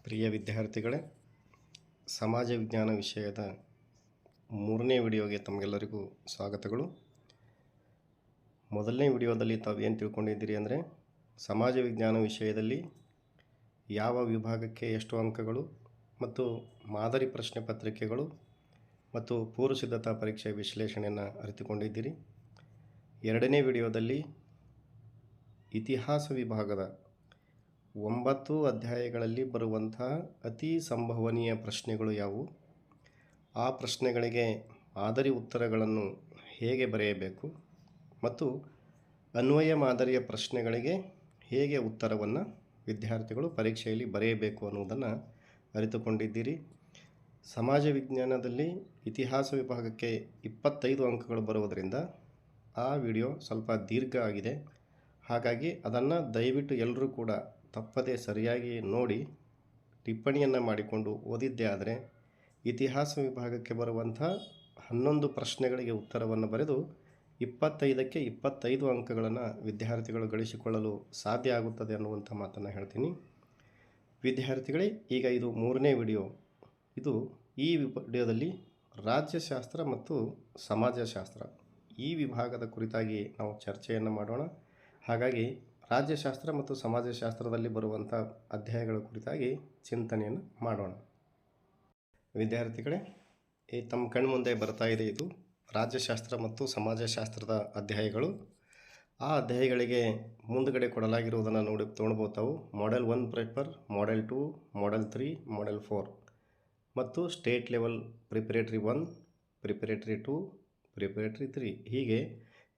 ಪ್ರಿಯ ವಿದ್ಯಾರ್ಥಿಗಳೇ, ಸಮಾಜ ವಿಜ್ಞಾನ ವಿಷಯದ 3ನೇ ವಿಡಿಯೋಗೆ ತಮಗೆಲ್ಲರಿಗೂ ಸ್ವಾಗತಗಳು. ಮೊದಲನೇ ವಿಡಿಯೋದಲ್ಲಿ ತಾವೇನು ತಿಳ್ಕೊಂಡಿದ್ದೀರಿ ಅಂದರೆ, ಸಮಾಜ ವಿಜ್ಞಾನ ವಿಷಯದಲ್ಲಿ ಯಾವ ವಿಭಾಗಕ್ಕೆ ಎಷ್ಟು ಅಂಕಗಳು ಮತ್ತು ಮಾದರಿ ಪ್ರಶ್ನೆ ಪತ್ರಿಕೆಗಳು ಮತ್ತು ಪೂರ್ವ ಸಿದ್ಧತಾ ಪರೀಕ್ಷೆ ವಿಶ್ಲೇಷಣೆಯನ್ನು ಅರಿತುಕೊಂಡಿದ್ದೀರಿ. 2ನೇ ವಿಡಿಯೋದಲ್ಲಿ ಇತಿಹಾಸ ವಿಭಾಗದ 9 ಅಧ್ಯಾಯಗಳಲ್ಲಿ ಬರುವಂತಹ ಅತಿ ಸಂಭವನೀಯ ಪ್ರಶ್ನೆಗಳು ಯಾವುವು, ಆ ಪ್ರಶ್ನೆಗಳಿಗೆ ಮಾದರಿ ಉತ್ತರಗಳನ್ನು ಹೇಗೆ ಬರೆಯಬೇಕು ಮತ್ತು ಅನ್ವಯ ಮಾದರಿಯ ಪ್ರಶ್ನೆಗಳಿಗೆ ಹೇಗೆ ಉತ್ತರವನ್ನು ವಿದ್ಯಾರ್ಥಿಗಳು ಪರೀಕ್ಷೆಯಲ್ಲಿ ಬರೆಯಬೇಕು ಅನ್ನುವುದನ್ನು ಅರಿತುಕೊಂಡಿದ್ದೀರಿ. ಸಮಾಜ ವಿಜ್ಞಾನದಲ್ಲಿ ಇತಿಹಾಸ ವಿಭಾಗಕ್ಕೆ 25 ಅಂಕಗಳು ಬರುವುದರಿಂದ ಆ ವಿಡಿಯೋ ಸ್ವಲ್ಪ ದೀರ್ಘ ಆಗಿದೆ. ಹಾಗಾಗಿ ಅದನ್ನು ದಯವಿಟ್ಟು ಎಲ್ಲರೂ ಕೂಡ ತಪ್ಪದೇ ಸರಿಯಾಗಿ ನೋಡಿ ಟಿಪ್ಪಣಿಯನ್ನು ಮಾಡಿಕೊಂಡು ಓದಿದ್ದೇ ಆದರೆ ಇತಿಹಾಸ ವಿಭಾಗಕ್ಕೆ ಬರುವಂಥ 11 ಪ್ರಶ್ನೆಗಳಿಗೆ ಉತ್ತರವನ್ನು ಬರೆದು 25ಕ್ಕೆ 25 ಅಂಕಗಳನ್ನು ವಿದ್ಯಾರ್ಥಿಗಳು ಗಳಿಸಿಕೊಳ್ಳಲು ಸಾಧ್ಯ ಆಗುತ್ತದೆ ಅನ್ನುವಂಥ ಮಾತನ್ನು ಹೇಳ್ತೀನಿ. ವಿದ್ಯಾರ್ಥಿಗಳೇ, ಈಗ ಇದು 3ನೇ ವಿಡಿಯೋ. ಈ ವಿಡಿಯೋದಲ್ಲಿ ರಾಜ್ಯಶಾಸ್ತ್ರ ಮತ್ತು ಸಮಾಜಶಾಸ್ತ್ರ ಈ ವಿಭಾಗದ ಕುರಿತಾಗಿ ನಾವು ಚರ್ಚೆಯನ್ನು ಮಾಡೋಣ. ಹಾಗಾಗಿ ರಾಜ್ಯಶಾಸ್ತ್ರ ಮತ್ತು ಸಮಾಜಶಾಸ್ತ್ರದಲ್ಲಿ ಬರುವಂಥ ಅಧ್ಯಾಯಗಳ ಕುರಿತಾಗಿ ಚಿಂತನೆಯನ್ನು ಮಾಡೋಣ. ವಿದ್ಯಾರ್ಥಿಗಳೇ, ತಮ್ಮ ಕಣ್ಮುಂದೆ ಬರ್ತಾ ಇದೆ ಇದು ರಾಜ್ಯಶಾಸ್ತ್ರ ಮತ್ತು ಸಮಾಜಶಾಸ್ತ್ರದ ಅಧ್ಯಾಯಗಳು. ಆ ಅಧ್ಯಾಯಗಳಿಗೆ ಮುಂದುಗಡೆ ಕೊಡಲಾಗಿರುವುದನ್ನು ನೋಡ್ಬೋದು ತಾವು. Model 1 paper, model 2, model 3, model 4 ಮತ್ತು state level preparatory 1, preparatory 2, preparatory 3 ಹೀಗೆ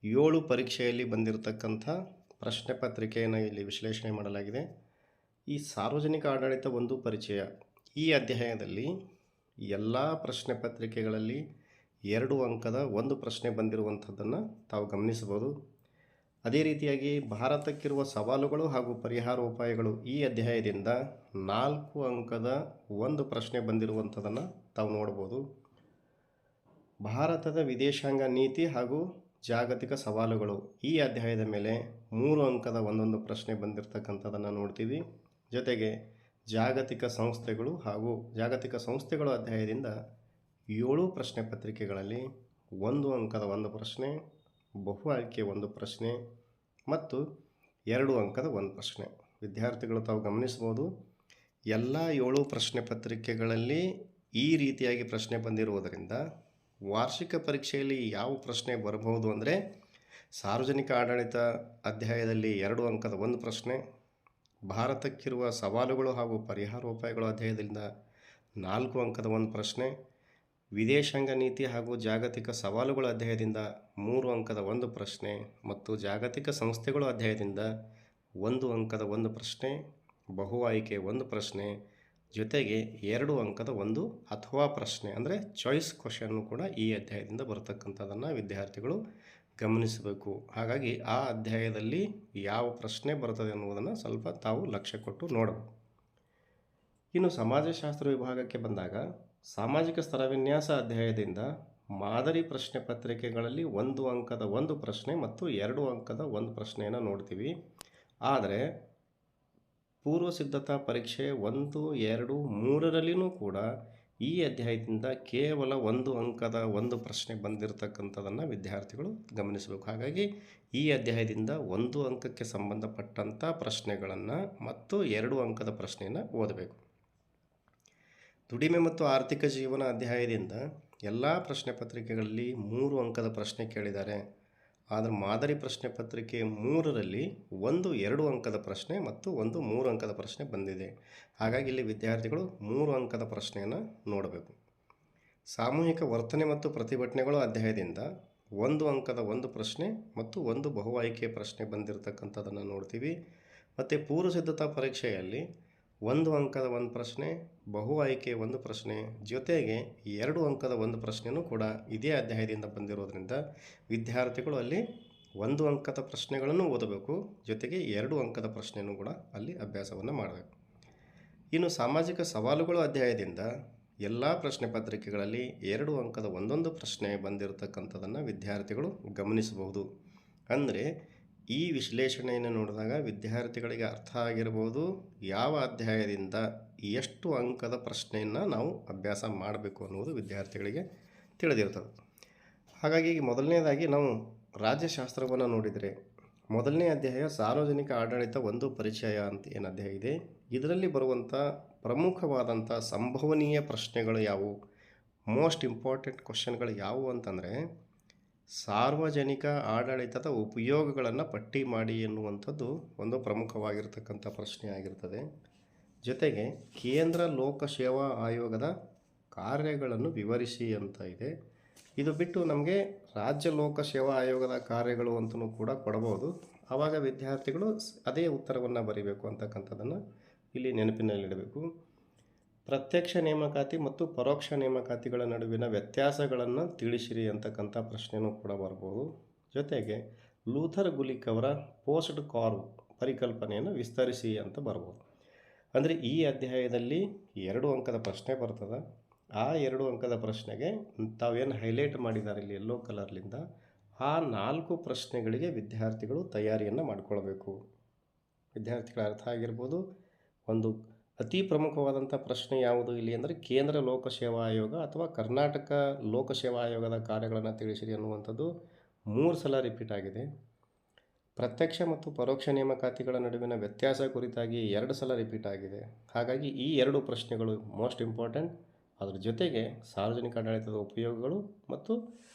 7 ಪರೀಕ್ಷೆಯಲ್ಲಿ ಬಂದಿರತಕ್ಕಂಥ ಪ್ರಶ್ನೆ ಪತ್ರಿಕೆಯನ್ನು ಇಲ್ಲಿ ವಿಶ್ಲೇಷಣೆ ಮಾಡಲಾಗಿದೆ. ಈ ಸಾರ್ವಜನಿಕ ಆಡಳಿತ ಒಂದು ಪರಿಚಯ ಈ ಅಧ್ಯಾಯದಲ್ಲಿ ಎಲ್ಲ ಪ್ರಶ್ನೆ ಪತ್ರಿಕೆಗಳಲ್ಲಿ 2 ಅಂಕದ ಒಂದು ಪ್ರಶ್ನೆ ಬಂದಿರುವಂಥದ್ದನ್ನು ತಾವು ಗಮನಿಸಬಹುದು. ಅದೇ ರೀತಿಯಾಗಿ ಭಾರತಕ್ಕಿರುವ ಸವಾಲುಗಳು ಹಾಗೂ ಪರಿಹಾರೋಪಾಯಗಳು ಈ ಅಧ್ಯಾಯದಿಂದ 4 ಅಂಕದ ಒಂದು ಪ್ರಶ್ನೆ ಬಂದಿರುವಂಥದ್ದನ್ನು ತಾವು ನೋಡ್ಬೋದು. ಭಾರತದ ವಿದೇಶಾಂಗ ನೀತಿ ಹಾಗೂ ಜಾಗತಿಕ ಸವಾಲುಗಳು ಈ ಅಧ್ಯಾಯದ ಮೇಲೆ 3 ಅಂಕದ ಒಂದೊಂದು ಪ್ರಶ್ನೆ ಬಂದಿರತಕ್ಕಂಥದ್ದನ್ನು ನೋಡ್ತೀವಿ. ಜೊತೆಗೆ ಜಾಗತಿಕ ಸಂಸ್ಥೆಗಳು ಹಾಗೂ ಜಾಗತಿಕ ಸಂಸ್ಥೆಗಳು ಅಧ್ಯಾಯದಿಂದ 7 ಪ್ರಶ್ನೆ ಪತ್ರಿಕೆಗಳಲ್ಲಿ 1 ಅಂಕದ ಒಂದು ಪ್ರಶ್ನೆ, ಬಹು ಆಯ್ಕೆ ಒಂದು ಪ್ರಶ್ನೆ ಮತ್ತು 2 ಅಂಕದ ಒಂದು ಪ್ರಶ್ನೆ. ವಿದ್ಯಾರ್ಥಿಗಳು ತಾವು ಗಮನಿಸ್ಬೋದು, ಎಲ್ಲ 7 ಪ್ರಶ್ನೆ ಪತ್ರಿಕೆಗಳಲ್ಲಿ ಈ ರೀತಿಯಾಗಿ ಪ್ರಶ್ನೆ ಬಂದಿರುವುದರಿಂದ ವಾರ್ಷಿಕ ಪರೀಕ್ಷೆಯಲ್ಲಿ ಯಾವ ಪ್ರಶ್ನೆ ಬರಬಹುದು ಅಂದರೆ, ಸಾರ್ವಜನಿಕ ಆಡಳಿತ ಅಧ್ಯಾಯದಲ್ಲಿ 2 ಅಂಕದ ಒಂದು ಪ್ರಶ್ನೆ, ಭಾರತಕ್ಕಿರುವ ಸವಾಲುಗಳು ಹಾಗೂ ಪರಿಹಾರೋಪಾಯಗಳು ಅಧ್ಯಾಯದಿಂದ 4 ಅಂಕದ ಒಂದು ಪ್ರಶ್ನೆ, ವಿದೇಶಾಂಗ ನೀತಿ ಹಾಗೂ ಜಾಗತಿಕ ಸವಾಲುಗಳ ಅಧ್ಯಾಯದಿಂದ 3 ಅಂಕದ ಒಂದು ಪ್ರಶ್ನೆ ಮತ್ತು ಜಾಗತಿಕ ಸಂಸ್ಥೆಗಳು ಅಧ್ಯಾಯದಿಂದ 1 ಅಂಕದ ಒಂದು ಪ್ರಶ್ನೆ, ಬಹು ಆಯ್ಕೆ ಒಂದು ಪ್ರಶ್ನೆ, ಜೊತೆಗೆ 2 ಅಂಕದ ಒಂದು ಅಥವಾ ಪ್ರಶ್ನೆ ಅಂದರೆ ಚಾಯ್ಸ್ ಕ್ವಶನ್ನು ಕೂಡ ಈ ಅಧ್ಯಾಯದಿಂದ ಬರತಕ್ಕಂಥದ್ದನ್ನು ವಿದ್ಯಾರ್ಥಿಗಳು ಗಮನಿಸಬೇಕು. ಹಾಗಾಗಿ ಆ ಅಧ್ಯಾಯದಲ್ಲಿ ಯಾವ ಪ್ರಶ್ನೆ ಬರ್ತದೆ ಅನ್ನುವುದನ್ನು ಸ್ವಲ್ಪ ತಾವು ಲಕ್ಷ್ಯ ಕೊಟ್ಟು ನೋಡಬೇಕು. ಇನ್ನು ಸಮಾಜಶಾಸ್ತ್ರ ವಿಭಾಗಕ್ಕೆ ಬಂದಾಗ ಸಾಮಾಜಿಕ ಸ್ತರವಿನ್ಯಾಸ ಅಧ್ಯಾಯದಿಂದ ಮಾದರಿ ಪ್ರಶ್ನೆ ಪತ್ರಿಕೆಗಳಲ್ಲಿ 1 ಅಂಕದ ಒಂದು ಪ್ರಶ್ನೆ ಮತ್ತು 2 ಅಂಕದ ಒಂದು ಪ್ರಶ್ನೆಯನ್ನು ನೋಡ್ತೀವಿ. ಆದರೆ ಪೂರ್ವ ಸಿದ್ಧತಾ ಪರೀಕ್ಷೆ 1, 2, 3ರಲ್ಲಿಯೂ ಕೂಡ ಈ ಅಧ್ಯಾಯದಿಂದ ಕೇವಲ 1 ಅಂಕದ ಒಂದು ಪ್ರಶ್ನೆ ಬಂದಿರತಕ್ಕಂಥದ್ದನ್ನು ವಿದ್ಯಾರ್ಥಿಗಳು ಗಮನಿಸಬೇಕು. ಹಾಗಾಗಿ ಈ ಅಧ್ಯಾಯದಿಂದ 1 ಅಂಕಕ್ಕೆ ಸಂಬಂಧಪಟ್ಟಂಥ ಪ್ರಶ್ನೆಗಳನ್ನು ಮತ್ತು 2 ಅಂಕದ ಪ್ರಶ್ನೆಯನ್ನು ಓದಬೇಕು. ದುಡಿಮೆ ಮತ್ತು ಆರ್ಥಿಕ ಜೀವನ ಅಧ್ಯಾಯದಿಂದ ಎಲ್ಲ ಪ್ರಶ್ನೆ ಪತ್ರಿಕೆಗಳಲ್ಲಿ 3 ಅಂಕದ ಪ್ರಶ್ನೆ ಕೇಳಿದ್ದಾರೆ. ಆದರೆ ಮಾದರಿ ಪ್ರಶ್ನೆ ಪತ್ರಿಕೆ 3ರಲ್ಲಿ 1 2 ಅಂಕದ ಪ್ರಶ್ನೆ ಮತ್ತು 1 3 ಅಂಕದ ಪ್ರಶ್ನೆ ಬಂದಿದೆ. ಹಾಗಾಗಿ ಇಲ್ಲಿ ವಿದ್ಯಾರ್ಥಿಗಳು 3 ಅಂಕದ ಪ್ರಶ್ನೆಯನ್ನು ನೋಡಬೇಕು. ಸಾಮೂಹಿಕ ವರ್ತನೆ ಮತ್ತು ಪ್ರತಿಭಟನೆಗಳು ಅಧ್ಯಾಯದಿಂದ 1 ಅಂಕದ ಒಂದು ಪ್ರಶ್ನೆ ಮತ್ತು 1 ಬಹು ಆಯ್ಕೆ ಪ್ರಶ್ನೆ ಬಂದಿರತಕ್ಕಂಥದ್ದನ್ನು ನೋಡ್ತೀವಿ. ಮತ್ತು ಪೂರ್ವ ಸಿದ್ಧತಾ ಪರೀಕ್ಷೆಯಲ್ಲಿ 1 ಅಂಕದ ಒಂದು ಪ್ರಶ್ನೆ, ಬಹು ಆಯ್ಕೆ ಒಂದು ಪ್ರಶ್ನೆ, ಜೊತೆಗೆ 2 ಅಂಕದ ಒಂದು ಪ್ರಶ್ನೆಯೂ ಕೂಡ ಇದೇ ಅಧ್ಯಾಯದಿಂದ ಬಂದಿರೋದ್ರಿಂದ ವಿದ್ಯಾರ್ಥಿಗಳು ಅಲ್ಲಿ 1 ಅಂಕದ ಪ್ರಶ್ನೆಗಳನ್ನು ಓದಬೇಕು, ಜೊತೆಗೆ 2 ಅಂಕದ ಪ್ರಶ್ನೆಯನ್ನು ಕೂಡ ಅಲ್ಲಿ ಅಭ್ಯಾಸವನ್ನು ಮಾಡಬೇಕು. ಇನ್ನು ಸಾಮಾಜಿಕ ಸವಾಲುಗಳು ಅಧ್ಯಾಯದಿಂದ ಎಲ್ಲ ಪ್ರಶ್ನೆ ಪತ್ರಿಕೆಗಳಲ್ಲಿ 2 ಅಂಕದ ಒಂದೊಂದು ಪ್ರಶ್ನೆ ಬಂದಿರತಕ್ಕಂಥದ್ದನ್ನು ವಿದ್ಯಾರ್ಥಿಗಳು ಗಮನಿಸಬಹುದು. ಅಂದರೆ ಈ ವಿಶ್ಲೇಷಣೆಯನ್ನು ನೋಡಿದಾಗ ವಿದ್ಯಾರ್ಥಿಗಳಿಗೆ ಅರ್ಥ ಆಗಿರ್ಬೋದು ಯಾವ ಅಧ್ಯಾಯದಿಂದ ಎಷ್ಟು ಅಂಕದ ಪ್ರಶ್ನೆಯನ್ನು ನಾವು ಅಭ್ಯಾಸ ಮಾಡಬೇಕು ಅನ್ನುವುದು ವಿದ್ಯಾರ್ಥಿಗಳಿಗೆ ತಿಳಿದಿರ್ತದೆ. ಹಾಗಾಗಿ ಮೊದಲನೇದಾಗಿ ನಾವು ರಾಜ್ಯಶಾಸ್ತ್ರವನ್ನು ನೋಡಿದರೆ ಮೊದಲನೇ ಅಧ್ಯಾಯ ಸಾರ್ವಜನಿಕ ಆಡಳಿತ ಒಂದು ಪರಿಚಯ ಅಂತ ಏನು ಅಧ್ಯಾಯ ಇದೆ, ಇದರಲ್ಲಿ ಬರುವಂಥ ಪ್ರಮುಖವಾದಂಥ ಸಂಭವನೀಯ ಪ್ರಶ್ನೆಗಳು ಯಾವುವು, ಮೋಸ್ಟ್ ಇಂಪಾರ್ಟೆಂಟ್ ಕ್ವಶನ್ಗಳು ಯಾವುವು ಅಂತಂದರೆ ಸಾರ್ವಜನಿಕ ಆಡಳಿತದ ಉಪಯೋಗಗಳನ್ನು ಪಟ್ಟಿ ಮಾಡಿ ಎನ್ನುವಂಥದ್ದು ಒಂದು ಪ್ರಮುಖವಾಗಿರ್ತಕ್ಕಂಥ ಪ್ರಶ್ನೆ ಆಗಿರ್ತದೆ. ಜೊತೆಗೆ ಕೇಂದ್ರ ಲೋಕಸೇವಾ ಆಯೋಗದ ಕಾರ್ಯಗಳನ್ನು ವಿವರಿಸಿ ಅಂತ ಇದೆ. ಇದು ಬಿಟ್ಟು ನಮಗೆ ರಾಜ್ಯ ಲೋಕಸೇವಾ ಆಯೋಗದ ಕಾರ್ಯಗಳು ಅಂತಲೂ ಕೂಡ ಕೊಡಬಹುದು. ಆವಾಗ ವಿದ್ಯಾರ್ಥಿಗಳು ಅದೇ ಉತ್ತರವನ್ನು ಬರೀಬೇಕು ಅಂತಕ್ಕಂಥದ್ದನ್ನು ಇಲ್ಲಿ ನೆನಪಿನಲ್ಲಿಡಬೇಕು. ಪ್ರತ್ಯಕ್ಷ ನೇಮಕಾತಿ ಮತ್ತು ಪರೋಕ್ಷ ನೇಮಕಾತಿಗಳ ನಡುವಿನ ವ್ಯತ್ಯಾಸಗಳನ್ನು ತಿಳಿಸಿರಿ ಅಂತಕ್ಕಂಥ ಪ್ರಶ್ನೆಯೂ ಕೂಡ ಬರ್ಬೋದು. ಜೊತೆಗೆ ಲೂಥರ್ ಗುಲಿಕ್ ಅವರ ಪೋಸ್ಟ್ ಕಾರ್ವ್ ಪರಿಕಲ್ಪನೆಯನ್ನು ವಿಸ್ತರಿಸಿ ಅಂತ ಬರ್ಬೋದು. ಅಂದರೆ ಈ ಅಧ್ಯಾಯದಲ್ಲಿ 2 ಅಂಕದ ಪ್ರಶ್ನೆ ಬರ್ತದೆ. ಆ 2 ಅಂಕದ ಪ್ರಶ್ನೆಗೆ ತಾವೇನು ಹೈಲೈಟ್ ಮಾಡಿದ್ದಾರೆ ಇಲ್ಲಿ ಯೆಲ್ಲೋ ಕಲರ್ಲಿಂದ ಆ 4 ಪ್ರಶ್ನೆಗಳಿಗೆ ವಿದ್ಯಾರ್ಥಿಗಳು ತಯಾರಿಯನ್ನು ಮಾಡಿಕೊಳ್ಬೇಕು. ವಿದ್ಯಾರ್ಥಿಗಳ ಅರ್ಥ ಆಗಿರ್ಬೋದು. ಒಂದು ಅತಿ ಪ್ರಮುಖವಾದಂಥ ಪ್ರಶ್ನೆ ಯಾವುದು ಇಲ್ಲಿ ಅಂದರೆ ಕೇಂದ್ರ ಲೋಕಸೇವಾ ಆಯೋಗ ಅಥವಾ ಕರ್ನಾಟಕ ಲೋಕಸೇವಾ ಆಯೋಗದ ಕಾರ್ಯಗಳನ್ನು ತಿಳಿಸಿರಿ ಅನ್ನುವಂಥದ್ದು 3 ಸಲ ರಿಪೀಟ್ ಆಗಿದೆ. ಪ್ರತ್ಯಕ್ಷ ಮತ್ತು ಪರೋಕ್ಷ ನೇಮಕಾತಿಗಳ ನಡುವಿನ ವ್ಯತ್ಯಾಸ ಕುರಿತಾಗಿ 2 ಸಲ ರಿಪೀಟ್ ಆಗಿದೆ. ಹಾಗಾಗಿ ಈ 2 ಪ್ರಶ್ನೆಗಳು ಮೋಸ್ಟ್ ಇಂಪಾರ್ಟೆಂಟ್. ಅದರ ಜೊತೆಗೆ ಸಾರ್ವಜನಿಕ ಆಡಳಿತದ ಉಪಯೋಗಗಳು ಮತ್ತು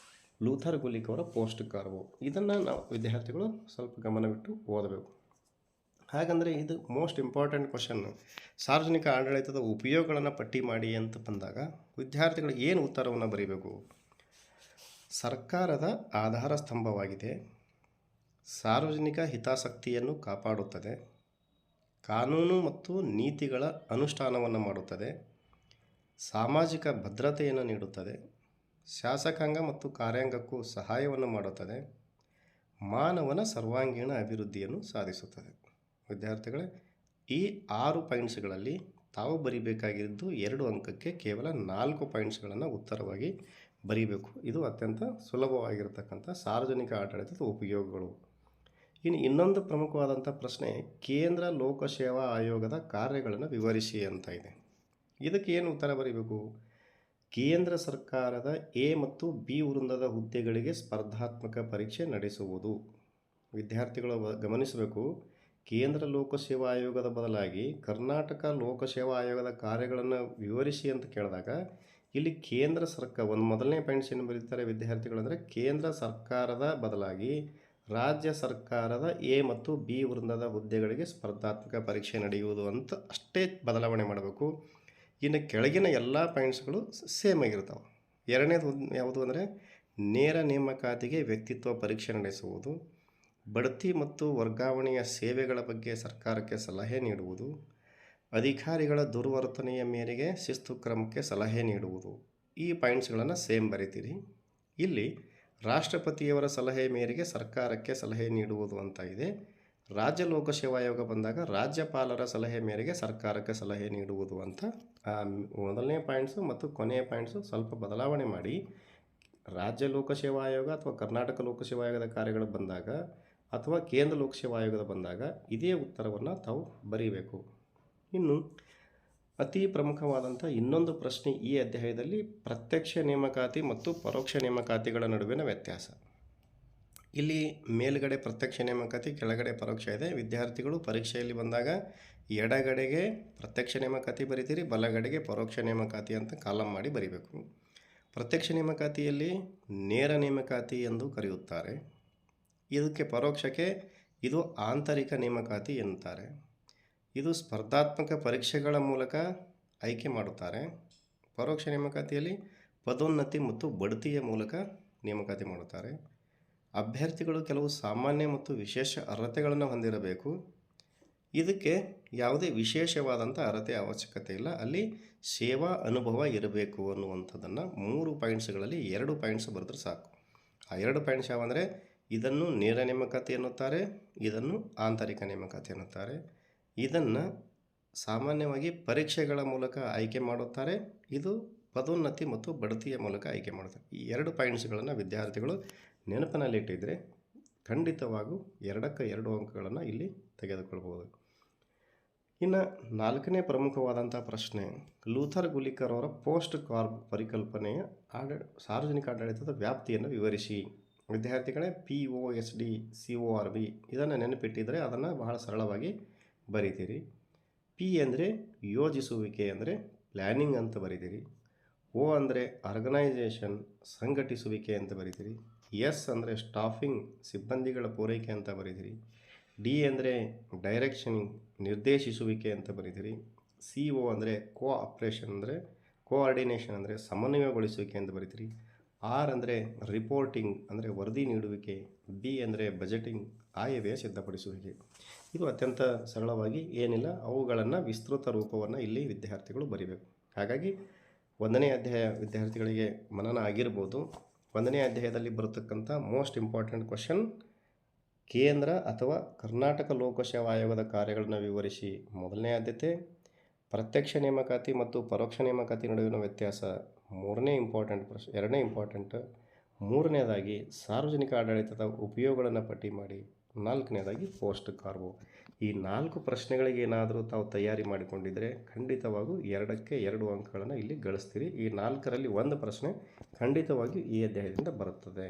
ಲೂಥರ್ ಗುಲಿಕ್ ಅವರ ಪೋಸ್ಟ್ ಕಾರ್ವ್, ಇದನ್ನು ನಾವು ವಿದ್ಯಾರ್ಥಿಗಳು ಸ್ವಲ್ಪ ಗಮನವಿಟ್ಟು ಓದಬೇಕು. ಹಾಗಂದರೆ ಇದು ಮೋಸ್ಟ್ ಇಂಪಾರ್ಟೆಂಟ್ ಕ್ವಶನ್ನು. ಸಾರ್ವಜನಿಕ ಆಡಳಿತದ ಉಪಯೋಗಗಳನ್ನು ಪಟ್ಟಿ ಮಾಡಿ ಅಂತ ಬಂದಾಗ ವಿದ್ಯಾರ್ಥಿಗಳು ಏನು ಉತ್ತರವನ್ನು ಬರೀಬೇಕು? ಸರ್ಕಾರದ ಆಧಾರ ಸ್ತಂಭವಾಗಿದೆ, ಸಾರ್ವಜನಿಕ ಹಿತಾಸಕ್ತಿಯನ್ನು ಕಾಪಾಡುತ್ತದೆ, ಕಾನೂನು ಮತ್ತು ನೀತಿಗಳ ಅನುಷ್ಠಾನವನ್ನು ಮಾಡುತ್ತದೆ, ಸಾಮಾಜಿಕ ಭದ್ರತೆಯನ್ನು ನೀಡುತ್ತದೆ, ಶಾಸಕಾಂಗ ಮತ್ತು ಕಾರ್ಯಾಂಗಕ್ಕೂ ಸಹಾಯವನ್ನು ಮಾಡುತ್ತದೆ, ಮಾನವನ ಸರ್ವಾಂಗೀಣ ಅಭಿವೃದ್ಧಿಯನ್ನು ಸಾಧಿಸುತ್ತದೆ. ವಿದ್ಯಾರ್ಥಿಗಳೇ, ಈ 6 ಪಾಯಿಂಟ್ಸ್ಗಳಲ್ಲಿ ತಾವು ಬರಿಬೇಕಾಗಿದ್ದು 2 ಅಂಕಕ್ಕೆ ಕೇವಲ 4 ಪಾಯಿಂಟ್ಸ್ಗಳನ್ನು ಉತ್ತರವಾಗಿ ಬರೀಬೇಕು. ಇದು ಅತ್ಯಂತ ಸುಲಭವಾಗಿರ್ತಕ್ಕಂಥ ಸಾರ್ವಜನಿಕ ಆಡಳಿತದ ಉಪಯೋಗಗಳು. ಇನ್ನು ಇನ್ನೊಂದು ಪ್ರಮುಖವಾದಂಥ ಪ್ರಶ್ನೆ ಕೇಂದ್ರ ಲೋಕಸೇವಾ ಆಯೋಗದ ಕಾರ್ಯಗಳನ್ನು ವಿವರಿಸಿ ಅಂತ ಇದೆ. ಇದಕ್ಕೆ ಏನು ಉತ್ತರ ಬರೀಬೇಕು? ಕೇಂದ್ರ ಸರ್ಕಾರದ ಎ ಮತ್ತು ಬಿ ವೃಂದದ ಹುದ್ದೆಗಳಿಗೆ ಸ್ಪರ್ಧಾತ್ಮಕ ಪರೀಕ್ಷೆ ನಡೆಸುವುದು. ವಿದ್ಯಾರ್ಥಿಗಳು ಗಮನಿಸಬೇಕು, ಕೇಂದ್ರ ಲೋಕಸೇವಾ ಆಯೋಗದ ಬದಲಾಗಿ ಕರ್ನಾಟಕ ಲೋಕಸೇವಾ ಆಯೋಗದ ಕಾರ್ಯಗಳನ್ನು ವಿವರಿಸಿ ಅಂತ ಕೇಳಿದಾಗ ಇಲ್ಲಿ ಕೇಂದ್ರ ಸರ್ಕಾರ ಒಂದು ಮೊದಲನೇ ಪಾಯಿಂಟ್ಸ್ ಏನು ಬರೀತಾರೆ ವಿದ್ಯಾರ್ಥಿಗಳು ಅಂದರೆ ಕೇಂದ್ರ ಸರ್ಕಾರದ ಬದಲಾಗಿ ರಾಜ್ಯ ಸರ್ಕಾರದ ಎ ಮತ್ತು ಬಿ ವೃಂದದ ಹುದ್ದೆಗಳಿಗೆ ಸ್ಪರ್ಧಾತ್ಮಕ ಪರೀಕ್ಷೆ ನಡೆಯುವುದು ಅಂತ ಅಷ್ಟೇ ಬದಲಾವಣೆ ಮಾಡಬೇಕು. ಇನ್ನು ಕೆಳಗಿನ ಎಲ್ಲ ಪಾಯಿಂಟ್ಸ್ಗಳು ಸೇಮ್ ಆಗಿರ್ತಾವೆ. ಎರಡನೇದು ಯಾವುದು ಅಂದರೆ ನೇರ ನೇಮಕಾತಿಗೆ ವ್ಯಕ್ತಿತ್ವ ಪರೀಕ್ಷೆ ನಡೆಸುವುದು, ಬಡ್ತಿ ಮತ್ತು ವರ್ಗಾವಣೆಯ ಸೇವೆಗಳ ಬಗ್ಗೆ ಸರ್ಕಾರಕ್ಕೆ ಸಲಹೆ ನೀಡುವುದು, ಅಧಿಕಾರಿಗಳ ದುರ್ವರ್ತನೆಯ ಮೇರೆಗೆ ಶಿಸ್ತು ಕ್ರಮಕ್ಕೆ ಸಲಹೆ ನೀಡುವುದು. ಈ ಪಾಯಿಂಟ್ಸ್ಗಳನ್ನು ಸೇಮ್ ಬರೀತೀರಿ. ಇಲ್ಲಿ ರಾಷ್ಟ್ರಪತಿಯವರ ಸಲಹೆ ಮೇರೆಗೆ ಸರ್ಕಾರಕ್ಕೆ ಸಲಹೆ ನೀಡುವುದು ಅಂತ ಇದೆ. ರಾಜ್ಯ ಲೋಕಸೇವಾ ಆಯೋಗ ಬಂದಾಗ ರಾಜ್ಯಪಾಲರ ಸಲಹೆ ಮೇರೆಗೆ ಸರ್ಕಾರಕ್ಕೆ ಸಲಹೆ ನೀಡುವುದು ಅಂತ ಮೊದಲನೇ ಪಾಯಿಂಟ್ಸು ಮತ್ತು ಕೊನೆಯ ಪಾಯಿಂಟ್ಸು ಸ್ವಲ್ಪ ಬದಲಾವಣೆ ಮಾಡಿ ರಾಜ್ಯ ಲೋಕಸೇವಾ ಆಯೋಗ ಅಥವಾ ಕರ್ನಾಟಕ ಲೋಕಸೇವಾ ಆಯೋಗದ ಕಾರ್ಯಗಳು ಬಂದಾಗ ಅಥವಾ ಕೇಂದ್ರ ಲೋಕಸೇವಾ ಆಯೋಗದ ಬಂದಾಗ ಇದೇ ಉತ್ತರವನ್ನು ತಾವು ಬರೀಬೇಕು. ಇನ್ನು ಅತಿ ಪ್ರಮುಖವಾದಂಥ ಇನ್ನೊಂದು ಪ್ರಶ್ನೆ ಈ ಅಧ್ಯಾಯದಲ್ಲಿ ಪ್ರತ್ಯಕ್ಷ ನೇಮಕಾತಿ ಮತ್ತು ಪರೋಕ್ಷ ನೇಮಕಾತಿಗಳ ನಡುವಿನ ವ್ಯತ್ಯಾಸ. ಇಲ್ಲಿ ಮೇಲುಗಡೆ ಪ್ರತ್ಯಕ್ಷ ನೇಮಕಾತಿ, ಕೆಳಗಡೆ ಪರೋಕ್ಷ ಇದೆ. ವಿದ್ಯಾರ್ಥಿಗಳು ಪರೀಕ್ಷೆಯಲ್ಲಿ ಬಂದಾಗ ಎಡಗಡೆಗೆ ಪ್ರತ್ಯಕ್ಷ ನೇಮಕಾತಿ ಬರೀತೀರಿ, ಬಲಗಡೆಗೆ ಪರೋಕ್ಷ ನೇಮಕಾತಿ ಅಂತ ಕಾಲಮ್ ಮಾಡಿ ಬರೀಬೇಕು. ಪ್ರತ್ಯಕ್ಷ ನೇಮಕಾತಿಯಲ್ಲಿ ನೇರ ನೇಮಕಾತಿ ಎಂದು ಕರೆಯುತ್ತಾರೆ. ಇದಕ್ಕೆ ಪರೋಕ್ಷಕ್ಕೆ ಇದು ಆಂತರಿಕ ನೇಮಕಾತಿ ಎನ್ನುತ್ತಾರೆ. ಇದು ಸ್ಪರ್ಧಾತ್ಮಕ ಪರೀಕ್ಷೆಗಳ ಮೂಲಕ ಆಯ್ಕೆ ಮಾಡುತ್ತಾರೆ. ಪರೋಕ್ಷ ನೇಮಕಾತಿಯಲ್ಲಿ ಪದೋನ್ನತಿ ಮತ್ತು ಬಡ್ತಿಯ ಮೂಲಕ ನೇಮಕಾತಿ ಮಾಡುತ್ತಾರೆ. ಅಭ್ಯರ್ಥಿಗಳು ಕೆಲವು ಸಾಮಾನ್ಯ ಮತ್ತು ವಿಶೇಷ ಅರ್ಹತೆಗಳನ್ನು ಹೊಂದಿರಬೇಕು. ಇದಕ್ಕೆ ಯಾವುದೇ ವಿಶೇಷವಾದಂಥ ಅರ್ಹತೆ ಅವಶ್ಯಕತೆ ಇಲ್ಲ, ಅಲ್ಲಿ ಸೇವಾ ಅನುಭವ ಇರಬೇಕು ಅನ್ನುವಂಥದ್ದನ್ನು 3 ಪಾಯಿಂಟ್ಸ್ಗಳಲ್ಲಿ 2 ಪಾಯಿಂಟ್ಸ್ ಬರೆದ್ರೆ ಸಾಕು. ಆ 2 ಪಾಯಿಂಟ್ಸ್ ಯಾವಂದರೆ ಇದನ್ನು ನೇರ ನೇಮಕಾತಿ ಎನ್ನುತ್ತಾರೆ, ಇದನ್ನು ಆಂತರಿಕ ನೇಮಕಾತಿ ಎನ್ನುತ್ತಾರೆ. ಇದನ್ನು ಸಾಮಾನ್ಯವಾಗಿ ಪರೀಕ್ಷೆಗಳ ಮೂಲಕ ಆಯ್ಕೆ ಮಾಡುತ್ತಾರೆ, ಇದು ಪದೋನ್ನತಿ ಮತ್ತು ಬಡ್ತಿಯ ಮೂಲಕ ಆಯ್ಕೆ ಮಾಡುತ್ತಾರೆ. ಈ 2 ಪಾಯಿಂಟ್ಸ್ಗಳನ್ನು ವಿದ್ಯಾರ್ಥಿಗಳು ನೆನಪಿನಲ್ಲಿಟ್ಟಿದ್ದರೆ ಖಂಡಿತವಾಗೂ 2ಕ್ಕೆ 2 ಅಂಕಗಳನ್ನು ಇಲ್ಲಿ ತೆಗೆದುಕೊಳ್ಬೋದು. ಇನ್ನು 4ನೇ ಪ್ರಮುಖವಾದಂಥ ಪ್ರಶ್ನೆ, ಲೂಥರ್ ಗುಲಿಕರ್ ಅವರ ಪೋಸ್ಟ್ ಕಾರ್ಬ್ ಪರಿಕಲ್ಪನೆಯ ಸಾರ್ವಜನಿಕ ಆಡಳಿತದ ವ್ಯಾಪ್ತಿಯನ್ನು ವಿವರಿಸಿ. ವಿದ್ಯಾರ್ಥಿಗಳೇ, POSD CORB ಇದನ್ನು ನೆನಪಿಟ್ಟಿದ್ದರೆ ಅದನ್ನು ಬಹಳ ಸರಳವಾಗಿ ಬರೀತೀರಿ. P ಅಂದರೆ ಯೋಜಿಸುವಿಕೆ, ಅಂದರೆ ಪ್ಲ್ಯಾನಿಂಗ್ ಅಂತ ಬರೀತೀರಿ. O ಅಂದರೆ ಆರ್ಗನೈಸೇಷನ್, ಸಂಘಟಿಸುವಿಕೆ ಅಂತ ಬರೀತೀರಿ. S ಅಂದರೆ ಸ್ಟಾಫಿಂಗ್, ಸಿಬ್ಬಂದಿಗಳ ಪೂರೈಕೆ ಅಂತ ಬರೀತೀರಿ. D ಅಂದರೆ ಡೈರೆಕ್ಷನಿಂಗ್, ನಿರ್ದೇಶಿಸುವಿಕೆ ಅಂತ ಬರೀತೀರಿ. CO ಅಂದರೆ ಕೋಆಪ್ರೇಷನ್, ಅಂದರೆ ಕೋಆರ್ಡಿನೇಷನ್, ಅಂದರೆ ಸಮನ್ವಯಗೊಳಿಸುವಿಕೆ ಅಂತ ಬರೀತೀರಿ. R ಅಂದರೆ ರಿಪೋರ್ಟಿಂಗ್, ಅಂದರೆ ವರದಿ ನೀಡುವಿಕೆ. B ಅಂದರೆ ಬಜೆಟಿಂಗ್, ಆಯವ್ಯಯ ಸಿದ್ಧಪಡಿಸುವಿಕೆ. ಇದು ಅತ್ಯಂತ ಸರಳವಾಗಿ ಏನಿಲ್ಲ, ಅವುಗಳನ್ನು ವಿಸ್ತೃತ ರೂಪವನ್ನು ಇಲ್ಲಿ ವಿದ್ಯಾರ್ಥಿಗಳು ಬರೀಬೇಕು. ಹಾಗಾಗಿ 1ನೇ ಅಧ್ಯಾಯ ವಿದ್ಯಾರ್ಥಿಗಳಿಗೆ ಮನನ ಆಗಿರ್ಬೋದು. 1ನೇ ಅಧ್ಯಾಯದಲ್ಲಿ ಬರತಕ್ಕಂಥ ಮೋಸ್ಟ್ ಇಂಪಾರ್ಟೆಂಟ್ ಕ್ವಶನ್, ಕೇಂದ್ರ ಅಥವಾ ಕರ್ನಾಟಕ ಲೋಕಸೇವಾ ಆಯೋಗದ ಕಾರ್ಯಗಳನ್ನು ವಿವರಿಸಿ 1ನೇ ಆದ್ಯತೆ. ಪ್ರತ್ಯಕ್ಷ ನೇಮಕಾತಿ ಮತ್ತು ಪರೋಕ್ಷ ನೇಮಕಾತಿ ನಡುವಿನ ವ್ಯತ್ಯಾಸ 3ನೇ ಇಂಪಾರ್ಟೆಂಟ್ ಪ್ರಶ್ನೆ, 2ನೇ ಇಂಪಾರ್ಟೆಂಟ್. 3ನೇದಾಗಿ ಸಾರ್ವಜನಿಕ ಆಡಳಿತದ ಉಪಯೋಗಗಳನ್ನು ಪಟ್ಟಿ ಮಾಡಿ. 4ನೇದಾಗಿ ಪೋಸ್ಟ್ ಕಾರ್ಬೋ. ಈ 4 ಪ್ರಶ್ನೆಗಳಿಗೆ ಏನಾದರೂ ತಾವು ತಯಾರಿ ಮಾಡಿಕೊಂಡಿದ್ದರೆ ಖಂಡಿತವಾಗೂ 2ಕ್ಕೆ 2 ಅಂಕಗಳನ್ನು ಇಲ್ಲಿ ಗಳಿಸ್ತೀರಿ. ಈ 4ರಲ್ಲಿ 1 ಪ್ರಶ್ನೆ ಖಂಡಿತವಾಗಿಯೂ ಈ ಅಧ್ಯಾಯದಿಂದ ಬರುತ್ತದೆ.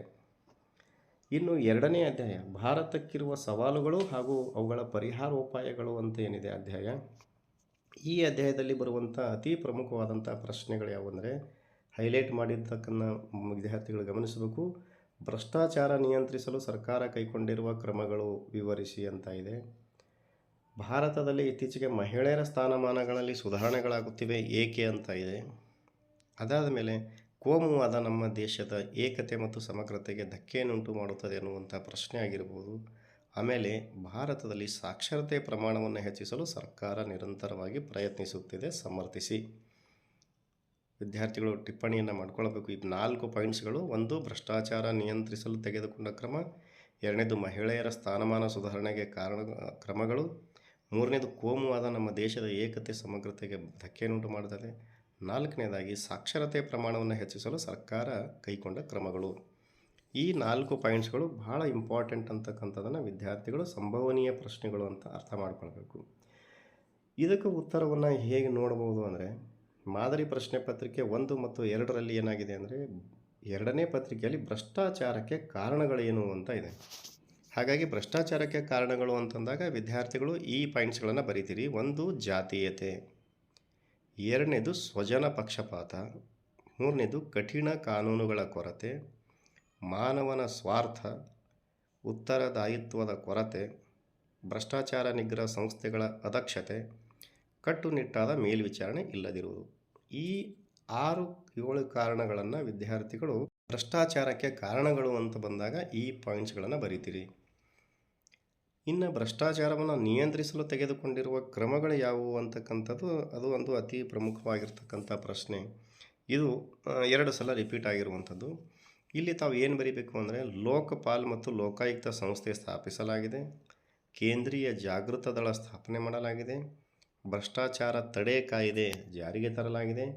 ಇನ್ನು 2ನೇ ಅಧ್ಯಾಯ, ಭಾರತಕ್ಕಿರುವ ಸವಾಲುಗಳು ಹಾಗೂ ಅವುಗಳ ಪರಿಹಾರೋಪಾಯಗಳು ಅಂತ ಏನಿದೆ ಅಧ್ಯಾಯ, ಈ ಅಧ್ಯಾಯದಲ್ಲಿ ಬರುವಂಥ ಅತಿ ಪ್ರಮುಖವಾದಂಥ ಪ್ರಶ್ನೆಗಳು ಯಾವುವಂದರೆ, ಹೈಲೈಟ್ ಮಾಡಿರ್ತಕ್ಕಂಥ ವಿದ್ಯಾರ್ಥಿಗಳು ಗಮನಿಸಬೇಕು. ಭ್ರಷ್ಟಾಚಾರ ನಿಯಂತ್ರಿಸಲು ಸರ್ಕಾರ ಕೈಗೊಂಡಿರುವ ಕ್ರಮಗಳು ವಿವರಿಸಿ ಅಂತ ಇದೆ. ಭಾರತದಲ್ಲಿ ಇತ್ತೀಚೆಗೆ ಮಹಿಳೆಯರ ಸ್ಥಾನಮಾನಗಳಲ್ಲಿ ಸುಧಾರಣೆಗಳಾಗುತ್ತಿವೆ ಏಕೆ ಅಂತ ಇದೆ. ಅದಾದ ಮೇಲೆ ಕೋಮುವಾದ ನಮ್ಮ ದೇಶದ ಏಕತೆ ಮತ್ತು ಸಮಗ್ರತೆಗೆ ಧಕ್ಕೆಯನ್ನುಂಟು ಮಾಡುತ್ತದೆ ಅನ್ನುವಂಥ ಪ್ರಶ್ನೆ ಆಗಿರ್ಬೋದು. ಆಮೇಲೆ ಭಾರತದಲ್ಲಿ ಸಾಕ್ಷರತೆ ಪ್ರಮಾಣವನ್ನು ಹೆಚ್ಚಿಸಲು ಸರ್ಕಾರ ನಿರಂತರವಾಗಿ ಪ್ರಯತ್ನಿಸುತ್ತಿದೆ, ಸಮರ್ಥಿಸಿ. ವಿದ್ಯಾರ್ಥಿಗಳು ಟಿಪ್ಪಣಿಯನ್ನು ಮಾಡ್ಕೊಳ್ಬೇಕು. ಈ 4 ಪಾಯಿಂಟ್ಸ್ಗಳು: 1 ಭ್ರಷ್ಟಾಚಾರ ನಿಯಂತ್ರಿಸಲು ತೆಗೆದುಕೊಂಡ ಕ್ರಮ, 2ನೇದು ಮಹಿಳೆಯರ ಸ್ಥಾನಮಾನ ಸುಧಾರಣೆಗೆ ಕ್ರಮಗಳು, 3ನೇದು ಕೋಮುವಾದ ನಮ್ಮ ದೇಶದ ಏಕತೆ ಸಮಗ್ರತೆಗೆ ಧಕ್ಕೆಯನ್ನುಂಟು ಮಾಡುತ್ತದೆ, 4ನೇದಾಗಿ ಸಾಕ್ಷರತೆ ಪ್ರಮಾಣವನ್ನು ಹೆಚ್ಚಿಸಲು ಸರ್ಕಾರ ಕೈಗೊಂಡ ಕ್ರಮಗಳು. ಈ 4 ಪಾಯಿಂಟ್ಸ್ಗಳು ಬಹಳ ಇಂಪಾರ್ಟೆಂಟ್ ಅಂತಕ್ಕಂಥದ್ದನ್ನು ವಿದ್ಯಾರ್ಥಿಗಳು ಸಂಭವನೀಯ ಪ್ರಶ್ನೆಗಳು ಅಂತ ಅರ್ಥ ಮಾಡ್ಕೊಳ್ಬೇಕು. ಇದಕ್ಕೆ ಉತ್ತರವನ್ನು ಹೇಗೆ ನೋಡ್ಬೋದು ಅಂದರೆ, ಮಾದರಿ ಪ್ರಶ್ನೆ ಪತ್ರಿಕೆ 1 ಮತ್ತು 2ರಲ್ಲಿ ಏನಾಗಿದೆ ಅಂದರೆ, 2ನೇ ಪತ್ರಿಕೆಯಲ್ಲಿ ಭ್ರಷ್ಟಾಚಾರಕ್ಕೆ ಕಾರಣಗಳೇನು ಅಂತ ಇದೆ. ಹಾಗಾಗಿ ಭ್ರಷ್ಟಾಚಾರಕ್ಕೆ ಕಾರಣಗಳು ಅಂತಂದಾಗ ವಿದ್ಯಾರ್ಥಿಗಳು ಈ ಪಾಯಿಂಟ್ಸ್ಗಳನ್ನು ಬರೀತೀರಿ. 1 ಜಾತೀಯತೆ, 2ನೇದು ಸ್ವಜನ ಪಕ್ಷಪಾತ, 3ನೇದು ಕಠಿಣ ಕಾನೂನುಗಳ ಕೊರತೆ, ಮಾನವನ ಸ್ವಾರ್ಥ, ಉತ್ತರದಾಯಿತ್ವದ ಕೊರತೆ, ಭ್ರಷ್ಟಾಚಾರ ನಿಗ್ರಹ ಸಂಸ್ಥೆಗಳ ಅದಕ್ಷತೆ, ಕಟ್ಟುನಿಟ್ಟಾದ ಮೇಲ್ವಿಚಾರಣೆ ಇಲ್ಲದಿರುವುದು. ಈ 6-7 ಕಾರಣಗಳನ್ನು ವಿದ್ಯಾರ್ಥಿಗಳು ಭ್ರಷ್ಟಾಚಾರಕ್ಕೆ ಕಾರಣಗಳು ಅಂತ ಬಂದಾಗ ಈ ಪಾಯಿಂಟ್ಸ್ಗಳನ್ನು ಬರೀತೀರಿ. ಇನ್ನು ಭ್ರಷ್ಟಾಚಾರವನ್ನು ನಿಯಂತ್ರಿಸಲು ತೆಗೆದುಕೊಂಡಿರುವ ಕ್ರಮಗಳು ಯಾವುವು ಅಂತಕ್ಕಂಥದ್ದು ಅದು ಒಂದು ಅತಿ ಪ್ರಮುಖವಾಗಿರ್ತಕ್ಕಂಥ ಪ್ರಶ್ನೆ. ಇದು 2 ಸಲ ರಿಪೀಟ್ ಆಗಿರುವಂಥದ್ದು. ಇಲ್ಲಿ ತಾವು ಏನು ಬರೀಬೇಕು ಅಂದರೆ, ಲೋಕಪಾಲ್ ಮತ್ತು ಲೋಕಾಯುಕ್ತ ಸಂಸ್ಥೆ ಸ್ಥಾಪಿಸಲಾಗಿದೆ, ಕೇಂದ್ರೀಯ ಜಾಗೃತ ದಳ ಸ್ಥಾಪನೆ ಮಾಡಲಾಗಿದೆ, ಭ್ರಷ್ಟಾಚಾರ ತಡೆ ಕಾಯ್ದೆ ಜಾರಿಗೆ ತರಲಾಗಿದೆ,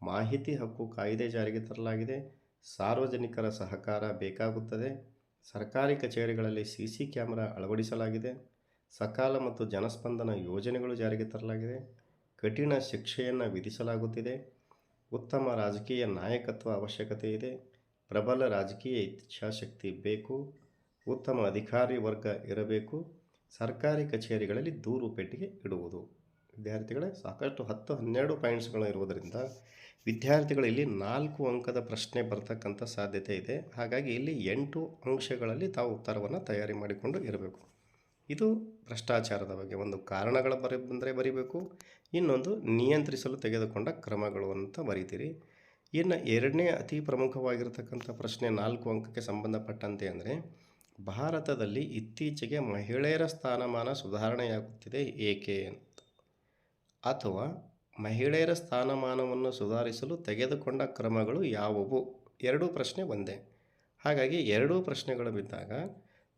ಮಾಹಿತಿ ಹಕ್ಕು ಕಾಯ್ದೆ ಜಾರಿಗೆ ತರಲಾಗಿದೆ, ಸಾರ್ವಜನಿಕರ ಸಹಕಾರ ಬೇಕಾಗುತ್ತದೆ, ಸರ್ಕಾರಿ ಕಚೇರಿಗಳಲ್ಲಿ CC ಕ್ಯಾಮೆರಾ ಅಳವಡಿಸಲಾಗಿದೆ, ಸಕಾಲ ಮತ್ತು ಜನಸ್ಪಂದನ ಯೋಜನೆಗಳು ಜಾರಿಗೆ ತರಲಾಗಿದೆ, ಕಠಿಣ ಶಿಕ್ಷೆಯನ್ನು ವಿಧಿಸಲಾಗುತ್ತಿದೆ, ಉತ್ತಮ ರಾಜಕೀಯ ನಾಯಕತ್ವ ಅವಶ್ಯಕತೆ ಇದೆ, ಪ್ರಬಲ ರಾಜಕೀಯ ಇಚ್ಛಾಶಕ್ತಿ ಬೇಕು, ಉತ್ತಮ ಅಧಿಕಾರಿ ವರ್ಗ ಇರಬೇಕು, ಸರ್ಕಾರಿ ಕಚೇರಿಗಳಲ್ಲಿ ದೂರು ಪೆಟ್ಟಿಗೆ ಇಡುವುದು. ವಿದ್ಯಾರ್ಥಿಗಳೇ, ಸಾಕಷ್ಟು 10-12 ಪಾಯಿಂಟ್ಸ್ಗಳು ಇರುವುದರಿಂದ ವಿದ್ಯಾರ್ಥಿಗಳಲ್ಲಿ 4 ಅಂಕದ ಪ್ರಶ್ನೆ ಬರ್ತಕ್ಕಂಥ ಸಾಧ್ಯತೆ ಇದೆ. ಹಾಗಾಗಿ ಇಲ್ಲಿ 8 ಅಂಶಗಳಲ್ಲಿ ತಾವು ಉತ್ತರವನ್ನು ತಯಾರಿ ಮಾಡಿಕೊಂಡು ಇರಬೇಕು. ಇದು ಭ್ರಷ್ಟಾಚಾರದ ಬಗ್ಗೆ ಒಂದು ಕಾರಣಗಳ ಬಂದರೆ ಬರೀಬೇಕು, ಇನ್ನೊಂದು ನಿಯಂತ್ರಿಸಲು ತೆಗೆದುಕೊಂಡ ಕ್ರಮಗಳು ಅಂತ ಬರೀತೀರಿ. ಇನ್ನು 2ನೇ ಅತಿ ಪ್ರಮುಖವಾಗಿರ್ತಕ್ಕಂಥ ಪ್ರಶ್ನೆ 4 ಅಂಕಕ್ಕೆ ಸಂಬಂಧಪಟ್ಟಂತೆ ಅಂದರೆ, ಭಾರತದಲ್ಲಿ ಇತ್ತೀಚೆಗೆ ಮಹಿಳೆಯರ ಸ್ಥಾನಮಾನ ಸುಧಾರಣೆಯಾಗುತ್ತಿದೆ ಏಕೆ ಅಂತ, ಅಥವಾ ಮಹಿಳೆಯರ ಸ್ಥಾನಮಾನವನ್ನು ಸುಧಾರಿಸಲು ತೆಗೆದುಕೊಂಡ ಕ್ರಮಗಳು ಯಾವುವು. 2 ಪ್ರಶ್ನೆ ಒಂದೇ. ಹಾಗಾಗಿ 2 ಪ್ರಶ್ನೆಗಳು ಬಿದ್ದಾಗ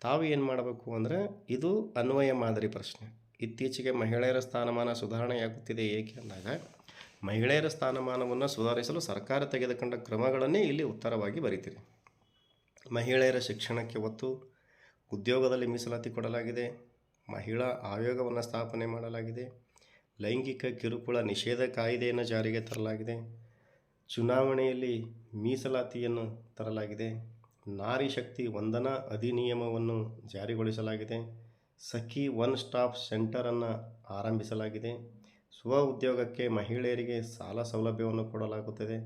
ತಾವು ಏನು ಮಾಡಬೇಕು ಅಂದರೆ, ಇದು ಅನ್ವಯ ಮಾದರಿ ಪ್ರಶ್ನೆ. ಇತ್ತೀಚೆಗೆ ಮಹಿಳೆಯರ ಸ್ಥಾನಮಾನ ಸುಧಾರಣೆಯಾಗುತ್ತಿದೆ ಏಕೆ ಅಂದಾಗ, ಮಹಿಳೆಯರ ಸ್ಥಾನಮಾನವನ್ನು ಸುಧಾರಿಸಲು ಸರ್ಕಾರ ತೆಗೆದುಕೊಂಡ ಕ್ರಮಗಳನ್ನೇ ಇಲ್ಲಿ ಉತ್ತರವಾಗಿ ಬರೀತೀರಿ. ಮಹಿಳೆಯರ ಶಿಕ್ಷಣಕ್ಕೆ ಒತ್ತು, ಉದ್ಯೋಗದಲ್ಲಿ ಮೀಸಲಾತಿ ಕೊಡಲಾಗಿದೆ. ಮಹಿಳಾ ಆಯೋಗವನ್ನು ಸ್ಥಾಪನೆ ಮಾಡಲಾಗಿದೆ. ಲೈಂಗಿಕ ಕಿರುಕುಳ ನಿಷೇಧ ಕಾಯ್ದೆಯನ್ನು ಜಾರಿಗೆ ತರಲಾಗಿದೆ. ಚುನಾವಣೆಯಲ್ಲಿ ಮೀಸಲಾತಿಯನ್ನು ತರಲಾಗಿದೆ. ನಾರಿ ಶಕ್ತಿ ವಂದನಾ ಅಧಿನಿಯಮವನ್ನು ಜಾರಿಗೊಳಿಸಲಾಗಿದೆ. ಸಖಿ ಒನ್ ಸ್ಟಾಪ್ ಸೆಂಟರನ್ನು ಆರಂಭಿಸಲಾಗಿದೆ. ಸ್ವ ಉದ್ಯೋಗಕ್ಕೆ ಮಹಿಳೆಯರಿಗೆ ಸಾಲ ಸೌಲಭ್ಯವನ್ನು ಕೊಡಲಾಗುತ್ತದೆ.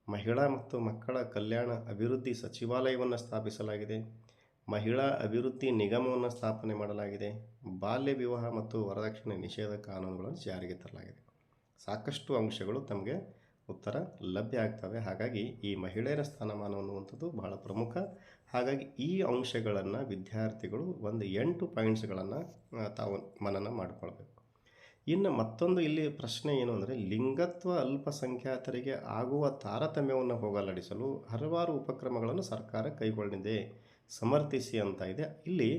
ಮಹಿಳಾ ಮತ್ತು ಮಕ್ಕಳ ಕಲ್ಯಾಣ ಅಭಿವೃದ್ಧಿ ಸಚಿವಾಲಯವನ್ನು ಸ್ಥಾಪಿಸಲಾಗಿದೆ. ಮಹಿಳಾ ಅಭಿವೃದ್ಧಿ ನಿಗಮವನ್ನು ಸ್ಥಾಪನೆ ಮಾಡಲಾಗಿದೆ. ಬಾಲ್ಯ ವಿವಾಹ ಮತ್ತು ವರದಕ್ಷಿಣೆ ನಿಷೇಧ ಕಾನೂನುಗಳನ್ನು ಜಾರಿಗೆ ತರಲಾಗಿದೆ. ಸಾಕಷ್ಟು ಅಂಶಗಳು ತಮಗೆ ಉತ್ತರ ಲಭ್ಯ ಆಗ್ತವೆ. ಹಾಗಾಗಿ ಈ ಮಹಿಳೆಯರ ಸ್ಥಾನಮಾನ ಅನ್ನುವಂಥದ್ದು ಬಹಳ ಪ್ರಮುಖ. ಹಾಗಾಗಿ ಈ ಅಂಶಗಳನ್ನು ವಿದ್ಯಾರ್ಥಿಗಳು ಒಂದು 8 ಪಾಯಿಂಟ್ಸ್ಗಳನ್ನು ತಾವು ಮನನ ಮಾಡಿಕೊಳ್ಬೇಕು. ಇನ್ನು ಮತ್ತೊಂದು ಇಲ್ಲಿ ಪ್ರಶ್ನೆ ಏನು ಅಂದರೆ, ಲಿಂಗತ್ವ ಅಲ್ಪಸಂಖ್ಯಾತರಿಗೆ ಆಗುವ ತಾರತಮ್ಯವನ್ನು ಹೋಗಲಾಡಿಸಲು ಹಲವಾರು ಉಪಕ್ರಮಗಳನ್ನು ಸರ್ಕಾರ ಕೈಗೊಂಡಿದೆ, ಸಮರ್ಥಿಸಿ ಅಂತ ಇದೆ. ಇಲ್ಲಿ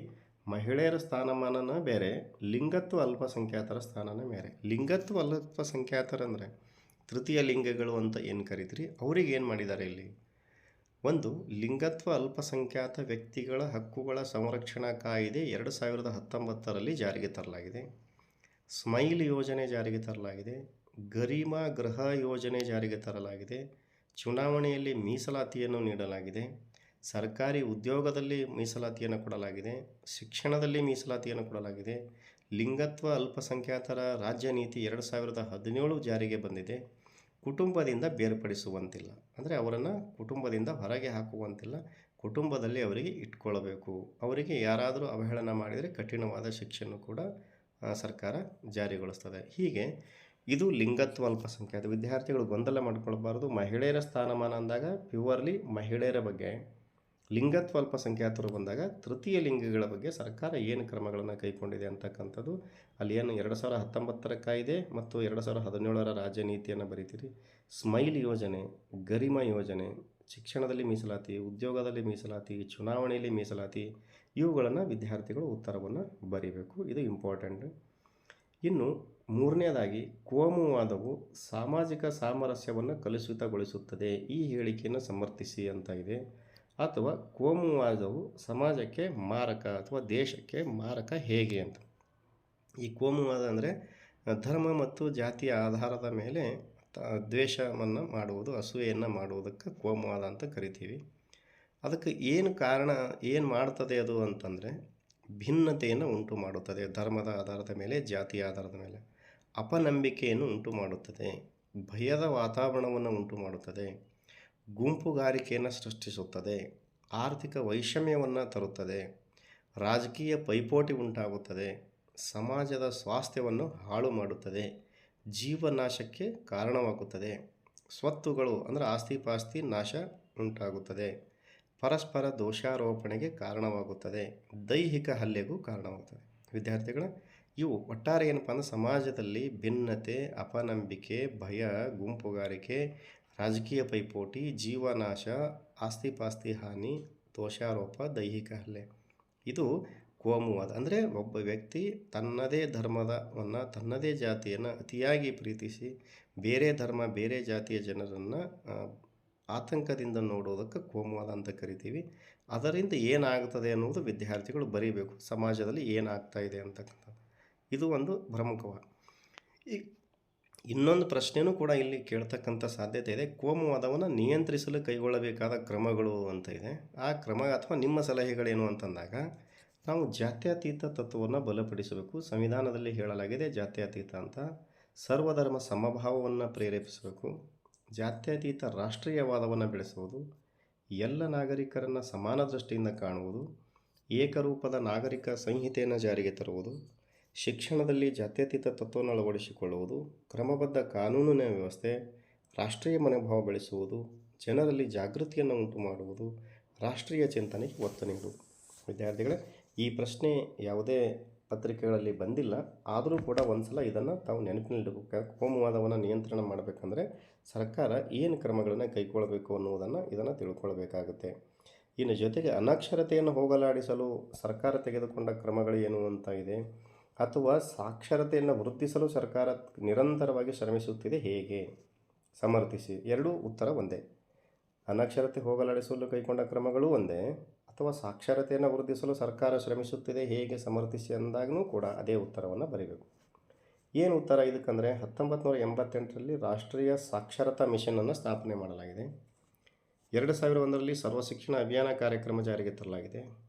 ಮಹಿಳೆಯರ ಸ್ಥಾನಮಾನನ ಬೇರೆ, ಲಿಂಗತ್ವ ಅಲ್ಪಸಂಖ್ಯಾತರ ಸ್ಥಾನನೇ ಬೇರೆ. ಲಿಂಗತ್ವ ಅಲ್ಪಸಂಖ್ಯಾತರಂದರೆ ತೃತೀಯ ಲಿಂಗಗಳು ಅಂತ ಏನು ಕರಿತೀರಿ, ಅವ್ರಿಗೆ ಏನು ಮಾಡಿದ್ದಾರೆ ಇಲ್ಲಿ? ಒಂದು, ಲಿಂಗತ್ವ ಅಲ್ಪಸಂಖ್ಯಾತ ವ್ಯಕ್ತಿಗಳ ಹಕ್ಕುಗಳ ಸಂರಕ್ಷಣಾ ಕಾಯ್ದೆ 2019ರಲ್ಲಿ ಜಾರಿಗೆ ತರಲಾಗಿದೆ. ಸ್ಮೈಲ್ ಯೋಜನೆ ಜಾರಿಗೆ ತರಲಾಗಿದೆ. ಗರಿಮಾ ಗೃಹ ಯೋಜನೆ ಜಾರಿಗೆ ತರಲಾಗಿದೆ. ಚುನಾವಣೆಯಲ್ಲಿ ಮೀಸಲಾತಿಯನ್ನು ನೀಡಲಾಗಿದೆ. ಸರ್ಕಾರಿ ಉದ್ಯೋಗದಲ್ಲಿ ಮೀಸಲಾತಿಯನ್ನು ಕೊಡಲಾಗಿದೆ. ಶಿಕ್ಷಣದಲ್ಲಿ ಮೀಸಲಾತಿಯನ್ನು ಕೊಡಲಾಗಿದೆ. ಲಿಂಗತ್ವ ಅಲ್ಪಸಂಖ್ಯಾತರ ರಾಜ್ಯ ನೀತಿ 2017 ಜಾರಿಗೆ ಬಂದಿದೆ. ಕುಟುಂಬದಿಂದ ಬೇರ್ಪಡಿಸುವಂತಿಲ್ಲ, ಅಂದರೆ ಅವರನ್ನು ಕುಟುಂಬದಿಂದ ಹೊರಗೆ ಹಾಕುವಂತಿಲ್ಲ, ಕುಟುಂಬದಲ್ಲಿ ಅವರಿಗೆ ಇಟ್ಕೊಳ್ಬೇಕು. ಅವರಿಗೆ ಯಾರಾದರೂ ಅವಹೇಳನ ಮಾಡಿದರೆ ಕಠಿಣವಾದ ಶಿಕ್ಷೆಯನ್ನು ಕೂಡ ಸರ್ಕಾರ ಜಾರಿಗೊಳಿಸ್ತದೆ. ಹೀಗೆ ಇದು ಲಿಂಗತ್ವ ಅಲ್ಪಸಂಖ್ಯಾತ. ವಿದ್ಯಾರ್ಥಿಗಳು ಗೊಂದಲ ಮಾಡಿಕೊಳ್ಬಾರ್ದು. ಮಹಿಳೆಯರ ಸ್ಥಾನಮಾನ ಅಂದಾಗ ಪ್ಯೂರ್ಲಿ ಮಹಿಳೆಯರ ಬಗ್ಗೆ, ಲಿಂಗತ್ವ ಅಲ್ಪಸಂಖ್ಯಾತರು ಬಂದಾಗ ತೃತೀಯ ಲಿಂಗಗಳ ಬಗ್ಗೆ ಸರ್ಕಾರ ಏನು ಕ್ರಮಗಳನ್ನು ಕೈಗೊಂಡಿದೆ ಅಂತಕ್ಕಂಥದ್ದು ಅಲ್ಲಿ ಏನು 2019ರ ಕಾಯ್ದೆ ಮತ್ತು 2017ರ ರಾಜ್ಯ ನೀತಿಯನ್ನು ಬರೀತೀರಿ. ಸ್ಮೈಲ್ ಯೋಜನೆ, ಗರಿಮಾ ಯೋಜನೆ, ಶಿಕ್ಷಣದಲ್ಲಿ ಮೀಸಲಾತಿ, ಉದ್ಯೋಗದಲ್ಲಿ ಮೀಸಲಾತಿ, ಚುನಾವಣೆಯಲ್ಲಿ ಮೀಸಲಾತಿ, ಇವುಗಳನ್ನು ವಿದ್ಯಾರ್ಥಿಗಳು ಉತ್ತರವನ್ನು ಬರೀಬೇಕು. ಇದು ಇಂಪಾರ್ಟೆಂಟ್. ಇನ್ನು ಮೂರನೇದಾಗಿ, ಕೋಮುವಾದವು ಸಾಮಾಜಿಕ ಸಾಮರಸ್ಯವನ್ನು ಕಲುಷಿತಗೊಳಿಸುತ್ತದೆ, ಈ ಹೇಳಿಕೆಯನ್ನು ಸಮರ್ಥಿಸಿ ಅಂತ ಇದೆ. ಅಥವಾ ಕೋಮುವಾದವು ಸಮಾಜಕ್ಕೆ ಮಾರಕ ಅಥವಾ ದೇಶಕ್ಕೆ ಮಾರಕ ಹೇಗೆ ಅಂತ. ಈ ಕೋಮುವಾದ ಅಂದರೆ ಧರ್ಮ ಮತ್ತು ಜಾತಿಯ ಆಧಾರದ ಮೇಲೆ ದ್ವೇಷವನ್ನು ಮಾಡುವುದು, ಅಸೂಯೆಯನ್ನು ಮಾಡುವುದಕ್ಕೆ ಕೋಮುವಾದ ಅಂತ ಕರಿತೀವಿ. ಅದಕ್ಕೆ ಏನು ಕಾರಣ, ಏನು ಮಾಡ್ತದೆ ಅದು ಅಂತಂದರೆ ಭಿನ್ನತೆಯನ್ನು ಉಂಟು ಮಾಡುತ್ತದೆ. ಧರ್ಮದ ಆಧಾರದ ಮೇಲೆ, ಜಾತಿಯ ಆಧಾರದ ಮೇಲೆ ಅಪನಂಬಿಕೆಯನ್ನು ಉಂಟು ಮಾಡುತ್ತದೆ, ಭಯದ ವಾತಾವರಣವನ್ನು ಉಂಟು ಮಾಡುತ್ತದೆ, ಗುಂಪುಗಾರಿಕೆಯನ್ನು ಸೃಷ್ಟಿಸುತ್ತದೆ, ಆರ್ಥಿಕ ವೈಷಮ್ಯವನ್ನು ತರುತ್ತದೆ, ರಾಜಕೀಯ ಪೈಪೋಟಿ ಉಂಟಾಗುತ್ತದೆ, ಸಮಾಜದ ಸ್ವಾಸ್ಥ್ಯವನ್ನು ಹಾಳು ಮಾಡುತ್ತದೆ, ಜೀವನಾಶಕ್ಕೆ ಕಾರಣವಾಗುತ್ತದೆ, ಸ್ವತ್ತುಗಳು ಅಂದರೆ ಆಸ್ತಿಪಾಸ್ತಿ ನಾಶ ಉಂಟಾಗುತ್ತದೆ, ಪರಸ್ಪರ ದೋಷಾರೋಪಣೆಗೆ ಕಾರಣವಾಗುತ್ತದೆ, ದೈಹಿಕ ಹಲ್ಲೆಗೂ ಕಾರಣವಾಗುತ್ತದೆ. ವಿದ್ಯಾರ್ಥಿಗಳ ಇವು ಒಟ್ಟಾರೆ ಏನಪ್ಪ ಅಂದರೆ ಸಮಾಜದಲ್ಲಿ ಭಿನ್ನತೆ, ಅಪನಂಬಿಕೆ, ಭಯ, ಗುಂಪುಗಾರಿಕೆ, ರಾಜಕೀಯ ಪೈಪೋಟಿ, ಜೀವನಾಶ, ಆಸ್ತಿಪಾಸ್ತಿ ಹಾನಿ, ದೋಷಾರೋಪ, ದೈಹಿಕ ಹಲ್ಲೆ, ಇದು ಕೋಮುವಾದ. ಅಂದರೆ ಒಬ್ಬ ವ್ಯಕ್ತಿ ತನ್ನದೇ ಧರ್ಮವನ್ನು, ತನ್ನದೇ ಜಾತಿಯನ್ನು ಅತಿಯಾಗಿ ಪ್ರೀತಿಸಿ ಬೇರೆ ಧರ್ಮ, ಬೇರೆ ಜಾತಿಯ ಜನರನ್ನು ಆತಂಕದಿಂದ ನೋಡೋದಕ್ಕೆ ಕೋಮುವಾದ ಅಂತ ಕರಿತೀವಿ. ಅದರಿಂದ ಏನಾಗ್ತದೆ ಅನ್ನೋದು ವಿದ್ಯಾರ್ಥಿಗಳು ಬರೀಬೇಕು. ಸಮಾಜದಲ್ಲಿ ಏನಾಗ್ತಾ ಇದೆ ಅಂತಕ್ಕಂಥದ್ದು ಇದು ಒಂದು ಪ್ರಮುಖವಾದ. ಇನ್ನೊಂದು ಪ್ರಶ್ನೆಯೂ ಕೂಡ ಇಲ್ಲಿ ಕೇಳ್ತಕ್ಕಂಥ ಸಾಧ್ಯತೆ ಇದೆ. ಕೋಮುವಾದವನ್ನು ನಿಯಂತ್ರಿಸಲು ಕೈಗೊಳ್ಳಬೇಕಾದ ಕ್ರಮಗಳು ಅಂತ ಇದೆ. ಆ ಕ್ರಮ ಅಥವಾ ನಿಮ್ಮ ಸಲಹೆಗಳೇನು ಅಂತಂದಾಗ, ನಾವು ಜಾತ್ಯತೀತ ತತ್ವವನ್ನು ಬಲಪಡಿಸಬೇಕು. ಸಂವಿಧಾನದಲ್ಲಿ ಹೇಳಲಾಗಿದೆ ಜಾತ್ಯತೀತ ಅಂತ. ಸರ್ವಧರ್ಮ ಸಮಭಾವವನ್ನು ಪ್ರೇರೇಪಿಸಬೇಕು. ಜಾತ್ಯತೀತ ರಾಷ್ಟ್ರೀಯವಾದವನ್ನು ಬೆಳೆಸುವುದು, ಎಲ್ಲ ನಾಗರಿಕರನ್ನು ಸಮಾನ ದೃಷ್ಟಿಯಿಂದ ಕಾಣುವುದು, ಏಕರೂಪದ ನಾಗರಿಕ ಸಂಹಿತೆಯನ್ನು ಜಾರಿಗೆ ತರುವುದು, ಶಿಕ್ಷಣದಲ್ಲಿ ಜಾತ್ಯತೀತ ತತ್ವವನ್ನು ಅಳವಡಿಸಿಕೊಳ್ಳುವುದು, ಕ್ರಮಬದ್ಧ ಕಾನೂನಿನ ವ್ಯವಸ್ಥೆ, ರಾಷ್ಟ್ರೀಯ ಮನೋಭಾವ ಬೆಳೆಸುವುದು, ಜನರಲ್ಲಿ ಜಾಗೃತಿಯನ್ನು ಉಂಟು ಮಾಡುವುದು, ರಾಷ್ಟ್ರೀಯ ಚಿಂತನೆಗೆ ಒತ್ತು ನೀಡುವುದು. ವಿದ್ಯಾರ್ಥಿಗಳೇ, ಈ ಪ್ರಶ್ನೆ ಯಾವುದೇ ಪತ್ರಿಕೆಗಳಲ್ಲಿ ಬಂದಿಲ್ಲ, ಆದರೂ ಕೂಡ ಒಂದು ಸಲ ಇದನ್ನು ತಾವು ನೆನಪಿನಲ್ಲಿಡಬೇಕು. ಕೋಮುವಾದವನ್ನು ನಿಯಂತ್ರಣ ಮಾಡಬೇಕಂದ್ರೆ ಸರ್ಕಾರ ಏನು ಕ್ರಮಗಳನ್ನು ಕೈಗೊಳ್ಳಬೇಕು ಅನ್ನುವುದನ್ನು ಇದನ್ನು ತಿಳ್ಕೊಳ್ಬೇಕಾಗುತ್ತೆ. ಇನ್ನು ಜೊತೆಗೆ ಅನಕ್ಷರತೆಯನ್ನು ಹೋಗಲಾಡಿಸಲು ಸರ್ಕಾರ ತೆಗೆದುಕೊಂಡ ಕ್ರಮಗಳು ಏನು ಅಂತ ಇದೆ, ಅಥವಾ ಸಾಕ್ಷರತೆಯನ್ನು ವೃದ್ಧಿಸಲು ಸರ್ಕಾರ ನಿರಂತರವಾಗಿ ಶ್ರಮಿಸುತ್ತಿದೆ ಹೇಗೆ, ಸಮರ್ಥಿಸಿ. ಎರಡೂ ಉತ್ತರ ಒಂದೇ. ಅನಕ್ಷರತೆ ಹೋಗಲಾಡಿಸಲು ಕೈಗೊಂಡ ಕ್ರಮಗಳು ಒಂದೇ, ಅಥವಾ ಅಥವಾ ಸಾಕ್ಷರತೆಯನ್ನು ವೃದ್ಧಿಸಲು ಸರ್ಕಾರ ಶ್ರಮಿಸುತ್ತಿದೆ ಹೇಗೆ ಸಮರ್ಥಿಸಿ ಅಂದಾಗೂ ಕೂಡ ಅದೇ ಉತ್ತರವನ್ನು ಬರೀಬೇಕು. ಏನು ಉತ್ತರ ಇದಕ್ಕಂದರೆ 1988ರಲ್ಲಿ ರಾಷ್ಟ್ರೀಯ ಸಾಕ್ಷರತಾ ಮಿಷನನ್ನು ಸ್ಥಾಪನೆ ಮಾಡಲಾಗಿದೆ. 2001ರಲ್ಲಿ ಸರ್ವ ಶಿಕ್ಷಣ ಅಭಿಯಾನ ಕಾರ್ಯಕ್ರಮ ಜಾರಿಗೆ ತರಲಾಗಿದೆ.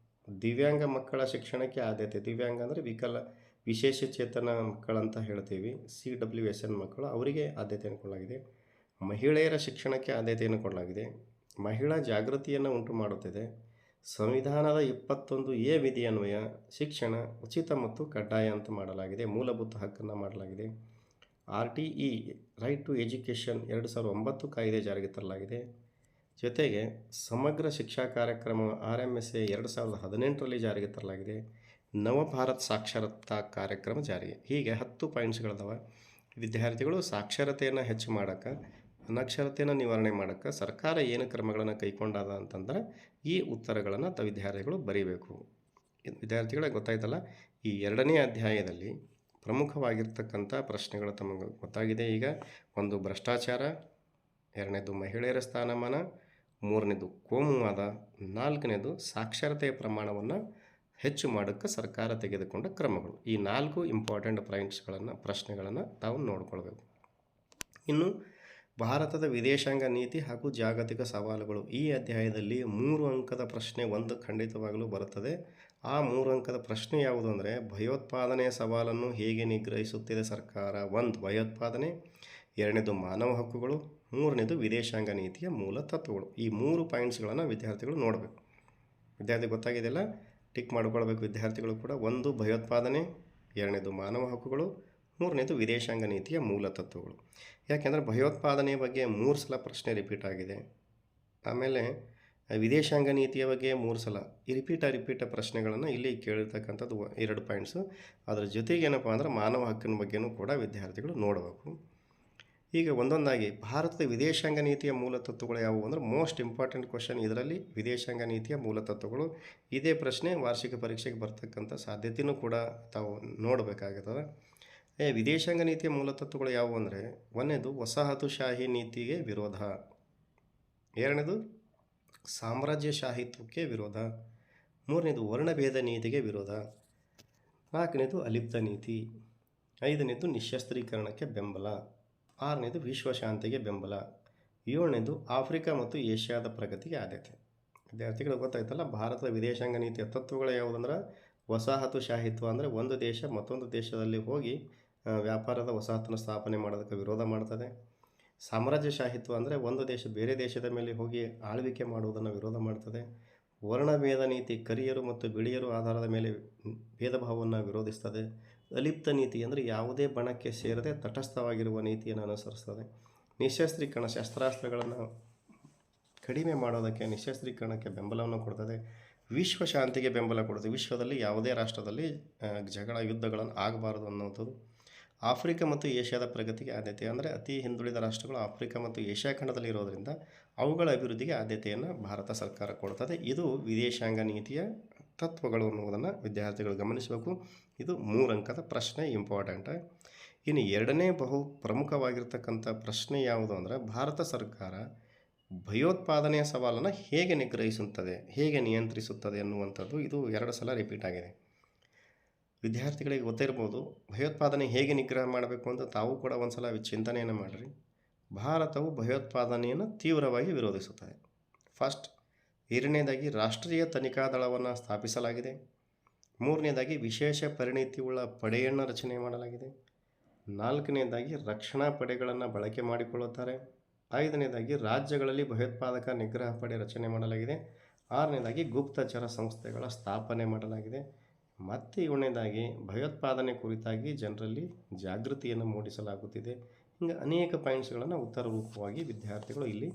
ದಿವ್ಯಾಂಗ ಮಕ್ಕಳ ಶಿಕ್ಷಣಕ್ಕೆ ಆದ್ಯತೆ, ದಿವ್ಯಾಂಗ ಅಂದರೆ ವಿಶೇಷಚೇತನ ಮಕ್ಕಳಂತ ಹೇಳ್ತೀವಿ, CWSN ಮಕ್ಕಳು, ಅವರಿಗೆ ಆದ್ಯತೆಯನ್ನು ಕೊಡಲಾಗಿದೆ. ಮಹಿಳೆಯರ ಶಿಕ್ಷಣಕ್ಕೆ ಆದ್ಯತೆಯನ್ನು ಕೊಡಲಾಗಿದೆ. ಮಹಿಳಾ ಜಾಗೃತಿಯನ್ನು ಉಂಟು ಮಾಡುತ್ತಿದೆ. ಸಂವಿಧಾನದ 21A ವಿಧಿಯನ್ವಯ ಶಿಕ್ಷಣ ಉಚಿತ ಮತ್ತು ಕಡ್ಡಾಯ ಅಂತ ಮಾಡಲಾಗಿದೆ. ಮೂಲಭೂತ ಹಕ್ಕನ್ನು ಮಾಡಲಾಗಿದೆ. RTE ರೈಟ್ ಟು ಎಜುಕೇಷನ್ 2009 ಕಾಯ್ದೆ ಜಾರಿಗೆ ತರಲಾಗಿದೆ. ಜೊತೆಗೆ ಸಮಗ್ರ ಶಿಕ್ಷಾ ಕಾರ್ಯಕ್ರಮ RMSA 2018ರಲ್ಲಿ ಜಾರಿಗೆ ತರಲಾಗಿದೆ. ನವಭಾರತ್ ಸಾಕ್ಷರತಾ ಕಾರ್ಯಕ್ರಮ ಜಾರಿಗೆ. ಹೀಗೆ 10 ಪಾಯಿಂಟ್ಸ್ಗಳಿದಾವೆ. ವಿದ್ಯಾರ್ಥಿಗಳು ಸಾಕ್ಷರತೆಯನ್ನು ಹೆಚ್ಚು ಮಾಡೋಕ್ಕೆ, ಅನಕ್ಷರತೆಯನ್ನು ನಿವಾರಣೆ ಮಾಡೋಕ್ಕೆ ಸರ್ಕಾರ ಏನು ಕ್ರಮಗಳನ್ನು ಕೈಗೊಂಡದ ಅಂತಂದ್ರೆ ಈ ಉತ್ತರಗಳನ್ನು ವಿದ್ಯಾರ್ಥಿಗಳು ಬರೀಬೇಕು. ವಿದ್ಯಾರ್ಥಿಗಳಿಗೆ ಗೊತ್ತಾಯ್ತಲ್ಲ, ಈ 2ನೇ ಅಧ್ಯಾಯದಲ್ಲಿ ಪ್ರಮುಖವಾಗಿರ್ತಕ್ಕಂಥ ಪ್ರಶ್ನೆಗಳು ತಮಗೆ ಗೊತ್ತಾಗಿದೆ. ಈಗ 1 ಭ್ರಷ್ಟಾಚಾರ, 2ನೇದು ಮಹಿಳೆಯರ ಸ್ಥಾನಮಾನ, 3ನೇದು ಕೋಮುವಾದ, 4ನೇದು ಸಾಕ್ಷರತೆಯ ಪ್ರಮಾಣವನ್ನು ಹೆಚ್ಚು ಮಾಡೋಕ್ಕೆ ಸರ್ಕಾರ ತೆಗೆದುಕೊಂಡ ಕ್ರಮಗಳು. ಈ 4 ಇಂಪಾರ್ಟೆಂಟ್ ಪ್ರಶ್ನೆಗಳನ್ನು ತಾವು ನೋಡ್ಕೊಳ್ಬೇಕು. ಇನ್ನು ಭಾರತದ ವಿದೇಶಾಂಗ ನೀತಿ ಹಾಗೂ ಜಾಗತಿಕ ಸವಾಲುಗಳು, ಈ ಅಧ್ಯಾಯದಲ್ಲಿ 3 ಅಂಕದ ಪ್ರಶ್ನೆ ಒಂದು ಖಂಡಿತವಾಗಲೂ ಬರುತ್ತದೆ. ಆ 3 ಅಂಕದ ಪ್ರಶ್ನೆ ಯಾವುದು ಅಂದರೆ, ಭಯೋತ್ಪಾದನೆಯ ಸವಾಲನ್ನು ಹೇಗೆ ನಿಗ್ರಹಿಸುತ್ತಿದೆ ಸರ್ಕಾರ? 1 ಭಯೋತ್ಪಾದನೆ, 2ನೇದು ಮಾನವ ಹಕ್ಕುಗಳು, 3ನೇದು ವಿದೇಶಾಂಗ ನೀತಿಯ ಮೂಲ ತತ್ವಗಳು. ಈ 3 ಪಾಯಿಂಟ್ಸ್ಗಳನ್ನು ವಿದ್ಯಾರ್ಥಿಗಳು ನೋಡಬೇಕು. ವಿದ್ಯಾರ್ಥಿ ಗೊತ್ತಾಗಿದೆಯಲ್ಲ, ಟಿಕ್ ಮಾಡಿಕೊಳ್ಬೇಕು ವಿದ್ಯಾರ್ಥಿಗಳು ಕೂಡ. 1 ಭಯೋತ್ಪಾದನೆ, 2ನೇದು ಮಾನವ ಹಕ್ಕುಗಳು, 3ನೇದು ವಿದೇಶಾಂಗ ನೀತಿಯ ಮೂಲ ತತ್ವಗಳು. ಯಾಕೆಂದರೆ ಭಯೋತ್ಪಾದನೆಯ ಬಗ್ಗೆ 3 ಸಲ ಪ್ರಶ್ನೆ ರಿಪೀಟ್ ಆಗಿದೆ. ಆಮೇಲೆ ವಿದೇಶಾಂಗ ನೀತಿಯ ಬಗ್ಗೆ 3 ಸಲ ರಿಪೀಟ ಪ್ರಶ್ನೆಗಳನ್ನು ಇಲ್ಲಿ ಕೇಳಿರ್ತಕ್ಕಂಥದ್ದು 2 ಪಾಯಿಂಟ್ಸು. ಅದರ ಜೊತೆಗೆ ಏನಪ್ಪ ಅಂದ್ರೆ ಮಾನವ ಹಕ್ಕಿನ ಬಗ್ಗೆನೂ ಕೂಡ ವಿದ್ಯಾರ್ಥಿಗಳು ನೋಡಬೇಕು. ಈಗ ಒಂದೊಂದಾಗಿ ಭಾರತದ ವಿದೇಶಾಂಗ ನೀತಿಯ ಮೂಲ ತತ್ವಗಳು ಯಾವುವು ಅಂದರೆ, ಮೋಸ್ಟ್ ಇಂಪಾರ್ಟೆಂಟ್ ಕ್ವಶನ್ ಇದರಲ್ಲಿ ವಿದೇಶಾಂಗ ನೀತಿಯ ಮೂಲ ತತ್ವಗಳು. ಇದೇ ಪ್ರಶ್ನೆ ವಾರ್ಷಿಕ ಪರೀಕ್ಷೆಗೆ ಬರ್ತಕ್ಕಂಥ ಸಾಧ್ಯತೆಯೂ ಕೂಡ ತಾವು ನೋಡಬೇಕಾಗುತ್ತದೆ. ವಿದೇಶಾಂಗ ನೀತಿಯ ಮೂಲ ತತ್ವಗಳು ಯಾವುವು ಅಂದರೆ, 1ನೇದು ವಸಾಹತುಶಾಹಿ ನೀತಿಗೆ ವಿರೋಧ, 2ನೇದು ಸಾಮ್ರಾಜ್ಯಶಾಹಿತ್ವಕ್ಕೆ ವಿರೋಧ, 3ನೇದು ವರ್ಣಭೇದ ನೀತಿಗೆ ವಿರೋಧ, 4ನೇದು ಅಲಿಪ್ತ ನೀತಿ, 5ನೇದು ನಿಶಸ್ತ್ರೀಕರಣಕ್ಕೆ ಬೆಂಬಲ, 6ನೇದು ವಿಶ್ವಶಾಂತಿಗೆ ಬೆಂಬಲ, 7ನೇದು ಆಫ್ರಿಕಾ ಮತ್ತು ಏಷ್ಯಾದ ಪ್ರಗತಿಗೆ ಆದ್ಯತೆ. ವಿದ್ಯಾರ್ಥಿಗಳು ಗೊತ್ತಾಯ್ತಲ್ಲ, ಭಾರತದ ವಿದೇಶಾಂಗ ನೀತಿಯ ತತ್ವಗಳು ಯಾವುದಂದ್ರೆ, ವಸಾಹತುಶಾಹಿತ್ವ ಅಂದರೆ ಒಂದು ದೇಶ ಮತ್ತೊಂದು ದೇಶದಲ್ಲಿ ಹೋಗಿ ವ್ಯಾಪಾರದ ವಸಾಹತನ್ನು ಸ್ಥಾಪನೆ ಮಾಡೋದಕ್ಕೆ ವಿರೋಧ ಮಾಡ್ತದೆ. ಸಾಮ್ರಾಜ್ಯಶಾಹಿತ್ವ ಅಂದರೆ ಒಂದು ದೇಶ ಬೇರೆ ದೇಶದ ಮೇಲೆ ಹೋಗಿ ಆಳ್ವಿಕೆ ಮಾಡುವುದನ್ನು ವಿರೋಧ ಮಾಡ್ತದೆ. ವರ್ಣಭೇದ ನೀತಿ ಕರಿಯರು ಮತ್ತು ಬಿಳಿಯರು ಆಧಾರದ ಮೇಲೆ ಭೇದ ಭಾವವನ್ನು ವಿರೋಧಿಸ್ತದೆ. ಅಲಿಪ್ತ ನೀತಿ ಅಂದರೆ ಯಾವುದೇ ಬಣಕ್ಕೆ ಸೇರದೆ ತಟಸ್ಥವಾಗಿರುವ ನೀತಿಯನ್ನು ಅನುಸರಿಸ್ತದೆ. ನಿಶಸ್ತ್ರೀಕರಣ, ಶಸ್ತ್ರಾಸ್ತ್ರಗಳನ್ನು ಕಡಿಮೆ ಮಾಡೋದಕ್ಕೆ ನಿಶಸ್ತ್ರೀಕರಣಕ್ಕೆ ಬೆಂಬಲವನ್ನು ಕೊಡ್ತದೆ. ವಿಶ್ವಶಾಂತಿಗೆ ಬೆಂಬಲ ಕೊಡುತ್ತೆ, ವಿಶ್ವದಲ್ಲಿ ಯಾವುದೇ ರಾಷ್ಟ್ರದಲ್ಲಿ ಜಗಳ ಯುದ್ಧಗಳನ್ನು ಆಗಬಾರದು ಅನ್ನೋದು. ಆಫ್ರಿಕಾ ಮತ್ತು ಏಷ್ಯಾದ ಪ್ರಗತಿಗೆ ಆದ್ಯತೆ ಅಂದರೆ ಅತಿ ಹಿಂದುಳಿದ ರಾಷ್ಟ್ರಗಳು ಆಫ್ರಿಕಾ ಮತ್ತು ಏಷ್ಯಾ ಖಂಡದಲ್ಲಿ ಇರೋದರಿಂದ ಅವುಗಳ ಅಭಿವೃದ್ಧಿಗೆ ಆದ್ಯತೆಯನ್ನು ಭಾರತ ಸರ್ಕಾರ ಕೊಡ್ತದೆ. ಇದು ವಿದೇಶಾಂಗ ನೀತಿಯ ತತ್ವಗಳು ಅನ್ನುವುದನ್ನು ವಿದ್ಯಾರ್ಥಿಗಳು ಗಮನಿಸಬೇಕು. ಇದು 3 ಅಂಕದ ಪ್ರಶ್ನೆ ಇಂಪಾರ್ಟೆಂಟ್. ಇನ್ನು 2ನೇ ಬಹು ಪ್ರಮುಖವಾಗಿರ್ತಕ್ಕಂಥ ಪ್ರಶ್ನೆ ಯಾವುದು ಅಂದರೆ, ಭಾರತ ಸರ್ಕಾರ ಭಯೋತ್ಪಾದನೆಯ ಸವಾಲನ್ನು ಹೇಗೆ ನಿಗ್ರಹಿಸುತ್ತದೆ, ಹೇಗೆ ನಿಯಂತ್ರಿಸುತ್ತದೆ ಅನ್ನುವಂಥದ್ದು. ಇದು 2 ಸಲ ರಿಪೀಟ್ ಆಗಿದೆ. ವಿದ್ಯಾರ್ಥಿಗಳಿಗೆ ಗೊತ್ತಿರ್ಬೋದು, ಭಯೋತ್ಪಾದನೆ ಹೇಗೆ ನಿಗ್ರಹ ಮಾಡಬೇಕು ಅಂತ ತಾವು ಕೂಡ ಒಂದು ಸಲ ಚಿಂತನೆಯನ್ನು ಮಾಡಿರಿ. ಭಾರತವು ಭಯೋತ್ಪಾದನೆಯನ್ನು ತೀವ್ರವಾಗಿ ವಿರೋಧಿಸುತ್ತದೆ. ಫಸ್ಟ್, 2ನೇದಾಗಿ ರಾಷ್ಟ್ರೀಯ ತನಿಖಾ ದಳವನ್ನು ಸ್ಥಾಪಿಸಲಾಗಿದೆ. 3ನೇದಾಗಿ ವಿಶೇಷ ಪರಿಣಿತಿಯುಳ್ಳ ಪಡೆಯನ್ನು ರಚನೆ ಮಾಡಲಾಗಿದೆ. 4ನೇದಾಗಿ ರಕ್ಷಣಾ ಪಡೆಗಳನ್ನು ಬಳಕೆ ಮಾಡಿಕೊಳ್ಳುತ್ತಾರೆ. 5ನೇದಾಗಿ ರಾಜ್ಯಗಳಲ್ಲಿ ಭಯೋತ್ಪಾದಕ ನಿಗ್ರಹ ಪಡೆ ರಚನೆ ಮಾಡಲಾಗಿದೆ. 6ನೇದಾಗಿ ಗುಪ್ತಚರ ಸಂಸ್ಥೆಗಳ ಸ್ಥಾಪನೆ ಮಾಡಲಾಗಿದೆ. ಮತ್ತು 7ನೇದಾಗಿ ಭಯೋತ್ಪಾದನೆ ಕುರಿತಾಗಿ ಜನರಲ್ಲಿ ಜಾಗೃತಿಯನ್ನು ಮೂಡಿಸಲಾಗುತ್ತಿದೆ. ಹಿಂಗೆ ಅನೇಕ ಪಾಯಿಂಟ್ಸ್ಗಳನ್ನು ಉತ್ತರ ರೂಪವಾಗಿ ವಿದ್ಯಾರ್ಥಿಗಳು ಇಲ್ಲಿ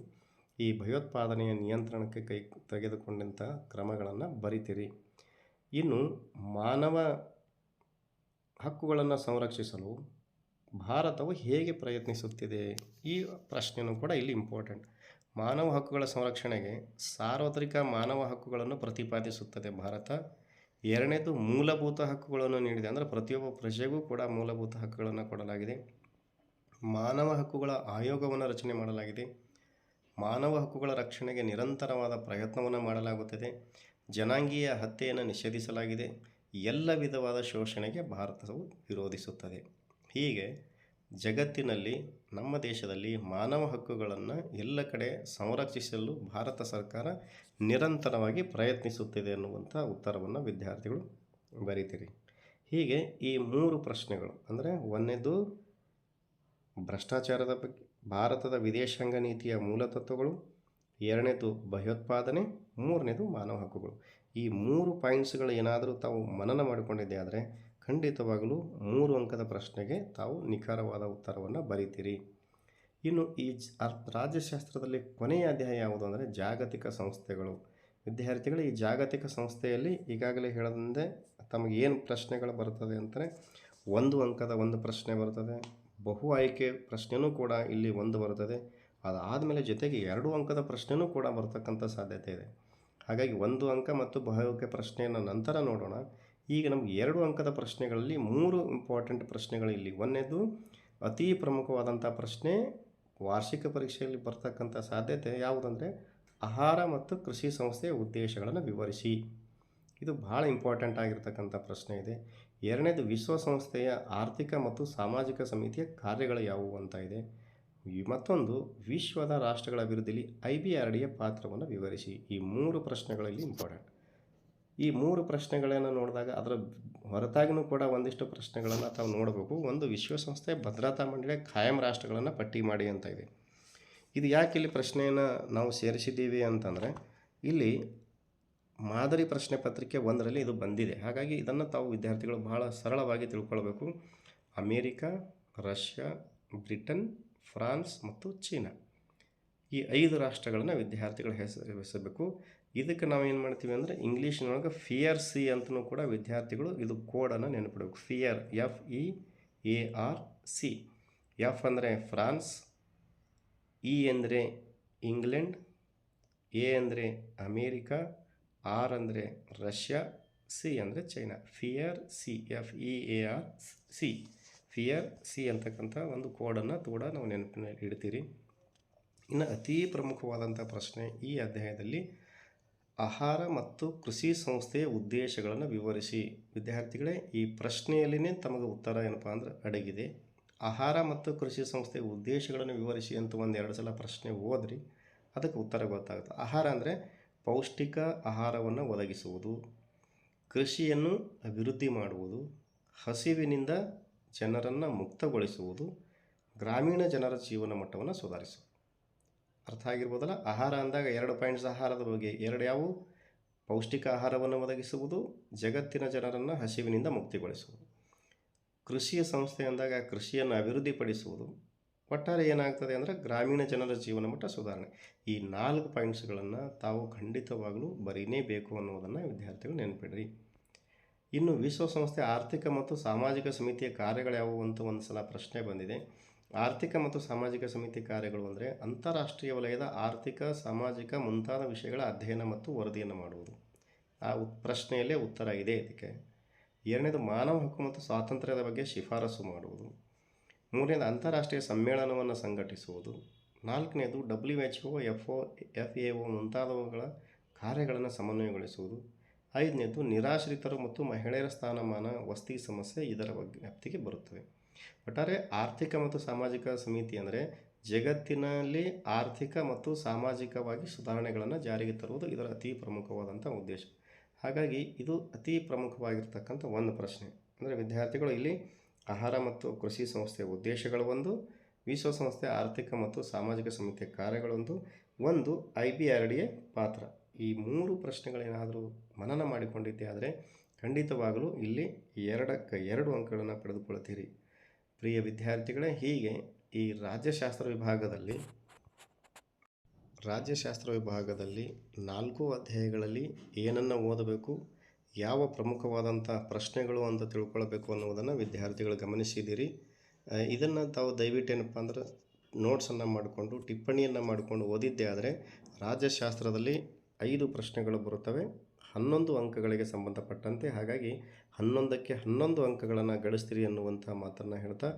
ಈ ಭಯೋತ್ಪಾದನೆಯ ನಿಯಂತ್ರಣಕ್ಕೆ ತೆಗೆದುಕೊಂಡಂಥ ಕ್ರಮಗಳನ್ನು ಬರಿತೀರಿ. ಇನ್ನು ಮಾನವ ಹಕ್ಕುಗಳನ್ನು ಸಂರಕ್ಷಿಸಲು ಭಾರತವು ಹೇಗೆ ಪ್ರಯತ್ನಿಸುತ್ತಿದೆ, ಈ ಪ್ರಶ್ನೆಯೂ ಕೂಡ ಇಲ್ಲಿ ಇಂಪಾರ್ಟೆಂಟ್. ಮಾನವ ಹಕ್ಕುಗಳ ಸಂರಕ್ಷಣೆಗೆ ಸಾರ್ವತ್ರಿಕ ಮಾನವ ಹಕ್ಕುಗಳನ್ನು ಪ್ರತಿಪಾದಿಸುತ್ತದೆ ಭಾರತ. 2ನೇದು ಮೂಲಭೂತ ಹಕ್ಕುಗಳನ್ನು ನೀಡಿದೆ, ಅಂದರೆ ಪ್ರತಿಯೊಬ್ಬ ಪ್ರಜೆಗೂ ಕೂಡ ಮೂಲಭೂತ ಹಕ್ಕುಗಳನ್ನು ಕೊಡಲಾಗಿದೆ. ಮಾನವ ಹಕ್ಕುಗಳ ಆಯೋಗವನ್ನು ರಚನೆ ಮಾಡಲಾಗಿದೆ. ಮಾನವ ಹಕ್ಕುಗಳ ರಕ್ಷಣೆಗೆ ನಿರಂತರವಾದ ಪ್ರಯತ್ನವನ್ನು ಮಾಡಲಾಗುತ್ತದೆ. ಜನಾಂಗೀಯ ಹತ್ಯೆಯನ್ನು ನಿಷೇಧಿಸಲಾಗಿದೆ. ಎಲ್ಲ ವಿಧವಾದ ಶೋಷಣೆಗೆ ಭಾರತವು ವಿರೋಧಿಸುತ್ತದೆ. ಹೀಗೆ ಜಗತ್ತಿನಲ್ಲಿ ನಮ್ಮ ದೇಶದಲ್ಲಿ ಮಾನವ ಹಕ್ಕುಗಳನ್ನು ಎಲ್ಲ ಕಡೆ ಸಂರಕ್ಷಿಸಲು ಭಾರತ ಸರ್ಕಾರ ನಿರಂತರವಾಗಿ ಪ್ರಯತ್ನಿಸುತ್ತಿದೆ ಅನ್ನುವಂಥ ಉತ್ತರವನ್ನು ವಿದ್ಯಾರ್ಥಿಗಳು ಬರೀತೀರಿ. ಹೀಗೆ ಈ 3 ಪ್ರಶ್ನೆಗಳು ಅಂದರೆ ಒಂದನೇದು ಭ್ರಷ್ಟಾಚಾರದ ಬಗ್ಗೆ, ಭಾರತದ ವಿದೇಶಾಂಗ ನೀತಿಯ ಮೂಲತತ್ವಗಳು, ಎರಡನೇದು ಭಯೋತ್ಪಾದನೆ, ಮೂರನೇದು ಮಾನವ ಹಕ್ಕುಗಳು. ಈ 3 ಪಾಯಿಂಟ್ಸ್ಗಳು ಏನಾದರೂ ತಾವು ಮನನ ಮಾಡಿಕೊಂಡಿದ್ದೆ ಆದರೆ ಖಂಡಿತವಾಗಲೂ 3 ಅಂಕದ ಪ್ರಶ್ನೆಗೆ ತಾವು ನಿಖರವಾದ ಉತ್ತರವನ್ನು ಬರೀತೀರಿ. ಇನ್ನು ಈ ರಾಜ್ಯಶಾಸ್ತ್ರದಲ್ಲಿ ಕೊನೆಯ ಅಧ್ಯಾಯ ಯಾವುದು ಅಂದರೆ ಜಾಗತಿಕ ಸಂಸ್ಥೆಗಳು. ವಿದ್ಯಾರ್ಥಿಗಳು ಈ ಜಾಗತಿಕ ಸಂಸ್ಥೆಯಲ್ಲಿ ಈಗಾಗಲೇ ಹೇಳದಂತೆ ತಮಗೆ ಏನು ಪ್ರಶ್ನೆಗಳು ಬರ್ತದೆ ಅಂತಲೇ 1 ಅಂಕದ ಒಂದು ಪ್ರಶ್ನೆ ಬರ್ತದೆ, ಬಹು ಆಯ್ಕೆ ಪ್ರಶ್ನೆಯೂ ಕೂಡ ಇಲ್ಲಿ 1 ಬರ್ತದೆ, ಅದಾದಮೇಲೆ ಜೊತೆಗೆ 2 ಅಂಕದ ಪ್ರಶ್ನೆಯೂ ಕೂಡ ಬರ್ತಕ್ಕಂಥ ಸಾಧ್ಯತೆ ಇದೆ. ಹಾಗಾಗಿ 1 ಅಂಕ ಮತ್ತು ಬಹು ಆಯ್ಕೆ ಪ್ರಶ್ನೆಯನ್ನು ನಂತರ ನೋಡೋಣ. ಈಗ ನಮಗೆ 2 ಅಂಕದ ಪ್ರಶ್ನೆಗಳಲ್ಲಿ 3 ಇಂಪಾರ್ಟೆಂಟ್ ಪ್ರಶ್ನೆಗಳು ಇಲ್ಲಿ. ಒಂದನೇದು ಅತಿ ಪ್ರಮುಖವಾದಂಥ ಪ್ರಶ್ನೆ ವಾರ್ಷಿಕ ಪರೀಕ್ಷೆಯಲ್ಲಿ ಬರ್ತಕ್ಕಂಥ ಸಾಧ್ಯತೆ ಯಾವುದಂದರೆ ಆಹಾರ ಮತ್ತು ಕೃಷಿ ಸಂಸ್ಥೆಯ ಉದ್ದೇಶಗಳನ್ನು ವಿವರಿಸಿ. ಇದು ಭಾಳ ಇಂಪಾರ್ಟೆಂಟ್ ಆಗಿರ್ತಕ್ಕಂಥ ಪ್ರಶ್ನೆ ಇದೆ. ಎರಡನೇದು ವಿಶ್ವಸಂಸ್ಥೆಯ ಆರ್ಥಿಕ ಮತ್ತು ಸಾಮಾಜಿಕ ಸಮಿತಿಯ ಕಾರ್ಯಗಳು ಯಾವುವು ಅಂತ ಇದೆ. ಮತ್ತೊಂದು ವಿಶ್ವದ ರಾಷ್ಟ್ರಗಳ ಅಭಿವೃದ್ಧಿಯಲ್ಲಿ IBRDಯ ಪಾತ್ರವನ್ನು ವಿವರಿಸಿ. ಈ 3 ಪ್ರಶ್ನೆಗಳಲ್ಲಿ ಇಂಪಾರ್ಟೆಂಟ್. ಈ 3 ಪ್ರಶ್ನೆಗಳನ್ನು ನೋಡಿದಾಗ ಅದರ ಹೊರತಾಗಿಯೂ ಕೂಡ ಒಂದಿಷ್ಟು ಪ್ರಶ್ನೆಗಳನ್ನು ತಾವು ನೋಡಬೇಕು. ಒಂದು ವಿಶ್ವಸಂಸ್ಥೆಯ ಭದ್ರತಾ ಮಂಡಳಿಯ ಖಾಯಂ ರಾಷ್ಟ್ರಗಳನ್ನು ಪಟ್ಟಿ ಮಾಡಿ ಅಂತ ಇದೆ. ಇದು ಯಾಕೆ ಇಲ್ಲಿ ಪ್ರಶ್ನೆಯನ್ನು ನಾವು ಸೇರಿಸಿದ್ದೀವಿ ಅಂತಂದರೆ ಇಲ್ಲಿ ಮಾದರಿ ಪ್ರಶ್ನೆ ಪತ್ರಿಕೆ 1ರಲ್ಲಿ ಇದು ಬಂದಿದೆ. ಹಾಗಾಗಿ ಇದನ್ನು ತಾವು ವಿದ್ಯಾರ್ಥಿಗಳು ಬಹಳ ಸರಳವಾಗಿ ತಿಳ್ಕೊಳ್ಬೇಕು. ಅಮೇರಿಕಾ, ರಷ್ಯಾ, ಬ್ರಿಟನ್, ಫ್ರಾನ್ಸ್ ಮತ್ತು ಚೀನಾ ಈ 5 ರಾಷ್ಟ್ರಗಳನ್ನು ವಿದ್ಯಾರ್ಥಿಗಳು ಹೆಸರಿಸಬೇಕು. ಇದಕ್ಕೆ ನಾವು ಏನು ಮಾಡ್ತೀವಿ ಅಂದರೆ ಇಂಗ್ಲೀಷ್ನೊಳಗೆ FEARC ಅಂತಲೂ ಕೂಡ ವಿದ್ಯಾರ್ಥಿಗಳು ಇದು ಕೋಡನ್ನು ನೆನಪಿಡಬೇಕು. Fear FEARC. ಎಫ್ ಅಂದರೆ ಫ್ರಾನ್ಸ್, ಇ ಅಂದರೆ ಇಂಗ್ಲೆಂಡ್, ಎ ಅಂದರೆ ಅಮೇರಿಕಾ, ಆರ್ ಅಂದರೆ ರಷ್ಯಾ, ಸಿ ಅಂದರೆ ಚೈನಾ. FEARC FEARC ಅಂತಕ್ಕಂಥ ಒಂದು ಕೋಡನ್ನು ಕೂಡ ನಾವು ನೆನಪಿನಲ್ಲಿ ಇಡ್ತೀರಿ. ಇನ್ನು ಅತೀ ಪ್ರಮುಖವಾದಂಥ ಪ್ರಶ್ನೆ ಈ ಅಧ್ಯಾಯದಲ್ಲಿ ಆಹಾರ ಮತ್ತು ಕೃಷಿ ಸಂಸ್ಥೆಯ ಉದ್ದೇಶಗಳನ್ನು ವಿವರಿಸಿ. ವಿದ್ಯಾರ್ಥಿಗಳೇ ಈ ಪ್ರಶ್ನೆಯಲ್ಲಿನೇ ತಮಗೆ ಉತ್ತರ ಏನಪ್ಪ ಅಂದ್ರೆ ಅಡಗಿದೆ. ಆಹಾರ ಮತ್ತು ಕೃಷಿ ಸಂಸ್ಥೆಯ ಉದ್ದೇಶಗಳನ್ನು ವಿವರಿಸಿ ಅಂತ 1-2 ಸಲ ಪ್ರಶ್ನೆ ಓದ್ರಿ, ಅದಕ್ಕೆ ಉತ್ತರ ಗೊತ್ತಾಗುತ್ತೆ. ಆಹಾರ ಅಂದರೆ ಪೌಷ್ಟಿಕ ಆಹಾರವನ್ನು ಒದಗಿಸುವುದು, ಕೃಷಿಯನ್ನು ಅಭಿವೃದ್ಧಿ ಮಾಡುವುದು, ಹಸಿವಿನಿಂದ ಜನರನ್ನು ಮುಕ್ತಗೊಳಿಸುವುದು, ಗ್ರಾಮೀಣ ಜನರ ಜೀವನ ಮಟ್ಟವನ್ನು ಸುಧಾರಿಸುವುದು. ಅರ್ಥ ಆಗಿರ್ಬೋದಲ್ಲ. ಆಹಾರ ಅಂದಾಗ 2 ಪಾಯಿಂಟ್ಸ್ ಆಹಾರದ ಬಗ್ಗೆ. 2 ಯಾವುವು? ಪೌಷ್ಟಿಕ ಆಹಾರವನ್ನು ಒದಗಿಸುವುದು, ಜಗತ್ತಿನ ಜನರನ್ನು ಹಸಿವಿನಿಂದ ಮುಕ್ತಿಗೊಳಿಸುವುದು. ಕೃಷಿಯ ಸಂಸ್ಥೆ ಅಂದಾಗ ಕೃಷಿಯನ್ನು ಅಭಿವೃದ್ಧಿಪಡಿಸುವುದು. ಒಟ್ಟಾರೆ ಏನಾಗ್ತದೆ ಅಂದರೆ ಗ್ರಾಮೀಣ ಜನರ ಜೀವನ ಮಟ್ಟ ಸುಧಾರಣೆ. ಈ 4 ಪಾಯಿಂಟ್ಸ್ಗಳನ್ನು ತಾವು ಖಂಡಿತವಾಗಲೂ ಬರೀನೇಬೇಕು ಅನ್ನೋದನ್ನು ವಿದ್ಯಾರ್ಥಿಗಳು ನೆನಪಿಡ್ರಿ. ಇನ್ನು ವಿಶ್ವಸಂಸ್ಥೆ ಆರ್ಥಿಕ ಮತ್ತು ಸಾಮಾಜಿಕ ಸಮಿತಿಯ ಕಾರ್ಯಗಳು ಯಾವುವು ಅಂತ ಒಂದು ಸಲ ಪ್ರಶ್ನೆ ಬಂದಿದೆ. ಆರ್ಥಿಕ ಮತ್ತು ಸಾಮಾಜಿಕ ಸಮಿತಿ ಕಾರ್ಯಗಳು ಅಂದರೆ ಅಂತಾರಾಷ್ಟ್ರೀಯ ವಲಯದ ಆರ್ಥಿಕ, ಸಾಮಾಜಿಕ ಮುಂತಾದ ವಿಷಯಗಳ ಅಧ್ಯಯನ ಮತ್ತು ವರದಿಯನ್ನು ಮಾಡುವುದು. ಆ ಪ್ರಶ್ನೆಯಲ್ಲೇ ಉತ್ತರ ಇದೆ ಇದಕ್ಕೆ. ಎರಡನೇದು ಮಾನವ ಹಕ್ಕು ಮತ್ತು ಸ್ವಾತಂತ್ರ್ಯದ ಬಗ್ಗೆ ಶಿಫಾರಸು ಮಾಡುವುದು. ಮೂರನೇದು ಅಂತಾರಾಷ್ಟ್ರೀಯ ಸಮ್ಮೇಳನವನ್ನು ಸಂಘಟಿಸುವುದು. ನಾಲ್ಕನೇದು WHO, FAO ಮುಂತಾದವುಗಳ ಕಾರ್ಯಗಳನ್ನು ಸಮನ್ವಯಗೊಳಿಸುವುದು. ಐದನೇದು ನಿರಾಶ್ರಿತರು ಮತ್ತು ಮಹಿಳೆಯರ ಸ್ಥಾನಮಾನ, ವಸತಿ ಸಮಸ್ಯೆ ಇದರ ಬಗ್ಗೆ ವ್ಯಾಪ್ತಿಗೆ ಬರುತ್ತವೆ. ಒಟ್ಟಾರೆ ಆರ್ಥಿಕ ಮತ್ತು ಸಾಮಾಜಿಕ ಸಮಿತಿ ಅಂದರೆ ಜಗತ್ತಿನಲ್ಲಿ ಆರ್ಥಿಕ ಮತ್ತು ಸಾಮಾಜಿಕವಾಗಿ ಸುಧಾರಣೆಗಳನ್ನು ಜಾರಿಗೆ ತರುವುದು ಇದರ ಅತಿ ಪ್ರಮುಖವಾದಂಥ ಉದ್ದೇಶ. ಹಾಗಾಗಿ ಇದು ಅತಿ ಪ್ರಮುಖವಾಗಿರ್ತಕ್ಕಂಥ ಒಂದು ಪ್ರಶ್ನೆ. ಅಂದರೆ ವಿದ್ಯಾರ್ಥಿಗಳು ಇಲ್ಲಿ ಆಹಾರ ಮತ್ತು ಕೃಷಿ ಸಂಸ್ಥೆಯ ಉದ್ದೇಶಗಳು ಒಂದು, ವಿಶ್ವಸಂಸ್ಥೆ ಆರ್ಥಿಕ ಮತ್ತು ಸಾಮಾಜಿಕ ಸಮಿತಿಯ ಕಾರ್ಯಗಳೊಂದು, ಒಂದು IBRDಯ ಪಾತ್ರ. ಈ 3 ಪ್ರಶ್ನೆಗಳೇನಾದರೂ ಮನನ ಮಾಡಿಕೊಂಡಿದ್ದೆ ಆದರೆ ಖಂಡಿತವಾಗಲೂ ಇಲ್ಲಿ 2 ಅಂಕಗಳನ್ನು ಪಡೆದುಕೊಳ್ತೀರಿ. ಪ್ರಿಯ ವಿದ್ಯಾರ್ಥಿಗಳೇ, ಹೀಗೆ ಈ ರಾಜ್ಯಶಾಸ್ತ್ರ ವಿಭಾಗದಲ್ಲಿ 4 ಅಧ್ಯಾಯಗಳಲ್ಲಿ ಏನನ್ನು ಓದಬೇಕು, ಯಾವ ಪ್ರಮುಖವಾದಂಥ ಪ್ರಶ್ನೆಗಳು ಅಂತ ತಿಳ್ಕೊಳ್ಬೇಕು ಅನ್ನೋದನ್ನು ವಿದ್ಯಾರ್ಥಿಗಳು ಗಮನಿಸಿದ್ದೀರಿ. ಇದನ್ನು ತಾವು ದಯವಿಟ್ಟು ಏನಪ್ಪ ಅಂದ್ರೆ ನೋಟ್ಸನ್ನು ಮಾಡಿಕೊಂಡು ಟಿಪ್ಪಣಿಯನ್ನು ಮಾಡಿಕೊಂಡು ಓದಿದ್ದೆ ಆದರೆ ರಾಜ್ಯಶಾಸ್ತ್ರದಲ್ಲಿ 5 ಪ್ರಶ್ನೆಗಳು ಬರುತ್ತವೆ, 11 ಅಂಕಗಳಿಗೆ ಸಂಬಂಧಪಟ್ಟಂತೆ. ಹಾಗಾಗಿ 11ಕ್ಕೆ 11 ಅಂಕಗಳನ್ನು ಗಳಿಸ್ತೀರಿ ಅನ್ನುವಂಥ ಮಾತನ್ನು ಹೇಳ್ತಾ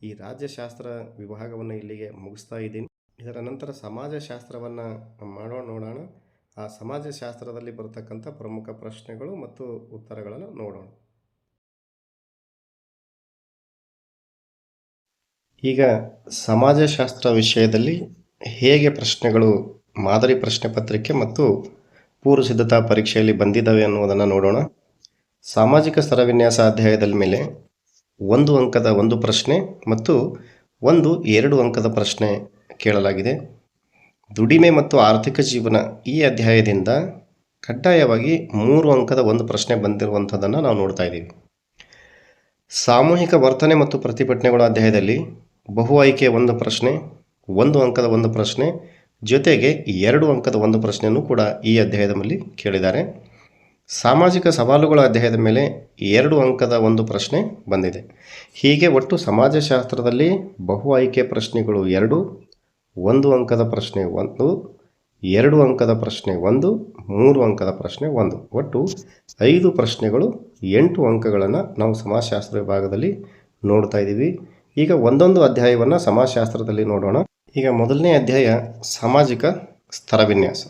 ಈ ರಾಜ್ಯಶಾಸ್ತ್ರ ವಿಭಾಗವನ್ನು ಇಲ್ಲಿಗೆ ಮುಗಿಸ್ತಾ ಇದ್ದೀನಿ. ಇದರ ನಂತರ ಸಮಾಜಶಾಸ್ತ್ರವನ್ನು ನೋಡೋಣ. ಆ ಸಮಾಜಶಾಸ್ತ್ರದಲ್ಲಿ ಬರತಕ್ಕಂಥ ಪ್ರಮುಖ ಪ್ರಶ್ನೆಗಳು ಮತ್ತು ಉತ್ತರಗಳನ್ನು ನೋಡೋಣ. ಈಗ ಸಮಾಜಶಾಸ್ತ್ರ ವಿಷಯದಲ್ಲಿ ಹೇಗೆ ಪ್ರಶ್ನೆಗಳು ಮಾದರಿ ಪ್ರಶ್ನೆ ಪತ್ರಿಕೆ ಮತ್ತು ಪೂರ್ವ ಸಿದ್ಧತಾ ಪರೀಕ್ಷೆಯಲ್ಲಿ ಬಂದಿದ್ದಾವೆ ಅನ್ನುವುದನ್ನು ನೋಡೋಣ. ಸಾಮಾಜಿಕ ಸ್ತರವಿನ್ಯಾಸ ಅಧ್ಯಾಯದ ಮೇಲೆ 1 ಅಂಕದ ಒಂದು ಪ್ರಶ್ನೆ ಮತ್ತು 2 ಅಂಕದ ಪ್ರಶ್ನೆ ಕೇಳಲಾಗಿದೆ. ದುಡಿಮೆ ಮತ್ತು ಆರ್ಥಿಕ ಜೀವನ ಈ ಅಧ್ಯಾಯದಿಂದ ಕಡ್ಡಾಯವಾಗಿ 3 ಅಂಕದ ಒಂದು ಪ್ರಶ್ನೆ ಬಂದಿರುವಂಥದ್ದನ್ನು ನಾವು ನೋಡ್ತಾ ಇದ್ದೀವಿ. ಸಾಮೂಹಿಕ ವರ್ತನೆ ಮತ್ತು ಪ್ರತಿಭಟನೆಗಳ ಅಧ್ಯಾಯದಲ್ಲಿ ಬಹು ಆಯ್ಕೆ ಒಂದು ಪ್ರಶ್ನೆ, 1 ಅಂಕದ ಒಂದು ಪ್ರಶ್ನೆ ಜೊತೆಗೆ 2 ಅಂಕದ ಒಂದು ಪ್ರಶ್ನೆಯನ್ನು ಕೂಡ ಈ ಅಧ್ಯಾಯದಲ್ಲಿ ಕೇಳಿದ್ದಾರೆ. ಸಾಮಾಜಿಕ ಸವಾಲುಗಳ ಅಧ್ಯಾಯದ ಮೇಲೆ 2 ಅಂಕದ ಒಂದು ಪ್ರಶ್ನೆ ಬಂದಿದೆ. ಹೀಗೆ ಒಟ್ಟು ಸಮಾಜಶಾಸ್ತ್ರದಲ್ಲಿ ಬಹು ಆಯ್ಕೆ ಪ್ರಶ್ನೆಗಳು 2, 1 ಅಂಕದ ಪ್ರಶ್ನೆ 1, 2 ಅಂಕದ ಪ್ರಶ್ನೆ 1, 3 ಅಂಕದ ಪ್ರಶ್ನೆ 1, ಒಟ್ಟು 5 ಪ್ರಶ್ನೆಗಳು 8 ಅಂಕಗಳನ್ನು ನಾವು ಸಮಾಜಶಾಸ್ತ್ರ ವಿಭಾಗದಲ್ಲಿ ನೋಡ್ತಾ ಇದ್ದೀವಿ. ಈಗ ಒಂದೊಂದು ಅಧ್ಯಾಯವನ್ನು ಸಮಾಜಶಾಸ್ತ್ರದಲ್ಲಿ ನೋಡೋಣ. ಈಗ ಮೊದಲನೇ ಅಧ್ಯಾಯ ಸಾಮಾಜಿಕ ಸ್ತರವಿನ್ಯಾಸ.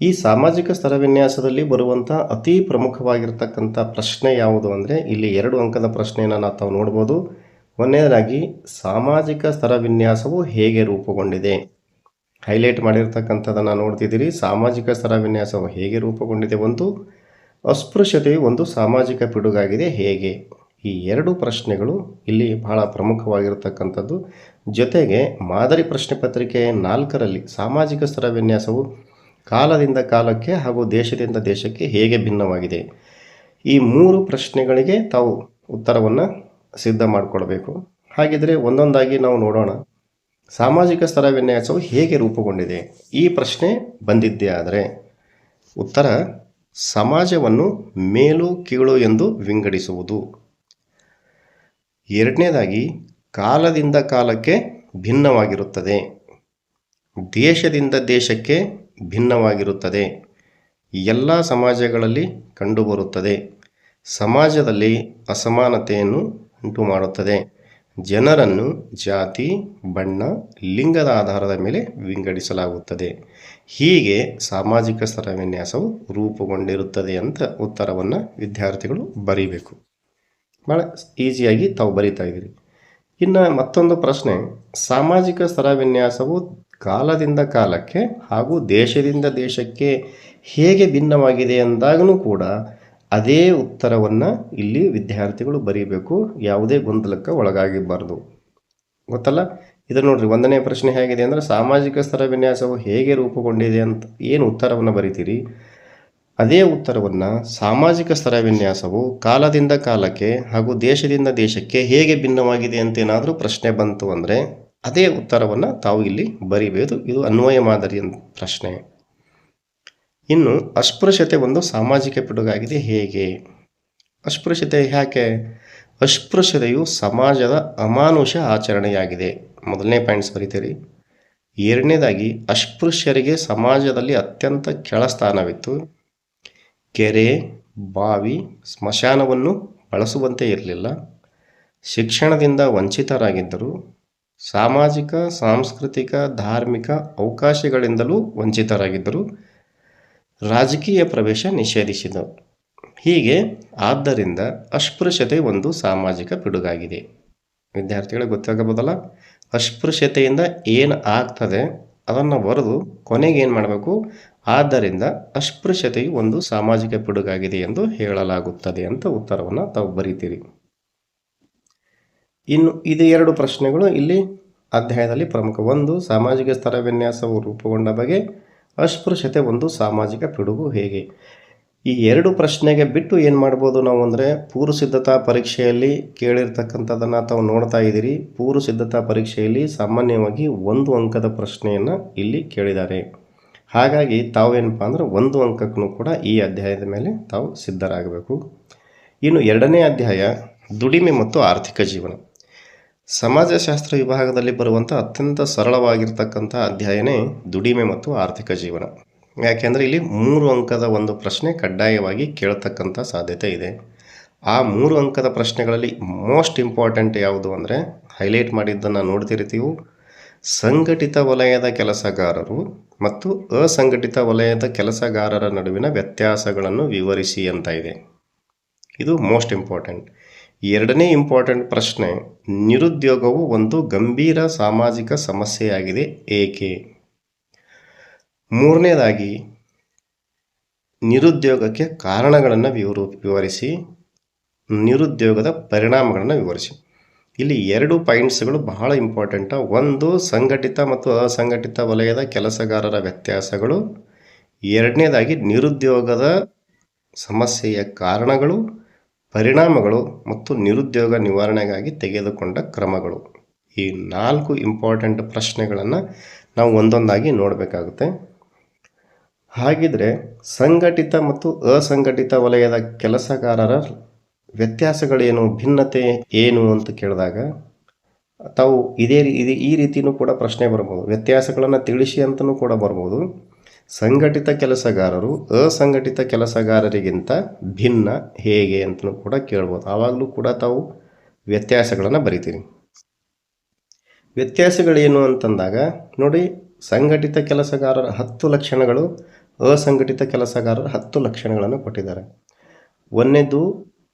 ಈ ಸಾಮಾಜಿಕ ಸ್ತರವಿನ್ಯಾಸದಲ್ಲಿ ಬರುವಂಥ ಅತಿ ಪ್ರಮುಖವಾಗಿರ್ತಕ್ಕಂಥ ಪ್ರಶ್ನೆ ಯಾವುದು ಅಂದರೆ ಇಲ್ಲಿ 2 ಅಂಕದ ಪ್ರಶ್ನೆಯನ್ನು ತಾವು ನೋಡ್ಬೋದು. ಒಂದನೇದಾಗಿ ಸಾಮಾಜಿಕ ಸ್ತರವಿನ್ಯಾಸವು ಹೇಗೆ ರೂಪುಗೊಂಡಿದೆ, ಹೈಲೈಟ್ ಮಾಡಿರ್ತಕ್ಕಂಥದ್ದನ್ನು ನೋಡ್ತಿದ್ದೀರಿ. ಸಾಮಾಜಿಕ ಸ್ತರವಿನ್ಯಾಸವು ಹೇಗೆ ರೂಪುಗೊಂಡಿದೆ, ಒಂದು ಅಸ್ಪೃಶ್ಯತೆಯು ಒಂದು ಸಾಮಾಜಿಕ ಪಿಡುಗಾಗಿದೆ ಹೇಗೆ, ಈ 2 ಪ್ರಶ್ನೆಗಳು ಇಲ್ಲಿ ಬಹಳ ಪ್ರಮುಖವಾಗಿರ್ತಕ್ಕಂಥದ್ದು. ಜೊತೆಗೆ ಮಾದರಿ ಪ್ರಶ್ನೆ ಪತ್ರಿಕೆ 4ರಲ್ಲಿ ಸಾಮಾಜಿಕ ಸ್ತರವಿನ್ಯಾಸವು ಕಾಲದಿಂದ ಕಾಲಕ್ಕೆ ಹಾಗೂ ದೇಶದಿಂದ ದೇಶಕ್ಕೆ ಹೇಗೆ ಭಿನ್ನವಾಗಿದೆ, ಈ 3 ಪ್ರಶ್ನೆಗಳಿಗೆ ತಾವು ಉತ್ತರವನ್ನು ಸಿದ್ಧ ಮಾಡಿಕೊಳ್ಬೇಕು. ಹಾಗಿದ್ರೆ ಒಂದೊಂದಾಗಿ ನಾವು ನೋಡೋಣ. ಸಾಮಾಜಿಕ ಸ್ತರವಿನ್ಯಾಸವು ಹೇಗೆ ರೂಪುಗೊಂಡಿದೆ ಈ ಪ್ರಶ್ನೆ ಬಂದಿದ್ದೇ ಆದರೆ ಉತ್ತರ ಸಮಾಜವನ್ನು ಮೇಲು ಕೀಳು ಎಂದು ವಿಂಗಡಿಸುವುದು. ಎರಡನೇದಾಗಿ ಕಾಲದಿಂದ ಕಾಲಕ್ಕೆ ಭಿನ್ನವಾಗಿರುತ್ತದೆ, ದೇಶದಿಂದ ದೇಶಕ್ಕೆ ಭಿನ್ನವಾಗಿರುತ್ತದೆ, ಎಲ್ಲ ಸಮಾಜಗಳಲ್ಲಿ ಕಂಡುಬರುತ್ತದೆ, ಸಮಾಜದಲ್ಲಿ ಅಸಮಾನತೆಯನ್ನು ಉಂಟು ಮಾಡುತ್ತದೆ, ಜನರನ್ನು ಜಾತಿ, ಬಣ್ಣ, ಲಿಂಗದ ಆಧಾರದ ಮೇಲೆ ವಿಂಗಡಿಸಲಾಗುತ್ತದೆ. ಹೀಗೆ ಸಾಮಾಜಿಕ ಸ್ತರವಿನ್ಯಾಸವು ರೂಪುಗೊಂಡಿರುತ್ತದೆ ಅಂತ ಉತ್ತರವನ್ನು ವಿದ್ಯಾರ್ಥಿಗಳು ಬರೀಬೇಕು. ಭಾಳ ಈಸಿಯಾಗಿ ತಾವು ಬರಿತಾ ಇದ್ದೀರಿ. ಇನ್ನು ಮತ್ತೊಂದು ಪ್ರಶ್ನೆ, ಸಾಮಾಜಿಕ ಸ್ತರವಿನ್ಯಾಸವು ಕಾಲದಿಂದ ಕಾಲಕ್ಕೆ ಹಾಗೂ ದೇಶದಿಂದ ದೇಶಕ್ಕೆ ಹೇಗೆ ಭಿನ್ನವಾಗಿದೆ ಅಂದಾಗೂ ಕೂಡ ಅದೇ ಉತ್ತರವನ್ನು ಇಲ್ಲಿ ವಿದ್ಯಾರ್ಥಿಗಳು ಬರೀಬೇಕು. ಯಾವುದೇ ಗೊಂದಲಕ್ಕೆ ಒಳಗಾಗಿರಬಾರ್ದು. ಗೊತ್ತಲ್ಲ? ಇದು ನೋಡ್ರಿ, 1ನೇ ಪ್ರಶ್ನೆ ಹೇಗಿದೆ ಅಂದರೆ ಸಾಮಾಜಿಕ ಸ್ತರವಿನ್ಯಾಸವು ಹೇಗೆ ರೂಪುಗೊಂಡಿದೆ ಅಂತ ಏನು ಉತ್ತರವನ್ನು ಬರಿತೀರಿ, ಅದೇ ಉತ್ತರವನ್ನು ಸಾಮಾಜಿಕ ಸ್ತರವಿನ್ಯಾಸವು ಕಾಲದಿಂದ ಕಾಲಕ್ಕೆ ಹಾಗೂ ದೇಶದಿಂದ ದೇಶಕ್ಕೆ ಹೇಗೆ ಭಿನ್ನವಾಗಿದೆ ಅಂತ ಏನಾದರೂ ಪ್ರಶ್ನೆ ಬಂತು ಅಂದರೆ ಅದೇ ಉತ್ತರವನ್ನು ತಾವು ಇಲ್ಲಿ ಬರಿಬೇಕು. ಇದು ಅನ್ವಯ ಮಾದರಿ ಪ್ರಶ್ನೆ. ಇನ್ನು ಅಸ್ಪೃಶ್ಯತೆ ಒಂದು ಸಾಮಾಜಿಕ ಪಿಡುಗಾಗಿದೆ ಹೇಗೆ, ಅಸ್ಪೃಶ್ಯತೆ ಯಾಕೆ, ಅಸ್ಪೃಶ್ಯತೆಯು ಸಮಾಜದ ಅಮಾನುಷ ಆಚರಣೆಯಾಗಿದೆ. ಮೊದಲನೇ ಪಾಯಿಂಟ್ಸ್ ಬರೀತೀರಿ. ಎರಡನೇದಾಗಿ ಅಸ್ಪೃಶ್ಯರಿಗೆ ಸಮಾಜದಲ್ಲಿ ಅತ್ಯಂತ ಕೆಳಸ್ಥಾನವಿತ್ತು. ಕೆರೆ, ಬಾವಿ, ಸ್ಮಶಾನವನ್ನು ಬಳಸುವಂತೆ ಇರಲಿಲ್ಲ. ಶಿಕ್ಷಣದಿಂದ ವಂಚಿತರಾಗಿದ್ದರು. ಸಾಮಾಜಿಕ, ಸಾಂಸ್ಕೃತಿಕ, ಧಾರ್ಮಿಕ ಅವಕಾಶಗಳಿಂದಲೂ ವಂಚಿತರಾಗಿದ್ದರು. ರಾಜಕೀಯ ಪ್ರವೇಶ ನಿಷೇಧಿಸಿದರು. ಹೀಗೆ ಆದ್ದರಿಂದ ಅಸ್ಪೃಶ್ಯತೆ ಒಂದು ಸಾಮಾಜಿಕ ಪಿಡುಗಾಗಿದೆ. ವಿದ್ಯಾರ್ಥಿಗಳಿಗೆ ಗೊತ್ತಾಗಬಹುದಲ್ಲ, ಅಸ್ಪೃಶ್ಯತೆಯಿಂದ ಏನು ಆಗ್ತದೆ ಅದನ್ನು ಬರೆದು ಕೊನೆಗೆ ಏನು ಮಾಡಬೇಕು, ಆದ್ದರಿಂದ ಅಸ್ಪೃಶ್ಯತೆಯು ಒಂದು ಸಾಮಾಜಿಕ ಪಿಡುಗಾಗಿದೆ ಎಂದು ಹೇಳಲಾಗುತ್ತದೆ ಅಂತ ಉತ್ತರವನ್ನು ತಾವು ಬರೀತೀರಿ. ಇನ್ನು ಇದು 2 ಪ್ರಶ್ನೆಗಳು ಇಲ್ಲಿ ಅಧ್ಯಾಯದಲ್ಲಿ ಪ್ರಮುಖ. 1 ಸಾಮಾಜಿಕ ಸ್ತರವಿನ್ಯಾಸವು ರೂಪುಗೊಂಡ ಬಗೆ, ಅಸ್ಪೃಶ್ಯತೆ ಒಂದು ಸಾಮಾಜಿಕ ಪಿಡುಗು ಹೇಗೆ. ಈ 2 ಪ್ರಶ್ನೆಗೆ ಬಿಟ್ಟು ಏನು ಮಾಡ್ಬೋದು ನಾವು ಅಂದರೆ ಪೂರ್ವ ಸಿದ್ಧತಾ ಪರೀಕ್ಷೆಯಲ್ಲಿ ಕೇಳಿರ್ತಕ್ಕಂಥದ್ದನ್ನು ತಾವು ನೋಡ್ತಾ ಇದ್ದೀರಿ. ಪೂರ್ವ ಸಿದ್ಧತಾ ಪರೀಕ್ಷೆಯಲ್ಲಿ ಸಾಮಾನ್ಯವಾಗಿ 1 ಅಂಕದ ಪ್ರಶ್ನೆಯನ್ನು ಇಲ್ಲಿ ಕೇಳಿದ್ದಾರೆ. ಹಾಗಾಗಿ ತಾವೇನಪ್ಪ ಅಂದ್ರೆ 1 ಅಂಕಕ್ಕೂ ಕೂಡ ಈ ಅಧ್ಯಾಯದ ಮೇಲೆ ತಾವು ಸಿದ್ಧರಾಗಬೇಕು. ಇನ್ನು 2ನೇ ಅಧ್ಯಾಯ ದುಡಿಮೆ ಮತ್ತು ಆರ್ಥಿಕ ಜೀವನ. ಸಮಾಜಶಾಸ್ತ್ರ ವಿಭಾಗದಲ್ಲಿ ಬರುವಂಥ ಅತ್ಯಂತ ಸರಳವಾಗಿರ್ತಕ್ಕಂಥ ಅಧ್ಯಾಯನೇ ದುಡಿಮೆ ಮತ್ತು ಆರ್ಥಿಕ ಜೀವನ. ಯಾಕೆಂದರೆ ಇಲ್ಲಿ 3 ಅಂಕದ ಒಂದು ಪ್ರಶ್ನೆ ಕಡ್ಡಾಯವಾಗಿ ಕೇಳತಕ್ಕಂಥ ಸಾಧ್ಯತೆ ಇದೆ. ಆ 3 ಅಂಕದ ಪ್ರಶ್ನೆಗಳಲ್ಲಿ ಮೋಸ್ಟ್ ಇಂಪಾರ್ಟೆಂಟ್ ಯಾವುದು ಅಂದರೆ ಹೈಲೈಟ್ ಮಾಡಿದ್ದನ್ನು ನೋಡ್ತಿರ್ತೀವಿ. ಸಂಘಟಿತ ವಲಯದ ಕೆಲಸಗಾರರು ಮತ್ತು ಅಸಂಘಟಿತ ವಲಯದ ಕೆಲಸಗಾರರ ನಡುವಿನ ವ್ಯತ್ಯಾಸಗಳನ್ನು ವಿವರಿಸಿ ಅಂತ ಇದೆ. ಇದು ಮೋಸ್ಟ್ ಇಂಪಾರ್ಟೆಂಟ್. ಎರಡನೇ ಇಂಪಾರ್ಟೆಂಟ್ ಪ್ರಶ್ನೆ, ನಿರುದ್ಯೋಗವು ಒಂದು ಗಂಭೀರ ಸಾಮಾಜಿಕ ಸಮಸ್ಯೆಯಾಗಿದೆ ಏಕೆ? ಮೂರನೇದಾಗಿ, ನಿರುದ್ಯೋಗಕ್ಕೆ ಕಾರಣಗಳನ್ನು ವಿವರಿಸಿ, ನಿರುದ್ಯೋಗದ ಪರಿಣಾಮಗಳನ್ನು ವಿವರಿಸಿ. ಇಲ್ಲಿ 2 ಪಾಯಿಂಟ್ಸ್ಗಳು ಬಹಳ ಇಂಪಾರ್ಟೆಂಟ್. ಒಂದು, ಸಂಘಟಿತ ಮತ್ತು ಅಸಂಘಟಿತ ವಲಯದ ಕೆಲಸಗಾರರ ವ್ಯತ್ಯಾಸಗಳು. ಎರಡನೇದಾಗಿ, ನಿರುದ್ಯೋಗದ ಸಮಸ್ಯೆಯ ಕಾರಣಗಳು, ಪರಿಣಾಮಗಳು ಮತ್ತು ನಿರುದ್ಯೋಗ ನಿವಾರಣೆಗಾಗಿ ತೆಗೆದುಕೊಂಡ ಕ್ರಮಗಳು. ಈ 4 ಇಂಪಾರ್ಟೆಂಟ್ ಪ್ರಶ್ನೆಗಳನ್ನು ನಾವು ಒಂದೊಂದಾಗಿ ನೋಡಬೇಕಾಗುತ್ತೆ. ಹಾಗಿದ್ರೆ ಸಂಘಟಿತ ಮತ್ತು ಅಸಂಘಟಿತ ವಲಯದ ಕೆಲಸಗಾರರ ವ್ಯತ್ಯಾಸಗಳೇನು, ಭಿನ್ನತೆ ಏನು ಅಂತ ಕೇಳಿದಾಗ ತಾವು ಈ ರೀತಿಯೂ ಕೂಡ ಪ್ರಶ್ನೆ ಬರ್ಬೋದು. ವ್ಯತ್ಯಾಸಗಳನ್ನು ತಿಳಿಸಿ ಅಂತಲೂ ಕೂಡ ಬರ್ಬೋದು. ಸಂಘಟಿತ ಕೆಲಸಗಾರರು ಅಸಂಘಟಿತ ಕೆಲಸಗಾರರಿಗಿಂತ ಭಿನ್ನ ಹೇಗೆ ಅಂತಲೂ ಕೂಡ ಕೇಳ್ಬೋದು. ಆವಾಗಲೂ ಕೂಡ ತಾವು ವ್ಯತ್ಯಾಸಗಳನ್ನು ಬರಿತೀರಿ. ವ್ಯತ್ಯಾಸಗಳೇನು ಅಂತಂದಾಗ ನೋಡಿ, ಸಂಘಟಿತ ಕೆಲಸಗಾರರ 10 ಲಕ್ಷಣಗಳು, ಅಸಂಘಟಿತ ಕೆಲಸಗಾರರ 10 ಲಕ್ಷಣಗಳನ್ನು ಕೊಟ್ಟಿದ್ದಾರೆ. ಒಂದನೇದು,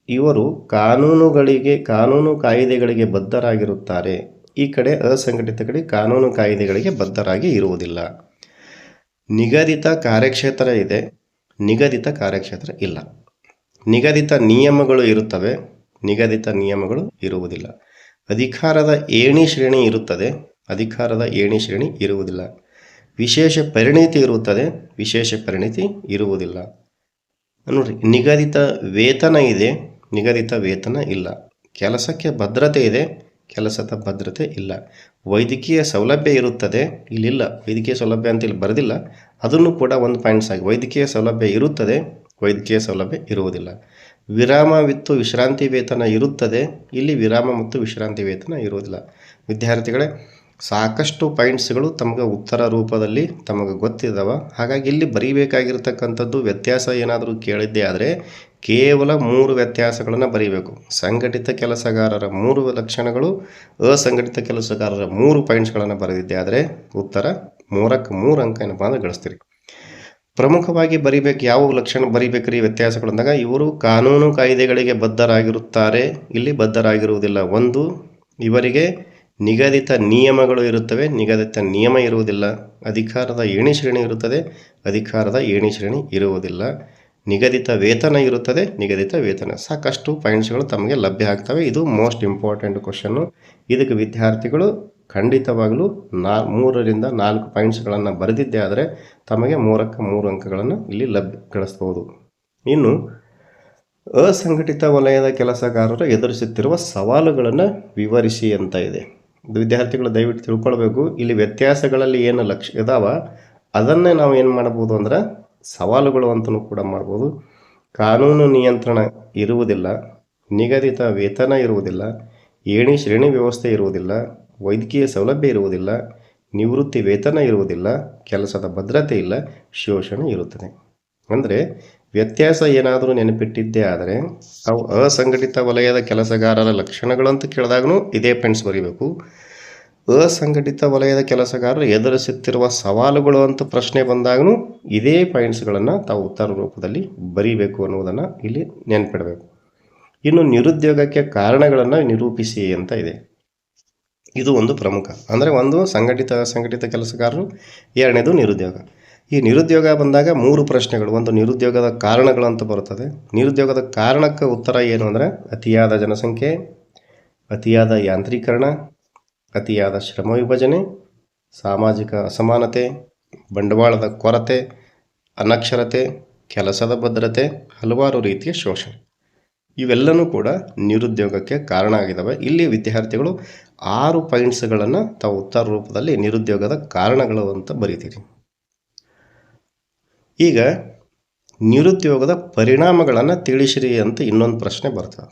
ಇವರು ಕಾನೂನು ಕಾಯ್ದೆಗಳಿಗೆ ಬದ್ಧರಾಗಿರುತ್ತಾರೆ. ಈ ಕಡೆ ಅಸಂಘಟಿತ ಕಡೆ ಕಾನೂನು ಕಾಯ್ದೆಗಳಿಗೆ ಬದ್ಧರಾಗಿ ಇರುವುದಿಲ್ಲ. ನಿಗದಿತ ಕಾರ್ಯಕ್ಷೇತ್ರ ಇದೆ, ನಿಗದಿತ ಕಾರ್ಯಕ್ಷೇತ್ರ ಇಲ್ಲ. ನಿಗದಿತ ನಿಯಮಗಳು ಇರುತ್ತವೆ, ನಿಗದಿತ ನಿಯಮಗಳು ಇರುವುದಿಲ್ಲ. ಅಧಿಕಾರದ ಏಣಿ ಶ್ರೇಣಿ ಇರುತ್ತದೆ, ಅಧಿಕಾರದ ಏಣಿ ಶ್ರೇಣಿ ಇರುವುದಿಲ್ಲ. ವಿಶೇಷ ಪರಿಣಿತಿ ಇರುತ್ತದೆ, ವಿಶೇಷ ಪರಿಣಿತಿ ಇರುವುದಿಲ್ಲ. ನೋಡಿರಿ, ನಿಗದಿತ ವೇತನ ಇದೆ, ನಿಗದಿತ ವೇತನ ಇಲ್ಲ. ಕೆಲಸಕ್ಕೆ ಭದ್ರತೆ ಇದೆ, ಕೆಲಸದ ಭದ್ರತೆ ಇಲ್ಲ. ವೈದ್ಯಕೀಯ ಸೌಲಭ್ಯ ಇರುತ್ತದೆ, ಇಲ್ಲಿಲ್ಲ. ವೈದ್ಯಕೀಯ ಸೌಲಭ್ಯ ಅಂತ ಇಲ್ಲಿ ಬರೆದಿಲ್ಲ, ಅದನ್ನು ಕೂಡ ಒಂದು ಪಾಯಿಂಟ್ಸ್ ಆಗಿ. ವೈದ್ಯಕೀಯ ಸೌಲಭ್ಯ ಇರುತ್ತದೆ, ವೈದ್ಯಕೀಯ ಸೌಲಭ್ಯ ಇರುವುದಿಲ್ಲ. ವಿರಾಮ ಮತ್ತು ವಿಶ್ರಾಂತಿ ವೇತನ ಇರುತ್ತದೆ, ಇಲ್ಲಿ ವಿರಾಮ ಮತ್ತು ವಿಶ್ರಾಂತಿ ವೇತನ ಇರುವುದಿಲ್ಲ. ವಿದ್ಯಾರ್ಥಿಗಳೇ, ಸಾಕಷ್ಟು ಪಾಯಿಂಟ್ಸ್ಗಳು ತಮಗೆ ಉತ್ತರ ರೂಪದಲ್ಲಿ ತಮಗೆ ಗೊತ್ತಿದ್ದಾವೆ. ಹಾಗಾಗಿ ಇಲ್ಲಿ ಬರೀಬೇಕಾಗಿರ್ತಕ್ಕಂಥದ್ದು ವ್ಯತ್ಯಾಸ ಏನಾದರೂ ಕೇಳಿದ್ದೆ ಆದರೆ ಕೇವಲ 3 ವ್ಯತ್ಯಾಸಗಳನ್ನು ಬರೀಬೇಕು. ಸಂಘಟಿತ ಕೆಲಸಗಾರರ 3 ಲಕ್ಷಣಗಳು, ಅಸಂಘಟಿತ ಕೆಲಸಗಾರರ 3 ಪಾಯಿಂಟ್ಸ್ಗಳನ್ನು ಬರೆದಿದ್ದೆ ಆದರೆ ಉತ್ತರ 3ಕ್ಕೆ 3 ಅಂಕ ಏನಪ್ಪ ಅಂದರೆ ಗಳಿಸ್ತೀರಿ. ಪ್ರಮುಖವಾಗಿ ಬರಿಬೇಕು, ಯಾವ ಲಕ್ಷಣ ಬರಿಬೇಕ್ರಿ ವ್ಯತ್ಯಾಸಗಳು ಅಂದಾಗ, ಇವರು ಕಾನೂನು ಕಾಯ್ದೆಗಳಿಗೆ ಬದ್ಧರಾಗಿರುತ್ತಾರೆ, ಇಲ್ಲಿ ಬದ್ಧರಾಗಿರುವುದಿಲ್ಲ. ಒಂದು, ಇವರಿಗೆ ನಿಗದಿತ ನಿಯಮಗಳು ಇರುತ್ತವೆ, ನಿಗದಿತ ನಿಯಮ ಇರುವುದಿಲ್ಲ. ಅಧಿಕಾರದ ಏಣಿ ಶ್ರೇಣಿ ಇರುತ್ತದೆ, ಅಧಿಕಾರದ ಏಣಿ ಶ್ರೇಣಿ ಇರುವುದಿಲ್ಲ. ನಿಗದಿತ ವೇತನ ಇರುತ್ತದೆ, ನಿಗದಿತ ವೇತನ. ಸಾಕಷ್ಟು ಪಾಯಿಂಟ್ಸ್ಗಳು ತಮಗೆ ಲಭ್ಯ ಆಗ್ತವೆ. ಇದು ಮೋಸ್ಟ್ ಇಂಪಾರ್ಟೆಂಟ್ ಕ್ವಶನ್ನು. ಇದಕ್ಕೆ ವಿದ್ಯಾರ್ಥಿಗಳು ಖಂಡಿತವಾಗಲೂ 3ರಿಂದ 4 ಪಾಯಿಂಟ್ಸ್ಗಳನ್ನು ಬರೆದಿದ್ದೆ ಆದರೆ ತಮಗೆ 3ಕ್ಕೆ 3 ಅಂಕಗಳನ್ನು ಇಲ್ಲಿ ಗಳಿಸ್ಬೋದು. ಇನ್ನು ಅಸಂಘಟಿತ ವಲಯದ ಕೆಲಸಗಾರರು ಎದುರಿಸುತ್ತಿರುವ ಸವಾಲುಗಳನ್ನು ವಿವರಿಸಿ ಅಂತ ಇದೆ. ವಿದ್ಯಾರ್ಥಿಗಳು ದಯವಿಟ್ಟು ತಿಳ್ಕೊಳ್ಬೇಕು, ಇಲ್ಲಿ ವ್ಯತ್ಯಾಸಗಳಲ್ಲಿ ಏನು ಇದಾವ ಅದನ್ನೇ ನಾವು ಏನು ಮಾಡ್ಬೋದು ಅಂದ್ರೆ ಸವಾಲುಗಳು ಅಂತಲೂ ಕೂಡ ಮಾಡ್ಬೋದು. ಕಾನೂನು ನಿಯಂತ್ರಣ ಇರುವುದಿಲ್ಲ, ನಿಗದಿತ ವೇತನ ಇರುವುದಿಲ್ಲ, ಏಣಿ ಶ್ರೇಣಿ ವ್ಯವಸ್ಥೆ ಇರುವುದಿಲ್ಲ, ವೈದ್ಯಕೀಯ ಸೌಲಭ್ಯ ಇರುವುದಿಲ್ಲ, ನಿವೃತ್ತಿ ವೇತನ ಇರುವುದಿಲ್ಲ, ಕೆಲಸದ ಭದ್ರತೆ ಇಲ್ಲ, ಶೋಷಣೆ ಇರುತ್ತದೆ. ಅಂದರೆ ವ್ಯತ್ಯಾಸ ಏನಾದರೂ ನೆನಪಿಟ್ಟಿದ್ದೇ ಆದರೆ ಅವು ಅಸಂಘಟಿತ ವಲಯದ ಕೆಲಸಗಾರರ ಲಕ್ಷಣಗಳು ಅಂತ ಕೇಳಿದಾಗೂ ಇದೇ ಪಾಯಿಂಟ್ಸ್ ಬರೀಬೇಕು. ಅಸಂಘಟಿತ ವಲಯದ ಕೆಲಸಗಾರರು ಎದುರಿಸುತ್ತಿರುವ ಸವಾಲುಗಳು ಅಂತ ಪ್ರಶ್ನೆ ಬಂದಾಗೂ ಇದೇ ಪಾಯಿಂಟ್ಸ್ಗಳನ್ನು ತಾವು ಉತ್ತರ ರೂಪದಲ್ಲಿ ಬರೀಬೇಕು ಅನ್ನೋದನ್ನು ಇಲ್ಲಿ ನೆನಪಿಡಬೇಕು. ಇನ್ನು ನಿರುದ್ಯೋಗಕ್ಕೆ ಕಾರಣಗಳನ್ನು ನಿರೂಪಿಸಿ ಅಂತ ಇದೆ. ಇದು ಒಂದು ಪ್ರಮುಖ. ಅಂದರೆ ಒಂದು ಸಂಘಟಿತ ಅಸಂಘಟಿತ ಕೆಲಸಗಾರರು, ಎರಡನೇದು ನಿರುದ್ಯೋಗ. ಈ ನಿರುದ್ಯೋಗ ಬಂದಾಗ 3 ಪ್ರಶ್ನೆಗಳು. ಒಂದು ನಿರುದ್ಯೋಗದ ಕಾರಣಗಳು ಅಂತ ಬರುತ್ತದೆ. ನಿರುದ್ಯೋಗದ ಕಾರಣಕ್ಕೆ ಉತ್ತರ ಏನು ಅಂದರೆ ಅತಿಯಾದ ಜನಸಂಖ್ಯೆ, ಅತಿಯಾದ ಯಾಂತ್ರೀಕರಣ, ಅತಿಯಾದ ಶ್ರಮ ವಿಭಜನೆ, ಸಾಮಾಜಿಕ ಅಸಮಾನತೆ, ಬಂಡವಾಳದ ಕೊರತೆ, ಅನಕ್ಷರತೆ, ಕೆಲಸದ ಭದ್ರತೆ, ಹಲವಾರು ರೀತಿಯ ಶೋಷಣೆ. ಇವೆಲ್ಲವೂ ಕೂಡ ನಿರುದ್ಯೋಗಕ್ಕೆ ಕಾರಣ ಆಗಿದ್ದಾವೆ. ಇಲ್ಲಿ ವಿದ್ಯಾರ್ಥಿಗಳು 6 ಪಾಯಿಂಟ್ಸ್ಗಳನ್ನು ತಾವು ಉತ್ತರ ರೂಪದಲ್ಲಿ ನಿರುದ್ಯೋಗದ ಕಾರಣಗಳು ಅಂತ ಬರೀತೀರಿ. ಈಗ ನಿರುದ್ಯೋಗದ ಪರಿಣಾಮಗಳನ್ನು ತಿಳಿಸಿರಿ ಅಂತ ಇನ್ನೊಂದು ಪ್ರಶ್ನೆ ಬರ್ತದೆ.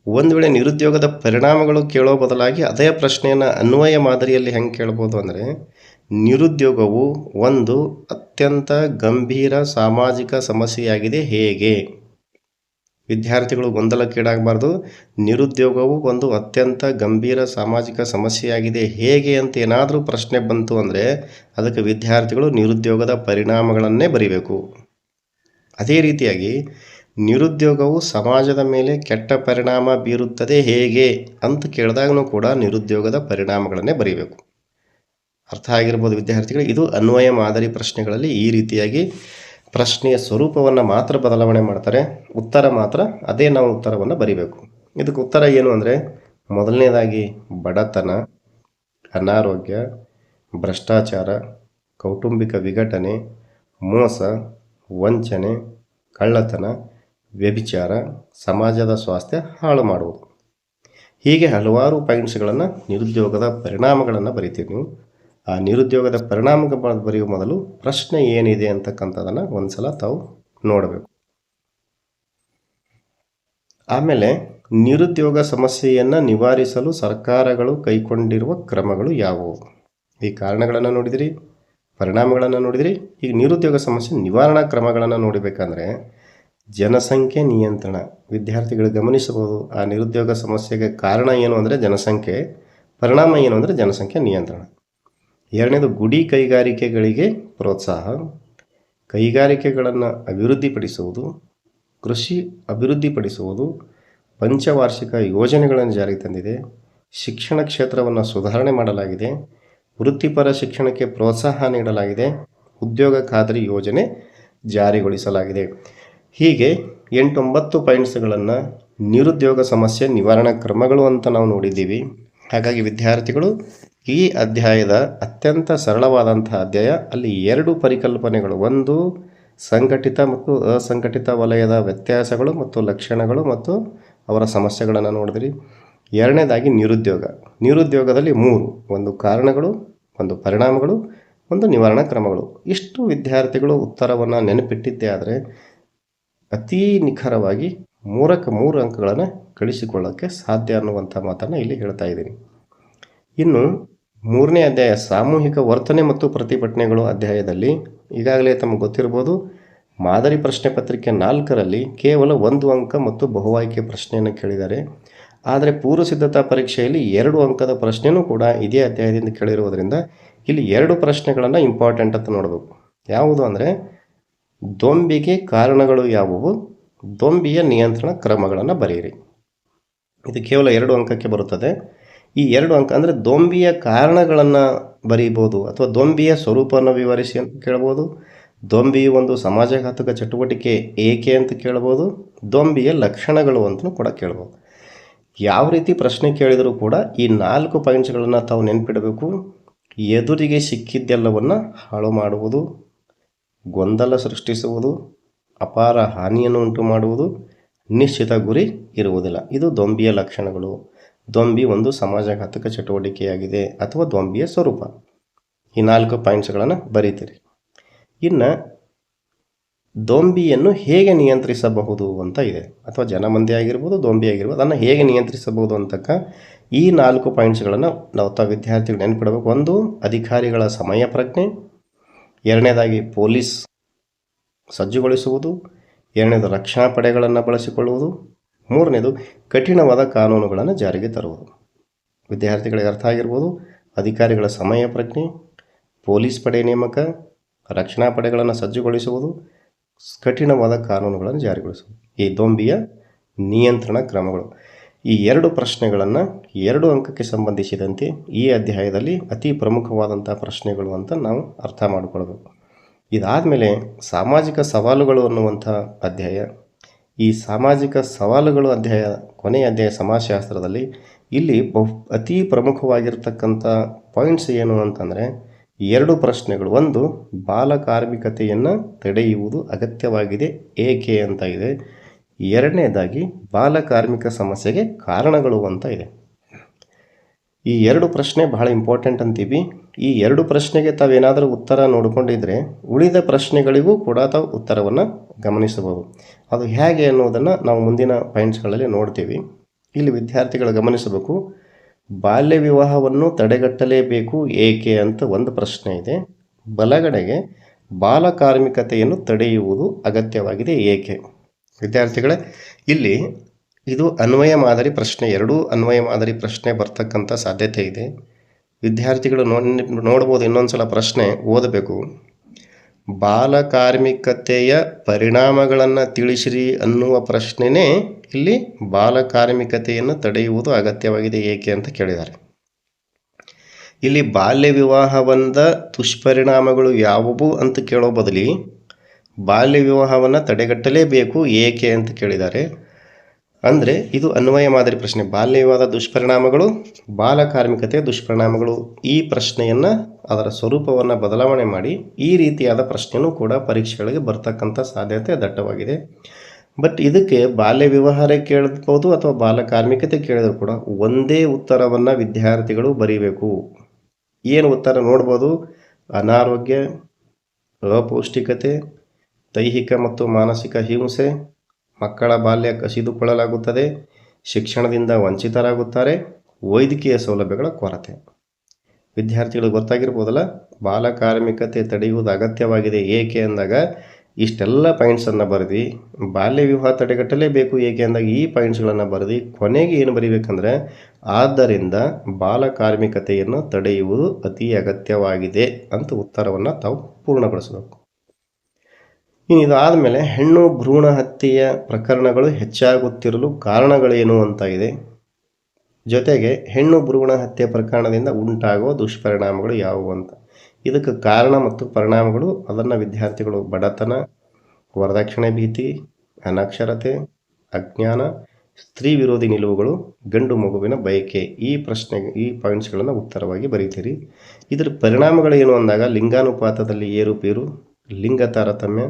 ಒಂದು ವೇಳೆ ನಿರುದ್ಯೋಗದ ಪರಿಣಾಮಗಳು ಕೇಳೋ ಬದಲಾಗಿ ಅದೇ ಪ್ರಶ್ನೆಯನ್ನು ಅನ್ವಯ ಮಾದರಿಯಲ್ಲಿ ಹೆಂಗೆ ಕೇಳ್ಬೋದು ಅಂದರೆ, ನಿರುದ್ಯೋಗವು ಒಂದು ಅತ್ಯಂತ ಗಂಭೀರ ಸಾಮಾಜಿಕ ಸಮಸ್ಯೆಯಾಗಿದೆ ಹೇಗೆ? ವಿದ್ಯಾರ್ಥಿಗಳು ಗೊಂದಲಕ್ಕೀಡಾಗಬಾರ್ದು. ನಿರುದ್ಯೋಗವು ಒಂದು ಅತ್ಯಂತ ಗಂಭೀರ ಸಾಮಾಜಿಕ ಸಮಸ್ಯೆಯಾಗಿದೆ. ಹೇಗೆ ಅಂತ ಏನಾದರೂ ಪ್ರಶ್ನೆ ಬಂತು ಅಂದರೆ ಅದಕ್ಕೆ ವಿದ್ಯಾರ್ಥಿಗಳು ನಿರುದ್ಯೋಗದ ಪರಿಣಾಮಗಳನ್ನೇ ಬರೀಬೇಕು. ಅದೇ ರೀತಿಯಾಗಿ ನಿರುದ್ಯೋಗವು ಸಮಾಜದ ಮೇಲೆ ಕೆಟ್ಟ ಪರಿಣಾಮ ಬೀರುತ್ತದೆ ಹೇಗೆ ಅಂತ ಕೇಳಿದಾಗೂ ಕೂಡ ನಿರುದ್ಯೋಗದ ಪರಿಣಾಮಗಳನ್ನೇ ಬರೀಬೇಕು. ಅರ್ಥ ಆಗಿರ್ಬೋದು ವಿದ್ಯಾರ್ಥಿಗಳು. ಇದು ಅನ್ವಯ ಮಾದರಿ ಪ್ರಶ್ನೆಗಳಲ್ಲಿ ಈ ರೀತಿಯಾಗಿ ಪ್ರಶ್ನೆಯ ಸ್ವರೂಪವನ್ನು ಮಾತ್ರ ಬದಲಾವಣೆ ಮಾಡ್ತಾರೆ, ಉತ್ತರ ಮಾತ್ರ ಅದೇ ನಾವು ಉತ್ತರವನ್ನು ಬರೀಬೇಕು. ಇದಕ್ಕೆ ಉತ್ತರ ಏನು ಅಂದರೆ, ಮೊದಲನೇದಾಗಿ ಬಡತನ, ಅನಾರೋಗ್ಯ, ಭ್ರಷ್ಟಾಚಾರ, ಕೌಟುಂಬಿಕ ವಿಘಟನೆ, ಮೋಸ, ವಂಚನೆ, ಕಳ್ಳತನ, ವ್ಯಭಿಚಾರ, ಸಮಾಜದ ಸ್ವಾಸ್ಥ್ಯ ಹಾಳು ಮಾಡುವುದು. ಹೀಗೆ ಹಲವಾರು ಪಾಯಿಂಟ್ಸ್ಗಳನ್ನು ನಿರುದ್ಯೋಗದ ಪರಿಣಾಮಗಳನ್ನು ಬರಿತೀವಿ ನೀವು. ಆ ನಿರುದ್ಯೋಗದ ಪರಿಣಾಮ ಬರೆಯುವ ಮೊದಲು ಪ್ರಶ್ನೆ ಏನಿದೆ ಅಂತಕ್ಕಂಥದ್ದನ್ನು ಒಂದು ಸಲ ತಾವು ನೋಡಬೇಕು. ಆಮೇಲೆ ನಿರುದ್ಯೋಗ ಸಮಸ್ಯೆಯನ್ನು ನಿವಾರಿಸಲು ಸರ್ಕಾರಗಳು ಕೈಗೊಂಡಿರುವ ಕ್ರಮಗಳು ಯಾವುವು? ಈ ಕಾರಣಗಳನ್ನು ನೋಡಿದಿರಿ, ಪರಿಣಾಮಗಳನ್ನು ನೋಡಿದಿರಿ. ಈಗ ನಿರುದ್ಯೋಗ ಸಮಸ್ಯೆ ನಿವಾರಣಾ ಕ್ರಮಗಳನ್ನು ನೋಡಬೇಕಂದ್ರೆ ಜನಸಂಖ್ಯೆ ನಿಯಂತ್ರಣ. ವಿದ್ಯಾರ್ಥಿಗಳು ಗಮನಿಸಬಹುದು, ಆ ನಿರುದ್ಯೋಗ ಸಮಸ್ಯೆಗೆ ಕಾರಣ ಏನು ಅಂದರೆ ಜನಸಂಖ್ಯೆ, ಪರಿಣಾಮ ಏನು ಅಂದರೆ ಜನಸಂಖ್ಯೆ ನಿಯಂತ್ರಣ. ಎರಡನೇದು ಗುಡಿ ಕೈಗಾರಿಕೆಗಳಿಗೆ ಪ್ರೋತ್ಸಾಹ, ಕೈಗಾರಿಕೆಗಳನ್ನು ಅಭಿವೃದ್ಧಿಪಡಿಸುವುದು, ಕೃಷಿ ಅಭಿವೃದ್ಧಿಪಡಿಸುವುದು, ಪಂಚವಾರ್ಷಿಕ ಯೋಜನೆಗಳನ್ನು ಜಾರಿಗೆ ತಂದಿದೆ. ಶಿಕ್ಷಣ ಕ್ಷೇತ್ರವನ್ನು ಸುಧಾರಣೆ ಮಾಡಲಾಗಿದೆ, ವೃತ್ತಿಪರ ಶಿಕ್ಷಣಕ್ಕೆ ಪ್ರೋತ್ಸಾಹ ನೀಡಲಾಗಿದೆ, ಉದ್ಯೋಗ ಖಾತರಿ ಯೋಜನೆ ಜಾರಿಗೊಳಿಸಲಾಗಿದೆ. ಹೀಗೆ 8-9 ಪಾಯಿಂಟ್ಸ್ಗಳನ್ನು ನಿರುದ್ಯೋಗ ಸಮಸ್ಯೆ ನಿವಾರಣಾ ಕ್ರಮಗಳು ಅಂತ ನಾವು ನೋಡಿದ್ದೀವಿ. ಹಾಗಾಗಿ ವಿದ್ಯಾರ್ಥಿಗಳು ಈ ಅಧ್ಯಾಯದ ಅತ್ಯಂತ ಸರಳವಾದಂತಹ ಅಧ್ಯಾಯ. ಅಲ್ಲಿ 2 ಪರಿಕಲ್ಪನೆಗಳು, ಒಂದು ಸಂಘಟಿತ ಮತ್ತು ಅಸಂಘಟಿತ ವಲಯದ ವ್ಯತ್ಯಾಸಗಳು ಮತ್ತು ಲಕ್ಷಣಗಳು ಮತ್ತು ಅವರ ಸಮಸ್ಯೆಗಳನ್ನು ನೋಡಿದ್ರಿ. ಎರಡನೇದಾಗಿ ನಿರುದ್ಯೋಗದಲ್ಲಿ 3, ಒಂದು ಕಾರಣಗಳು, ಒಂದು ಪರಿಣಾಮಗಳು, ಒಂದು ನಿವಾರಣಾ ಕ್ರಮಗಳು. ಇಷ್ಟು ವಿದ್ಯಾರ್ಥಿಗಳು ಉತ್ತರವನ್ನು ನೆನಪಿಟ್ಟಿದ್ದೇ ಆದರೆ ಅತೀ ನಿಖರವಾಗಿ 3ಕ್ಕೆ 3 ಅಂಕಗಳನ್ನು ಗಳಿಸಿಕೊಳ್ಳೋಕ್ಕೆ ಸಾಧ್ಯ ಅನ್ನುವಂಥ ಮಾತನ್ನು ಇಲ್ಲಿ ಹೇಳ್ತಾ ಇದ್ದೀನಿ. ಇನ್ನು 3ನೇ ಅಧ್ಯಾಯ ಸಾಮೂಹಿಕ ವರ್ತನೆ ಮತ್ತು ಪ್ರತಿಭಟನೆಗಳು ಅಧ್ಯಾಯದಲ್ಲಿ ಈಗಾಗಲೇ ತಮಗೆ ಗೊತ್ತಿರ್ಬೋದು, ಮಾದರಿ ಪ್ರಶ್ನೆ ಪತ್ರಿಕೆ 4ರಲ್ಲಿ ಕೇವಲ 1 ಅಂಕ ಮತ್ತು ಬಹುಆಯ್ಕೆ ಪ್ರಶ್ನೆಯನ್ನು ಕೇಳಿದ್ದಾರೆ. ಆದರೆ ಪೂರ್ವ ಸಿದ್ಧತಾ ಪರೀಕ್ಷೆಯಲ್ಲಿ 2 ಅಂಕದ ಪ್ರಶ್ನೆಯೂ ಕೂಡ ಇದೇ ಅಧ್ಯಾಯದಿಂದ ಕೇಳಿರುವುದರಿಂದ ಇಲ್ಲಿ 2 ಪ್ರಶ್ನೆಗಳನ್ನು ಇಂಪಾರ್ಟೆಂಟ್ ಅಂತ ನೋಡಬೇಕು. ಯಾವುದು ಅಂದರೆ ದೊಂಬಿಗೆ ಕಾರಣಗಳು ಯಾವುವು, ದೊಂಬಿಯ ನಿಯಂತ್ರಣ ಕ್ರಮಗಳನ್ನು ಬರೆಯಿರಿ. ಇದು ಕೇವಲ 2 ಅಂಕಕ್ಕೆ ಬರುತ್ತದೆ. ಈ 2 ಅಂಕ ಅಂದರೆ ದೊಂಬಿಯ ಕಾರಣಗಳನ್ನು ಬರೀಬೋದು ಅಥವಾ ದೊಂಬಿಯ ಸ್ವರೂಪವನ್ನು ವಿವರಿಸಿ ಅಂತ ಕೇಳ್ಬೋದು, ದೊಂಬಿ ಒಂದು ಸಮಾಜಘಾತಕ ಚಟುವಟಿಕೆ ಏಕೆ ಅಂತ ಕೇಳ್ಬೋದು, ದೊಂಬಿಯ ಲಕ್ಷಣಗಳು ಅಂತಲೂ ಕೂಡ ಕೇಳ್ಬೋದು. ಯಾವ ರೀತಿ ಪ್ರಶ್ನೆ ಕೇಳಿದರೂ ಕೂಡ ಈ 4 ಪಾಯಿಂಟ್ಸ್ಗಳನ್ನು ತಾವು ನೆನಪಿಡಬೇಕು. ಎದುರಿಗೆ ಸಿಕ್ಕಿದ್ದೆಲ್ಲವನ್ನು ಹಾಳು ಮಾಡುವುದು, ಗೊಂದಲ ಸೃಷ್ಟಿಸುವುದು, ಅಪಾರ ಹಾನಿಯನ್ನು ಉಂಟು ಮಾಡುವುದು, ನಿಶ್ಚಿತ ಗುರಿ ಇರುವುದಿಲ್ಲ. ಇದು ದೊಂಬಿಯ ಲಕ್ಷಣಗಳು. ದೊಂಬಿ ಒಂದು ಸಮಾಜಘಾತಕ ಚಟುವಟಿಕೆಯಾಗಿದೆ ಅಥವಾ ದೊಂಬಿಯ ಸ್ವರೂಪ. ಈ 4 ಪಾಯಿಂಟ್ಸ್ಗಳನ್ನು ಬರೀತೀರಿ. ಇನ್ನು ದೊಂಬಿಯನ್ನು ಹೇಗೆ ನಿಯಂತ್ರಿಸಬಹುದು ಅಂತ ಇದೆ, ಅಥವಾ ಜನಮಂದಿ ಆಗಿರ್ಬೋದು, ದೊಂಬಿ ಆಗಿರ್ಬೋದು, ಅದನ್ನು ಹೇಗೆ ನಿಯಂತ್ರಿಸಬಹುದು ಅಂತಕ್ಕ ಈ 4 ಪಾಯಿಂಟ್ಸ್ಗಳನ್ನು ನಾವು ತಾವು ವಿದ್ಯಾರ್ಥಿಗಳು ನೆನಪಿಡಬೇಕು. ಒಂದು, ಅಧಿಕಾರಿಗಳ ಸಮಯ ಪ್ರಜ್ಞೆ. ಎರಡನೇದಾಗಿ ಪೊಲೀಸ್ ಸಜ್ಜುಗೊಳಿಸುವುದು. ಎರಡನೇದು ರಕ್ಷಣಾ ಪಡೆಗಳನ್ನು ಬಳಸಿಕೊಳ್ಳುವುದು. ಮೂರನೇದು ಕಠಿಣವಾದ ಕಾನೂನುಗಳನ್ನು ಜಾರಿಗೆ ತರುವುದು. ವಿದ್ಯಾರ್ಥಿಗಳಿಗೆ ಅರ್ಥ ಆಗಿರ್ಬೋದು. ಅಧಿಕಾರಿಗಳ ಸಮಯ ಪ್ರಜ್ಞೆ, ಪೊಲೀಸ್ ಪಡೆ ನೇಮಕ, ರಕ್ಷಣಾ ಪಡೆಗಳನ್ನು ಸಜ್ಜುಗೊಳಿಸುವುದು, ಕಠಿಣವಾದ ಕಾನೂನುಗಳನ್ನು ಜಾರಿಗೊಳಿಸುವುದು. ಈ ದೊಂಬಿಯ ನಿಯಂತ್ರಣ ಕ್ರಮಗಳು. ಈ 2 ಪ್ರಶ್ನೆಗಳನ್ನು 2 ಅಂಕಕ್ಕೆ ಸಂಬಂಧಿಸಿದಂತೆ ಈ ಅಧ್ಯಾಯದಲ್ಲಿ ಅತಿ ಪ್ರಮುಖವಾದಂಥ ಪ್ರಶ್ನೆಗಳು ಅಂತ ನಾವು ಅರ್ಥ ಮಾಡಿಕೊಳ್ಬೇಕು. ಇದಾದಮೇಲೆ ಸಾಮಾಜಿಕ ಸವಾಲುಗಳು ಅನ್ನುವಂಥ ಅಧ್ಯಾಯ. ಈ ಸಾಮಾಜಿಕ ಸವಾಲುಗಳು ಅಧ್ಯಾಯ, ಕೊನೆಯ ಅಧ್ಯಾಯ ಸಮಾಜಶಾಸ್ತ್ರದಲ್ಲಿ ಇಲ್ಲಿ ಅತಿ ಪ್ರಮುಖವಾಗಿರ್ತಕ್ಕಂಥ ಪಾಯಿಂಟ್ಸ್ ಏನು ಅಂತಂದರೆ 2 ಪ್ರಶ್ನೆಗಳು. ಒಂದು, ಬಾಲಕಾರ್ಮಿಕತೆಯನ್ನು ತಡೆಯುವುದು ಅಗತ್ಯವಾಗಿದೆ ಏಕೆ ಅಂತ ಇದೆ. ಎರಡನೇದಾಗಿ ಬಾಲಕಾರ್ಮಿಕ ಸಮಸ್ಯೆಗೆ ಕಾರಣಗಳು ಅಂತ ಇದೆ. ಈ 2 ಪ್ರಶ್ನೆ ಬಹಳ ಇಂಪಾರ್ಟೆಂಟ್ ಅಂತೀವಿ. ಈ 2 ಪ್ರಶ್ನೆಗೆ ತಾವೇನಾದರೂ ಉತ್ತರ ನೋಡಿಕೊಂಡಿದ್ರೆ ಉಳಿದ ಪ್ರಶ್ನೆಗಳಿಗೂ ಕೂಡ ತಾವು ಉತ್ತರವನ್ನು ಗಮನಿಸಬಹುದು. ಅದು ಹೇಗೆ ಅನ್ನೋದನ್ನು ನಾವು ಮುಂದಿನ ಪಾಯಿಂಟ್ಸ್ಗಳಲ್ಲಿ ನೋಡ್ತೀವಿ. ಇಲ್ಲಿ ವಿದ್ಯಾರ್ಥಿಗಳು ಗಮನಿಸಬೇಕು. ಬಾಲ್ಯ ವಿವಾಹವನ್ನು ತಡೆಗಟ್ಟಲೇಬೇಕು ಏಕೆ ಅಂತ ಒಂದು ಪ್ರಶ್ನೆ ಇದೆ. ಬಲಗಡೆಗೆ ಬಾಲಕಾರ್ಮಿಕತೆಯನ್ನು ತಡೆಯುವುದು ಅಗತ್ಯವಾಗಿದೆ ಏಕೆ. ವಿದ್ಯಾರ್ಥಿಗಳೇ, ಇಲ್ಲಿ ಇದು ಅನ್ವಯ ಮಾದರಿ ಪ್ರಶ್ನೆ, ಎರಡೂ ಅನ್ವಯ ಮಾದರಿ ಪ್ರಶ್ನೆ ಬರ್ತಕ್ಕಂಥ ಸಾಧ್ಯತೆ ಇದೆ. ವಿದ್ಯಾರ್ಥಿಗಳು ನೋಡ್ಬೋದು, ಇನ್ನೊಂದು ಸಲ ಪ್ರಶ್ನೆ ಓದಬೇಕು. ಬಾಲಕಾರ್ಮಿಕತೆಯ ಪರಿಣಾಮಗಳನ್ನು ತಿಳಿಸಿರಿ ಅನ್ನುವ ಪ್ರಶ್ನೆನೇ ಇಲ್ಲಿ ಬಾಲಕಾರ್ಮಿಕತೆಯನ್ನು ತಡೆಯುವುದು ಅಗತ್ಯವಾಗಿದೆ ಏಕೆ ಅಂತ ಕೇಳಿದ್ದಾರೆ. ಇಲ್ಲಿ ಬಾಲ್ಯ ವಿವಾಹವಂದ ದುಷ್ಪರಿಣಾಮಗಳು ಯಾವುವು ಅಂತ ಕೇಳೋ ಬದಲಿ ಬಾಲ್ಯ ವಿವಾಹವನ್ನು ತಡೆಗಟ್ಟಲೇಬೇಕು ಏಕೆ ಅಂತ ಕೇಳಿದ್ದಾರೆ. ಅಂದರೆ ಇದು ಅನ್ವಯ ಮಾದರಿ ಪ್ರಶ್ನೆ. ಬಾಲ್ಯ ವಿವಾಹದ ದುಷ್ಪರಿಣಾಮಗಳು, ಬಾಲಕಾರ್ಮಿಕತೆಯ ದುಷ್ಪರಿಣಾಮಗಳು, ಈ ಪ್ರಶ್ನೆಯನ್ನು ಅದರ ಸ್ವರೂಪವನ್ನು ಬದಲಾವಣೆ ಮಾಡಿ ಈ ರೀತಿಯಾದ ಪ್ರಶ್ನೆಯೂ ಕೂಡ ಪರೀಕ್ಷೆಗಳಿಗೆ ಬರ್ತಕ್ಕಂಥ ಸಾಧ್ಯತೆ ದಟ್ಟವಾಗಿದೆ. ಬಟ್ ಇದಕ್ಕೆ ಬಾಲ್ಯ ವಿವಾಹ ಕೇಳ್ಬೋದು ಅಥವಾ ಬಾಲಕಾರ್ಮಿಕತೆ ಕೇಳಿದ್ರು ಕೂಡ ಒಂದೇ ಉತ್ತರವನ್ನು ವಿದ್ಯಾರ್ಥಿಗಳು ಬರೀಬೇಕು. ಏನು ಉತ್ತರ ನೋಡ್ಬೋದು? ಅನಾರೋಗ್ಯ, ಅಪೌಷ್ಟಿಕತೆ, ದೈಹಿಕ ಮತ್ತು ಮಾನಸಿಕ ಹಿಂಸೆ, ಮಕ್ಕಳ ಬಾಲ್ಯ ಕಸಿದುಕೊಳ್ಳಲಾಗುತ್ತದೆ, ಶಿಕ್ಷಣದಿಂದ ವಂಚಿತರಾಗುತ್ತಾರೆ, ವೈದ್ಯಕೀಯ ಸೌಲಭ್ಯಗಳ ಕೊರತೆ. ವಿದ್ಯಾರ್ಥಿಗಳು ಗೊತ್ತಾಗಿರ್ಬೋದಲ್ಲ, ಬಾಲಕಾರ್ಮಿಕತೆ ತಡೆಯುವುದು ಅಗತ್ಯವಾಗಿದೆ ಏಕೆ ಅಂದಾಗ ಇಷ್ಟೆಲ್ಲ ಪಾಯಿಂಟ್ಸನ್ನು ಬರೆದು, ಬಾಲ್ಯ ವಿವಾಹ ತಡೆಗಟ್ಟಲೇಬೇಕು ಏಕೆ ಅಂದಾಗ ಈ ಪಾಯಿಂಟ್ಸ್ಗಳನ್ನು ಬರೆದು ಕೊನೆಗೆ ಏನು ಬರೀಬೇಕಂದ್ರೆ, ಆದ್ದರಿಂದ ಬಾಲಕಾರ್ಮಿಕತೆಯನ್ನು ತಡೆಯುವುದು ಅತಿ ಅಗತ್ಯವಾಗಿದೆ ಅಂತ ಉತ್ತರವನ್ನು ತಾವು ಪೂರ್ಣಗೊಳಿಸಬೇಕು. ಇನ್ನು ಇದಾದ ಮೇಲೆ ಹೆಣ್ಣು ಭ್ರೂಣ ಹತ್ಯೆಯ ಪ್ರಕರಣಗಳು ಹೆಚ್ಚಾಗುತ್ತಿರಲು ಕಾರಣಗಳೇನು ಅಂತ ಇದೆ. ಜೊತೆಗೆ ಹೆಣ್ಣು ಭ್ರೂಣ ಹತ್ಯೆ ಪ್ರಕರಣದಿಂದ ಉಂಟಾಗುವ ದುಷ್ಪರಿಣಾಮಗಳು ಯಾವುವು ಅಂತ. ಇದಕ್ಕೆ ಕಾರಣ ಮತ್ತು ಪರಿಣಾಮಗಳು ಅದನ್ನು ವಿದ್ಯಾರ್ಥಿಗಳು ಬಡತನ, ವರದಕ್ಷಿಣೆ ಭೀತಿ, ಅನಕ್ಷರತೆ, ಅಜ್ಞಾನ, ಸ್ತ್ರೀ ವಿರೋಧಿ ನಿಲುವುಗಳು, ಗಂಡು ಮಗುವಿನ ಬಯಕೆ, ಈ ಪ್ರಶ್ನೆಗೆ ಈ ಪಾಯಿಂಟ್ಸ್ಗಳನ್ನು ಉತ್ತರವಾಗಿ ಬರೀತೀರಿ. ಇದರ ಪರಿಣಾಮಗಳೇನು ಅಂದಾಗ ಲಿಂಗಾನುಪಾತದಲ್ಲಿ ಏರುಪೇರು, ಲಿಂಗ ತಾರತಮ್ಯ,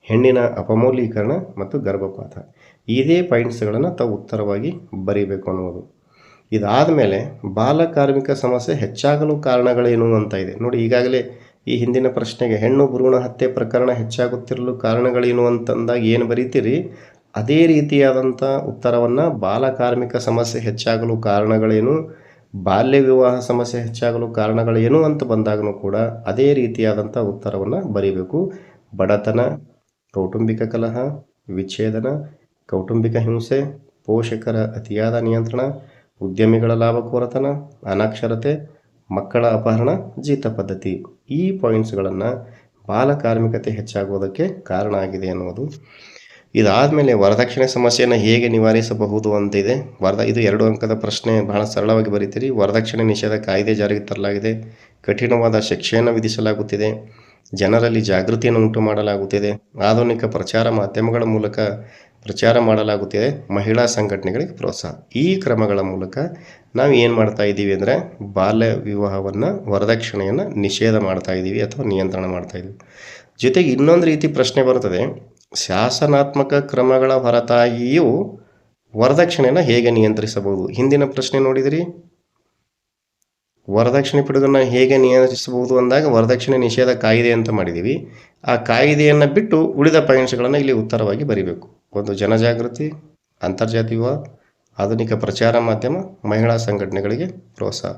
ಹೆಣ್ಣಿನ ಅಪಮೌಲ್ಯೀಕರಣ ಮತ್ತು ಗರ್ಭಪಾತ. ಇದೇ ಪಾಯಿಂಟ್ಸ್ಗಳನ್ನು ತಾವು ಉತ್ತರವಾಗಿ ಬರೀಬೇಕು ಅನ್ನೋದು. ಇದಾದ ಮೇಲೆ ಬಾಲಕಾರ್ಮಿಕ ಸಮಸ್ಯೆ ಹೆಚ್ಚಾಗಲು ಕಾರಣಗಳೇನು ಅಂತ ಇದೆ ನೋಡಿ. ಈಗಾಗಲೇ ಈ ಹಿಂದಿನ ಪ್ರಶ್ನೆಗೆ ಹೆಣ್ಣು ಭ್ರೂಣ ಹತ್ಯೆ ಪ್ರಕರಣ ಹೆಚ್ಚಾಗುತ್ತಿರಲು ಕಾರಣಗಳೇನು ಅಂತಂದಾಗ ಏನು ಬರೀತೀರಿ, ಅದೇ ರೀತಿಯಾದಂಥ ಉತ್ತರವನ್ನು ಬಾಲಕಾರ್ಮಿಕ ಸಮಸ್ಯೆ ಹೆಚ್ಚಾಗಲು ಕಾರಣಗಳೇನು, ಬಾಲ್ಯ ವಿವಾಹ ಸಮಸ್ಯೆ ಹೆಚ್ಚಾಗಲು ಕಾರಣಗಳೇನು ಅಂತ ಬಂದಾಗಲೂ ಕೂಡ ಅದೇ ರೀತಿಯಾದಂಥ ಉತ್ತರವನ್ನು ಬರೀಬೇಕು. ಬಡತನ, ಕೌಟುಂಬಿಕ ಕಲಹ, ವಿಚ್ಛೇದನ, ಕೌಟುಂಬಿಕ ಹಿಂಸೆ, ಪೋಷಕರ ಅತಿಯಾದ ನಿಯಂತ್ರಣ, ಉದ್ಯಮಿಗಳ ಲಾಭಕೋರತನ, ಅನಕ್ಷರತೆ, ಮಕ್ಕಳ ಅಪಹರಣ, ಜೀತ ಪದ್ಧತಿ, ಈ ಪಾಯಿಂಟ್ಸ್ಗಳನ್ನು ಬಾಲಕಾರ್ಮಿಕತೆ ಹೆಚ್ಚಾಗುವುದಕ್ಕೆ ಕಾರಣ ಆಗಿದೆ ಅನ್ನೋದು. ಇದಾದ ಮೇಲೆ ವರದಕ್ಷಿಣೆ ಸಮಸ್ಯೆಯನ್ನು ಹೇಗೆ ನಿವಾರಿಸಬಹುದು ಅಂತಿದೆ. ಇದು 2 ಅಂಕದ ಪ್ರಶ್ನೆ, ಬಹಳ ಸರಳವಾಗಿ ಬರೀತೀರಿ. ವರದಕ್ಷಿಣೆ ನಿಷೇಧ ಕಾಯ್ದೆ ಜಾರಿಗೆ ತರಲಾಗಿದೆ, ಕಠಿಣವಾದ ಶಿಕ್ಷೆಯನ್ನು ವಿಧಿಸಲಾಗುತ್ತಿದೆ, ಜನರಲ್ಲಿ ಜಾಗೃತಿಯನ್ನು ಉಂಟು ಮಾಡಲಾಗುತ್ತಿದೆ, ಆಧುನಿಕ ಪ್ರಚಾರ ಮಾಧ್ಯಮಗಳ ಮೂಲಕ ಪ್ರಚಾರ ಮಾಡಲಾಗುತ್ತಿದೆ, ಮಹಿಳಾ ಸಂಘಟನೆಗಳಿಗೆ ಪ್ರೋತ್ಸಾಹ. ಈ ಕ್ರಮಗಳ ಮೂಲಕ ನಾವು ಏನು ಮಾಡ್ತಾ ಇದ್ದೀವಿ ಅಂದರೆ ಬಾಲ್ಯ ವಿವಾಹವನ್ನು, ವರದಕ್ಷಿಣೆಯನ್ನು ನಿಷೇಧ ಮಾಡ್ತಾ ಇದ್ದೀವಿ ಅಥವಾ ನಿಯಂತ್ರಣ ಮಾಡ್ತಾ ಇದ್ದೀವಿ. ಜೊತೆಗೆ ಇನ್ನೊಂದು ರೀತಿ ಪ್ರಶ್ನೆ ಬರ್ತದೆ, ಶಾಸನಾತ್ಮಕ ಕ್ರಮಗಳ ಹೊರತಾಗಿಯೂ ವರದಕ್ಷಿಣೆಯನ್ನು ಹೇಗೆ ನಿಯಂತ್ರಿಸಬಹುದು. ಹಿಂದಿನ ಪ್ರಶ್ನೆ ನೋಡಿದಿರಿ, ವರದಕ್ಷಿಣೆ ಪಿಡುಗನ್ನು ಹೇಗೆ ನಿಯಂತ್ರಿಸಬಹುದು ಅಂದಾಗ ವರದಕ್ಷಿಣೆ ನಿಷೇಧ ಕಾಯ್ದೆ ಅಂತ ಮಾಡಿದ್ದೀವಿ. ಆ ಕಾಯ್ದೆಯನ್ನು ಬಿಟ್ಟು ಉಳಿದ ಪಾಯಿಂಟ್ಸ್ಗಳನ್ನು ಇಲ್ಲಿ ಉತ್ತರವಾಗಿ ಬರೀಬೇಕು. ಒಂದು, ಜನಜಾಗೃತಿ, ಅಂತರ್ಜಾತಿ ವಿವಾಹ, ಆಧುನಿಕ ಪ್ರಚಾರ ಮಾಧ್ಯಮ, ಮಹಿಳಾ ಸಂಘಟನೆಗಳಿಗೆ ಪ್ರೋತ್ಸಾಹ.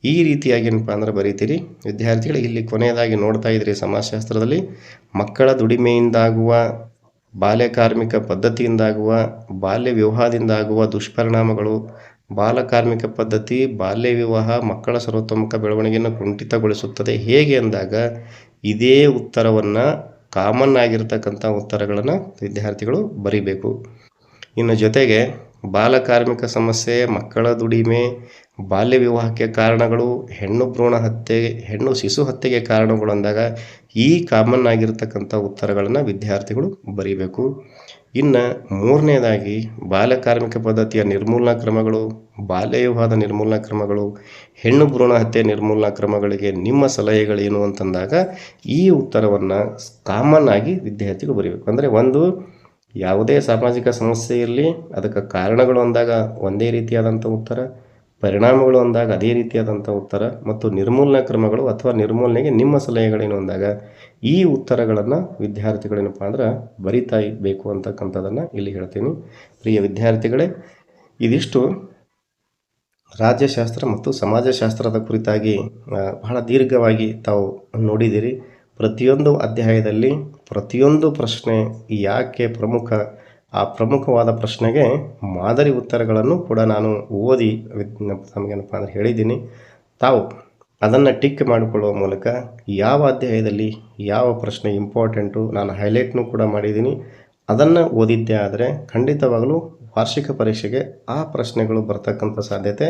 ಈ ರೀತಿಯಾಗಿ ಏನಪ್ಪ ಅಂದ್ರೆ ಬರೀತೀರಿ. ವಿದ್ಯಾರ್ಥಿಗಳಿಗೆ ಇಲ್ಲಿ ಕೊನೆಯದಾಗಿ ನೋಡ್ತಾ ಇದ್ರಿ ಸಮಾಜಶಾಸ್ತ್ರದಲ್ಲಿ ಮಕ್ಕಳ ದುಡಿಮೆಯಿಂದಾಗುವ, ಬಾಲ್ಯ ಕಾರ್ಮಿಕ ಪದ್ಧತಿಯಿಂದಾಗುವ, ಬಾಲ್ಯ ವಿವಾಹದಿಂದಾಗುವ ದುಷ್ಪರಿಣಾಮಗಳು, ಬಾಲಕಾರ್ಮಿಕ ಪದ್ಧತಿ, ಬಾಲ್ಯ ವಿವಾಹ ಮಕ್ಕಳ ಸರ್ವತೋಮುಖ ಬೆಳವಣಿಗೆಯನ್ನು ಕುಂಠಿತಗೊಳಿಸುತ್ತದೆ ಹೇಗೆ ಅಂದಾಗ ಇದೇ ಉತ್ತರವನ್ನು, ಕಾಮನ್ ಆಗಿರ್ತಕ್ಕಂಥ ಉತ್ತರಗಳನ್ನು ವಿದ್ಯಾರ್ಥಿಗಳು ಬರೀಬೇಕು. ಇನ್ನು ಜೊತೆಗೆ ಬಾಲಕಾರ್ಮಿಕ ಸಮಸ್ಯೆ, ಮಕ್ಕಳ ದುಡಿಮೆ, ಬಾಲ್ಯ ವಿವಾಹಕ್ಕೆ ಕಾರಣಗಳು, ಹೆಣ್ಣು ಭ್ರೂಣ ಹತ್ಯೆ, ಹೆಣ್ಣು ಶಿಶು ಹತ್ಯೆಗೆ ಕಾರಣಗಳು ಅಂದಾಗ ಈ ಕಾಮನ್ ಆಗಿರ್ತಕ್ಕಂಥ ಉತ್ತರಗಳನ್ನು ವಿದ್ಯಾರ್ಥಿಗಳು ಬರೀಬೇಕು. ಇನ್ನು 3ನೇದಾಗಿ ಬಾಲಕಾರ್ಮಿಕ ಪದ್ಧತಿಯ ನಿರ್ಮೂಲನಾ ಕ್ರಮಗಳು, ಬಾಲ್ಯ ವಿವಾಹದ ನಿರ್ಮೂಲನಾ ಕ್ರಮಗಳು, ಹೆಣ್ಣು ಭ್ರೂಣ ಹತ್ಯೆ ನಿರ್ಮೂಲನಾ ಕ್ರಮಗಳಿಗೆ ನಿಮ್ಮ ಸಲಹೆಗಳೇನು ಅಂತಂದಾಗ ಈ ಉತ್ತರವನ್ನು ಕಾಮನ್ ಆಗಿ ವಿದ್ಯಾರ್ಥಿಗಳು ಬರೀಬೇಕು. ಅಂದರೆ ಒಂದು, ಯಾವುದೇ ಸಾಮಾಜಿಕ ಸಮಸ್ಯೆ ಇರಲಿ ಅದಕ್ಕೆ ಕಾರಣಗಳು ಅಂದಾಗ ಒಂದೇ ರೀತಿಯಾದಂಥ ಉತ್ತರ, ಪರಿಣಾಮಗಳು ಅಂದಾಗ ಅದೇ ರೀತಿಯಾದಂಥ ಉತ್ತರ, ಮತ್ತು ನಿರ್ಮೂಲನಾ ಕ್ರಮಗಳು ಅಥವಾ ನಿರ್ಮೂಲನೆಗೆ ನಿಮ್ಮ ಸಲಹೆಗಳೇನು ಅಂದಾಗ ಈ ಉತ್ತರಗಳನ್ನು ವಿದ್ಯಾರ್ಥಿಗಳೇನಪ್ಪ ಅಂದ್ರೆ ಬರಿತಾ ಬೇಕು ಅಂತಕ್ಕಂಥದ್ದನ್ನು ಇಲ್ಲಿ ಹೇಳ್ತೀನಿ. ಪ್ರಿಯ ವಿದ್ಯಾರ್ಥಿಗಳೇ, ಇದಿಷ್ಟು ರಾಜ್ಯಶಾಸ್ತ್ರ ಮತ್ತು ಸಮಾಜಶಾಸ್ತ್ರದ ಕುರಿತಾಗಿ ಬಹಳ ದೀರ್ಘವಾಗಿ ತಾವು ನೋಡಿದಿರಿ. ಪ್ರತಿಯೊಂದು ಅಧ್ಯಾಯದಲ್ಲಿ ಪ್ರತಿಯೊಂದು ಪ್ರಶ್ನೆ ಯಾಕೆ ಪ್ರಮುಖ ಆ ಪ್ರಮುಖವಾದ ಪ್ರಶ್ನೆಗೆ ಮಾದರಿ ಉತ್ತರಗಳನ್ನು ಕೂಡ ನಾನು ಓದಿ ನಮಗೇನಪ್ಪ ಅಂದರೆ ಹೇಳಿದ್ದೀನಿ. ತಾವು ಅದನ್ನು ಟಿಕ್ ಮಾಡಿಕೊಳ್ಳುವ ಮೂಲಕ ಯಾವ ಅಧ್ಯಾಯದಲ್ಲಿ ಯಾವ ಪ್ರಶ್ನೆ ಇಂಪಾರ್ಟೆಂಟು ನಾನು ಹೈಲೈಟ್ನೂ ಕೂಡ ಮಾಡಿದ್ದೀನಿ. ಅದನ್ನು ಓದಿದ್ದೇ ಆದರೆ ಖಂಡಿತವಾಗಲೂ ವಾರ್ಷಿಕ ಪರೀಕ್ಷೆಗೆ ಆ ಪ್ರಶ್ನೆಗಳು ಬರ್ತಕ್ಕಂಥ ಸಾಧ್ಯತೆ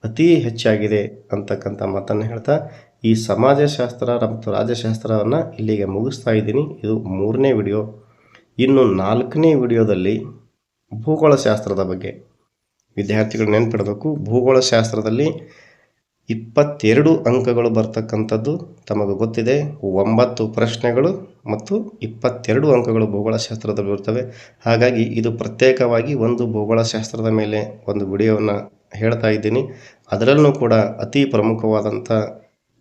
ಅತೀ ಹೆಚ್ಚಾಗಿದೆ ಅಂತಕ್ಕಂಥ ಮಾತನ್ನು ಹೇಳ್ತಾ ಈ ಸಮಾಜಶಾಸ್ತ್ರ ಮತ್ತು ರಾಜ್ಯಶಾಸ್ತ್ರವನ್ನು ಇಲ್ಲಿಗೆ ಮುಗಿಸ್ತಾ ಇದ್ದೀನಿ. ಇದು 3ನೇ ವಿಡಿಯೋ. ಇನ್ನು 4ನೇ ವಿಡಿಯೋದಲ್ಲಿ ಭೂಗೋಳಶಾಸ್ತ್ರದ ಬಗ್ಗೆ ವಿದ್ಯಾರ್ಥಿಗಳು ನೆನಪಿಡಬೇಕು. ಭೂಗೋಳಶಾಸ್ತ್ರದಲ್ಲಿ 22 ಅಂಕಗಳು ಬರ್ತಕ್ಕಂಥದ್ದು ತಮಗೆ ಗೊತ್ತಿದೆ. 9 ಪ್ರಶ್ನೆಗಳು ಮತ್ತು 22 ಅಂಕಗಳು ಭೂಗೋಳಶಾಸ್ತ್ರದಲ್ಲಿ ಬರ್ತವೆ. ಹಾಗಾಗಿ ಇದು ಪ್ರತ್ಯೇಕವಾಗಿ ಒಂದು ಭೂಗೋಳಶಾಸ್ತ್ರದ ಮೇಲೆ ಒಂದು ವಿಡಿಯೋವನ್ನು ಹೇಳ್ತಾ ಇದ್ದೀನಿ. ಅದರಲ್ಲೂ ಕೂಡ ಅತಿ ಪ್ರಮುಖವಾದಂಥ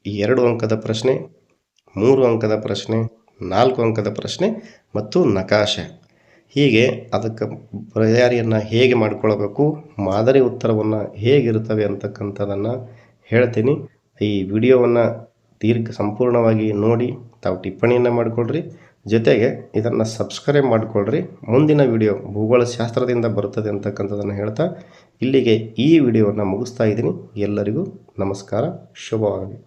2 ಅಂಕದ ಪ್ರಶ್ನೆ, 3 ಅಂಕದ ಪ್ರಶ್ನೆ, 4 ಅಂಕದ ಪ್ರಶ್ನೆ ಮತ್ತು ನಕಾಶೆ, ಹೀಗೆ ಅದಕ್ಕೆ ತಯಾರಿಯನ್ನು ಹೇಗೆ ಮಾಡಿಕೊಳ್ಳಬೇಕು, ಮಾದರಿ ಉತ್ತರವನ್ನು ಹೇಗಿರುತ್ತವೆ ಅಂತಕ್ಕಂಥದ್ದನ್ನು ಹೇಳ್ತೀನಿ. ಈ ವಿಡಿಯೋವನ್ನು ಸಂಪೂರ್ಣವಾಗಿ ನೋಡಿ ತಾವು ಟಿಪ್ಪಣಿಯನ್ನು ಮಾಡಿಕೊಳ್ಳ್ರಿ. ಜೊತೆಗೆ ಇದನ್ನು ಸಬ್ಸ್ಕ್ರೈಬ್ ಮಾಡಿಕೊಳ್ಳ್ರಿ. ಮುಂದಿನ ವಿಡಿಯೋ ಭೂಗೋಳಶಾಸ್ತ್ರದಿಂದ ಬರುತ್ತದೆ ಅಂತಕ್ಕಂಥದ್ದನ್ನು ಹೇಳ್ತಾ ಇಲ್ಲಿಗೆ ಈ ವಿಡಿಯೋವನ್ನು ಮುಗಿಸ್ತಾ ಇದ್ದೀನಿ. ಎಲ್ಲರಿಗೂ ನಮಸ್ಕಾರ, ಶುಭವಾಗಲಿ.